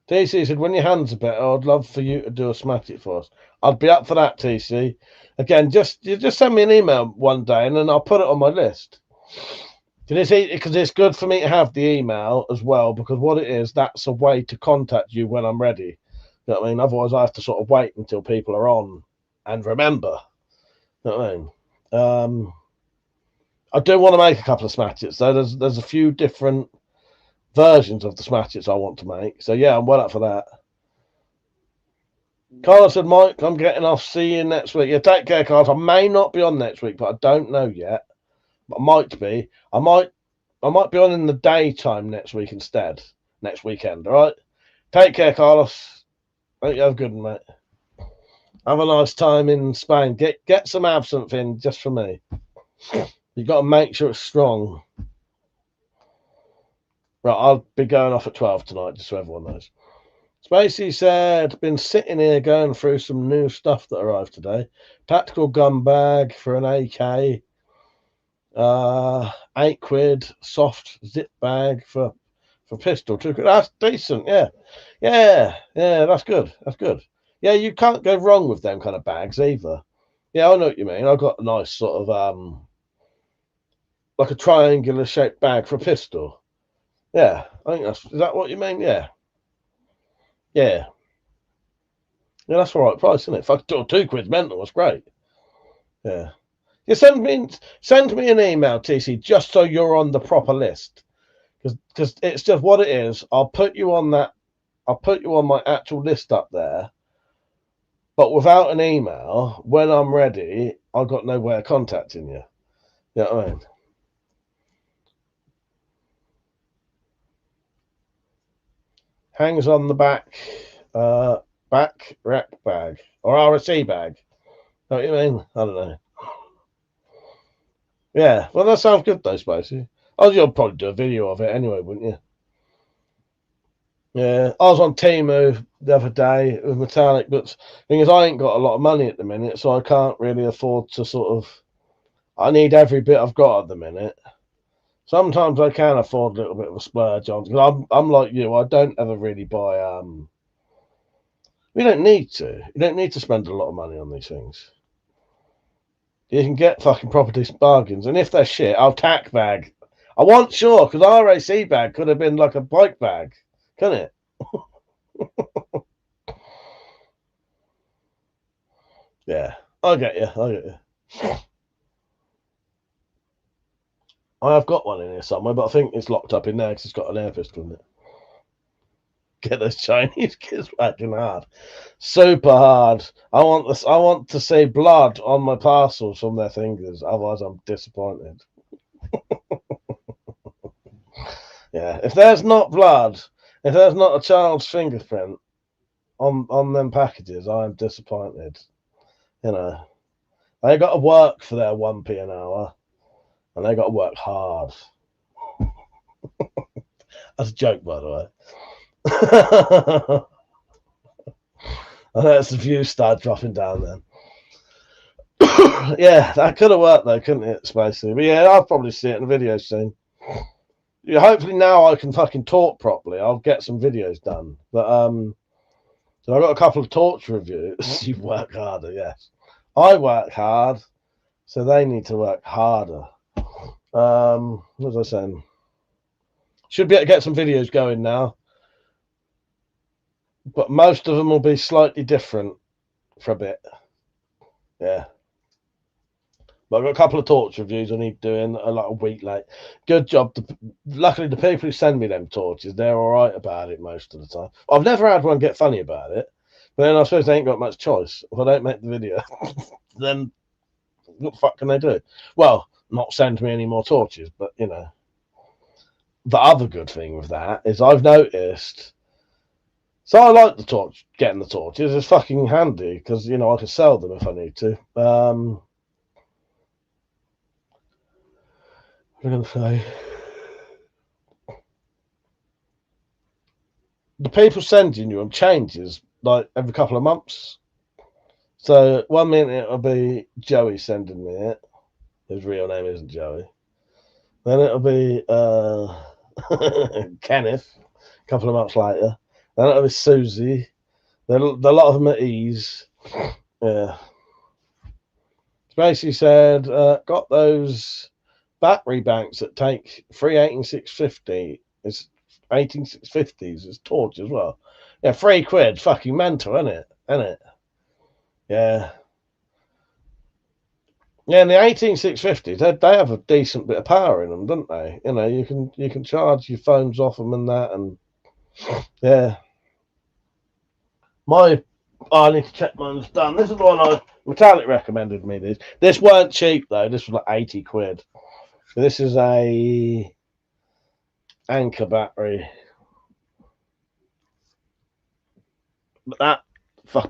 TC said, when your hands are better, I'd love for you to do a smash it for us. I'd be up for that, TC. Again, just send me an email one day and then I'll put it on my list. Because it's good for me to have the email as well, because what it is, that's a way to contact you when I'm ready. You know what I mean? Otherwise, I have to sort of wait until people are on and remember. You know what I mean? I do want to make a couple of smatchets, though. There's a few different versions of the smatchets I want to make. So yeah, I'm well up for that. Carlos said, Mike, I'm getting off. See you next week. Yeah, take care, Carlos. I may not be on next week, but I don't know yet. But I might be. I might be on in the daytime next week instead. Next weekend, all right? Take care, Carlos. Hope you have a good one, mate. Have a nice time in Spain. Get some absinthe in just for me. You've got to make sure it's strong. Right, I'll be going off at 12 tonight, just so everyone knows. Spacey said, been sitting here going through some new stuff that arrived today. Tactical gun bag for an AK. £8, soft zip bag for pistol. £2. That's decent, yeah. Yeah, that's good. That's good. Yeah, you can't go wrong with them kind of bags either. Yeah, I know what you mean. I've got a nice sort of like a triangular shaped bag for a pistol. Yeah, I think is that what you mean? Yeah. Yeah, that's all right price, isn't it? If I could do £2 mental, that's great. Yeah. You send me an email, TC, just so you're on the proper list. Because it's just what it is. I'll put you on my actual list up there. But without an email, when I'm ready, I've got no way of contacting you. You know what I mean? Hangs on the back Back rec bag or RSC bag. Know what you mean? I don't know. Yeah, well, that sounds good though, Spacey. Oh, you'll probably do a video of it anyway, wouldn't you? Yeah, I was on Temu the other day with metallic, but the thing is, I ain't got a lot of money at the minute, so I can't really afford to sort of. I need every bit I've got at the minute. Sometimes I can afford a little bit of a splurge on. Cause I'm like you. I don't ever really buy. We don't need to. You don't need to spend a lot of money on these things. You can get fucking property bargains, and if they're shit, I'll tack bag. I want sure because RAC bag could have been like a bike bag, couldn't it? Yeah, I get you. I get you. I have got one in here somewhere, but I think it's locked up in there because it's got an air pistol in it. Get those Chinese kids working hard, super hard. I want this. I want to see blood on my parcels from their fingers. Otherwise, I'm disappointed. Yeah, if there's not blood, if there's not a child's fingerprint on them packages, I am disappointed. You know, they got to work for their 1p an hour, and they got to work hard. That's a joke, by the way. I know it's the views start dropping down then. Yeah, that could have worked though, couldn't it, Spacey? But yeah, I'll probably see it in a video soon. Yeah, hopefully now I can fucking talk properly. I'll get some videos done. But so I've got a couple of torch reviews. You work harder, yes. I work hard, so they need to work harder. What was I saying? Should be able to get some videos going now. But most of them will be slightly different for a bit. Yeah. But I've got a couple of torch reviews I need doing like a week late. Good job. Luckily, the people who send me them torches, they're all right about it most of the time. I've never had one get funny about it. But then I suppose they ain't got much choice. If I don't make the video, then what the fuck can they do? Well, not send me any more torches, but you know. The other good thing with that is I've noticed. So I like the torch, getting the torches. It's fucking handy because you know I can sell them if I need to. I'm going to say the people sending you them changes like every couple of months. So 1 minute it'll be Joey sending me it. His real name isn't Joey. Then it'll be Kenneth. A couple of months later. Then it'll be Susie. Then a lot of them at ease. Yeah. Basically said, got those battery banks that take 3 18650. It's 18650s. It's torch as well. Yeah, £3. Fucking mental, isn't it? Isn't it? Yeah. Yeah, and the 18650s, they have a decent bit of power in them, don't they? You know, you can charge your phones off them and that, and yeah. I need to check mine's done. This is the one Metallic recommended me. This weren't cheap though. This was like £80. This is a Anchor battery, but that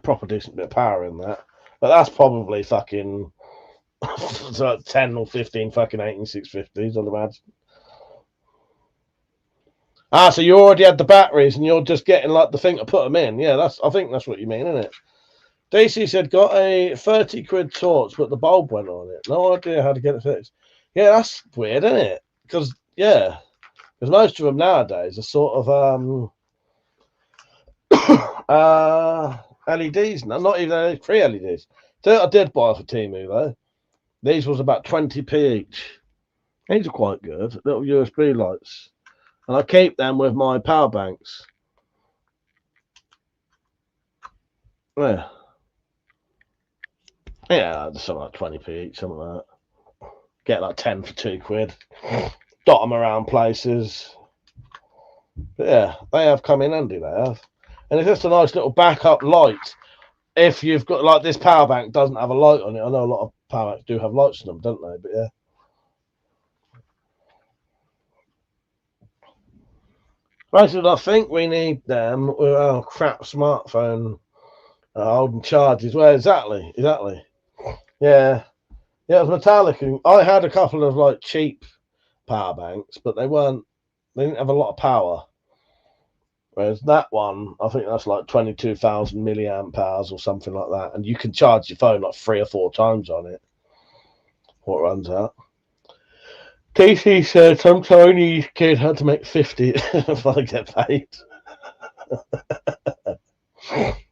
proper decent bit of power in that. But that's probably fucking so 10 or 15 fucking 18650s, I'd imagine. Ah, so you already had the batteries and you're just getting like the thing to put them in. Yeah, I think that's what you mean, isn't it? DC said got a £30 torch, but the bulb went on it. No idea how to get it fixed. Yeah, that's weird, isn't it? Because most of them nowadays are sort of LEDs, not even free LEDs. So I did buy for Temu though. These was about 20p each. These are quite good, little USB lights, and I keep them with my power banks. Yeah, something like 20p each, something like that. Get like 10 for £2. Dot them around places. But yeah, they have come in handy. They have, and it's just a nice little backup light. If you've got like this power bank doesn't have a light on it, I know a lot of power banks do have lights on them, don't they? But yeah. Basically, I think we need them with our crap smartphone holding charges. Well, exactly. Yeah. Yeah, it was metallic. I had a couple of like cheap power banks, but they didn't have a lot of power. Whereas that one, I think that's like 22,000 milliamp hours or something like that. And you can charge your phone like 3 or 4 times on it. What runs out. TC said some Chinese kid had to make 50 if I get paid.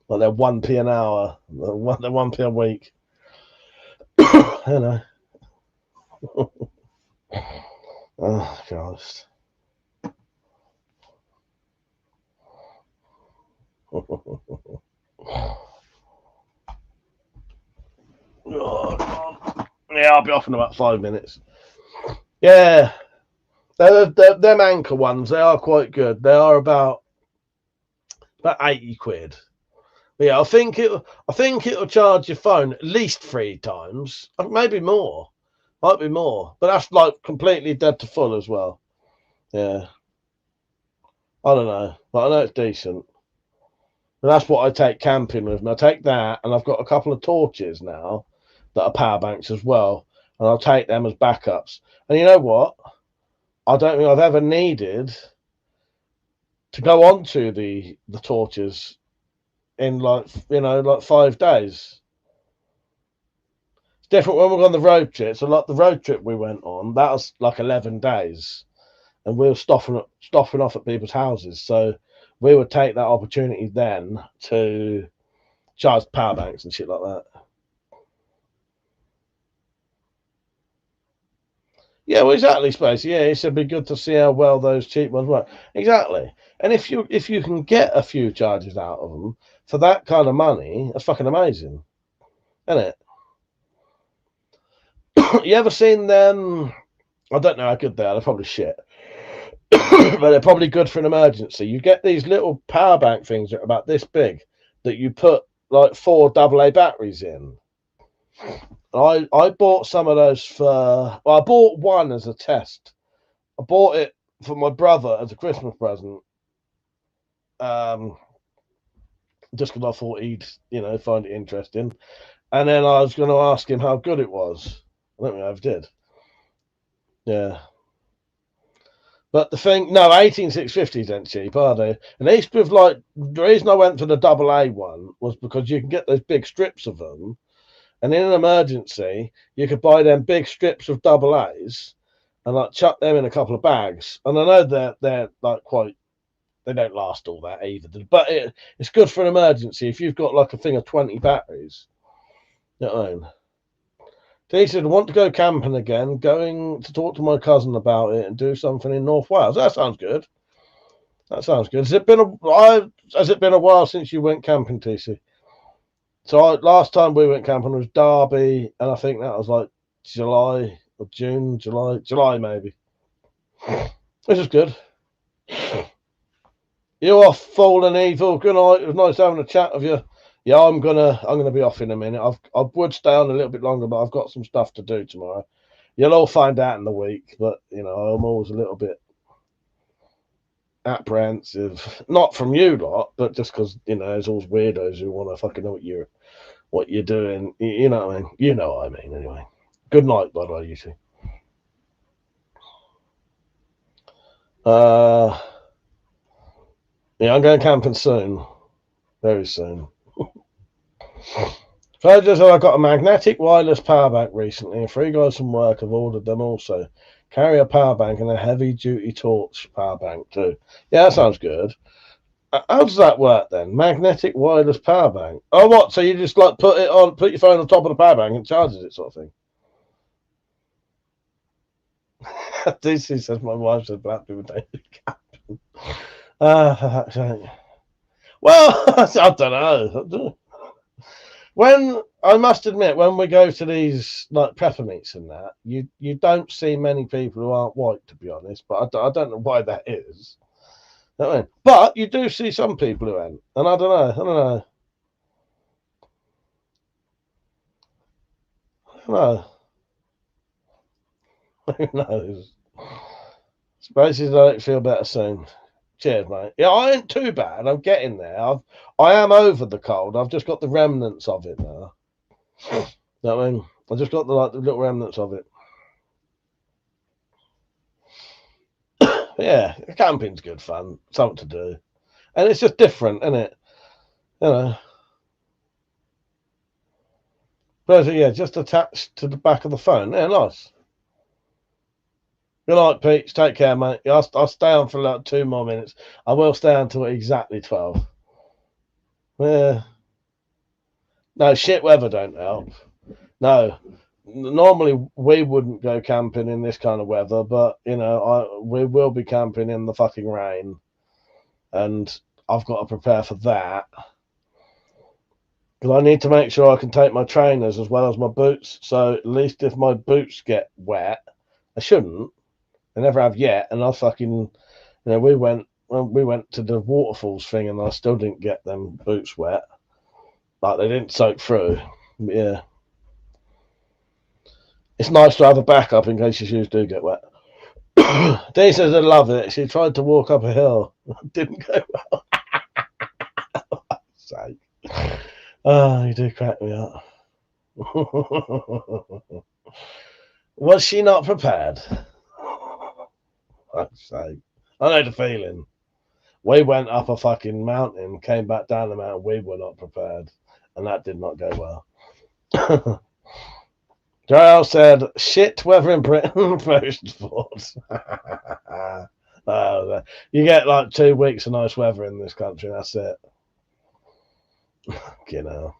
Well, they're 1p an hour. They're 1p a week. You know. Oh, Christ. Oh, God. Yeah, I'll be off in about 5 minutes. Yeah. Them anchor ones, they are quite good. They are about 80 quid. But yeah, I think it'll charge your phone at least 3 times, maybe more. Might be more, but that's like completely dead to full as well. Yeah, I don't know, but I know it's decent. And that's what I take camping with me. I take that, and I've got a couple of torches now that are power banks as well, and I'll take them as backups. And you know what? I don't think I've ever needed to go onto the torches in like 5 days. It's different when we're on the road trip. So like the road trip we went on, that was like 11 days, and we were stopping off at people's houses. So we would take that opportunity then to charge power banks and shit like that. Yeah, well, exactly, Spacey. Yeah, it should be good to see how well those cheap ones work. Exactly. And if you can get a few charges out of them for that kind of money, that's fucking amazing, isn't it? You ever seen them? I don't know how good they are. They're probably shit, but they're probably good for an emergency. You get these little power bank things that are about this big that you put like 4 AA batteries in. I bought some of those I bought one as a test. I bought it for my brother as a Christmas present. Just because I thought he'd, find it interesting. And then I was going to ask him how good it was. I don't think I ever did. Yeah. But the thing, no, 18650s ain't cheap, are they? And these with the reason I went for the AA one was because you can get those big strips of them. And in an emergency, you could buy them big strips of AA's and like chuck them in a couple of bags. And I know they're like they don't last all that either. But it's good for an emergency if you've got like a thing of 20 batteries. You know what I mean? He said, want to go camping again, going to talk to my cousin about it and do something in North Wales. That sounds good. Has it been a while since you went camping, TC? So last time we went camping was Derby, and I think that was like July or June, July maybe. This is good. You're off, Fallen Evil. Good night. It was nice having a chat with you. Yeah, I'm gonna be off in a minute. I would stay on a little bit longer, but I've got some stuff to do tomorrow. You'll all find out in the week, but I'm always a little bit apprehensive. Not from you lot, but just because there's always weirdos who want to fucking know what you're doing. You know what I mean? You know what I mean. Anyway, good night, by the way, you two. Yeah, I'm going camping soon, very soon. So I got a magnetic wireless power bank recently, and 3 guys from work have ordered them also. Carry a power bank and a heavy duty torch power bank too. Yeah, that sounds good. How does that work then? Magnetic wireless power bank. Oh, what? So you just like put your phone on top of the power bank and it charges it, sort of thing. DC says my wife said black people don't do camping. Well, I don't know. When I must admit, when we go to these like prepper meets and that, you don't see many people who aren't white, to be honest. But I don't know why that is. You know what I mean? But you do see some people who ain't, and I don't know. Who knows? Suppose I don't feel better soon. Cheers, mate. Yeah, I ain't too bad. I'm getting there. I am over the cold. I've just got the remnants of it now. You know what I mean? I just got the little remnants of it. Yeah, camping's good fun. Something to do. And it's just different, isn't it? You know. But yeah, just attached to the back of the phone. Yeah, nice. Good night, Pete. Take care, mate. I'll stay on for like 2 more minutes. I will stay until exactly 12. Yeah. No, shit weather don't help. No. Normally we wouldn't go camping in this kind of weather, but you know, we will be camping in the fucking rain. And I've got to prepare for that. Because I need to make sure I can take my trainers as well as my boots. So at least if my boots get wet, I shouldn't. I never have yet. And I fucking, you know, we went to the waterfalls thing, and I still didn't get them boots wet. Like they didn't soak through. But yeah, it's nice to have a backup in case your shoes do get wet. Dee says I love it. She tried to walk up a hill, didn't go well. Sake. Oh, you do crack me up. Was she not prepared? Sake. I know the feeling. We went up a fucking mountain, came back down the mountain. We were not prepared, and that did not go well. Joel said, "Shit weather in Britain." First thoughts. You get like 2 weeks of nice weather in this country. That's it. You know.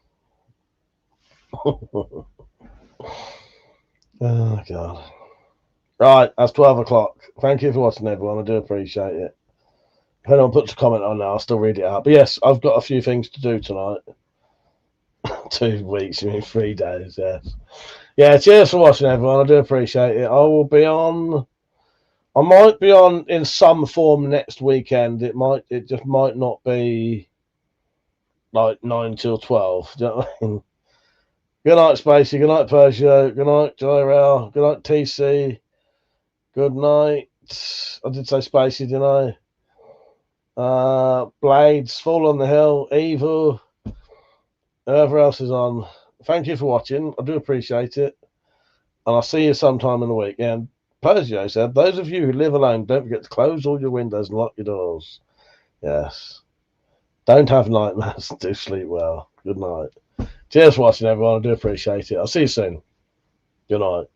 Oh God. Right, that's 12 o'clock. Thank you for watching, everyone. I do appreciate it. If anyone puts a comment on now, I'll still read it out. But yes, I've got a few things to do tonight. 2 weeks, you mean 3 days, yes. Yeah, cheers for watching, everyone. I do appreciate it. I might be on in some form next weekend. It just might not be like 9 till 12. Do you know what I mean? Good night, Spacey. Good night, Persia. Good night, Joyrel. Good night, TC. Good night. I did say Spacey, didn't I? Blades, Fall on the Hill, Evil. Whoever else is on. Thank you for watching. I do appreciate it. And I'll see you sometime in the week. And Persia said, those of you who live alone, don't forget to close all your windows and lock your doors. Yes. Don't have nightmares. Do sleep well. Good night. Cheers for watching, everyone. I do appreciate it. I'll see you soon. Good night.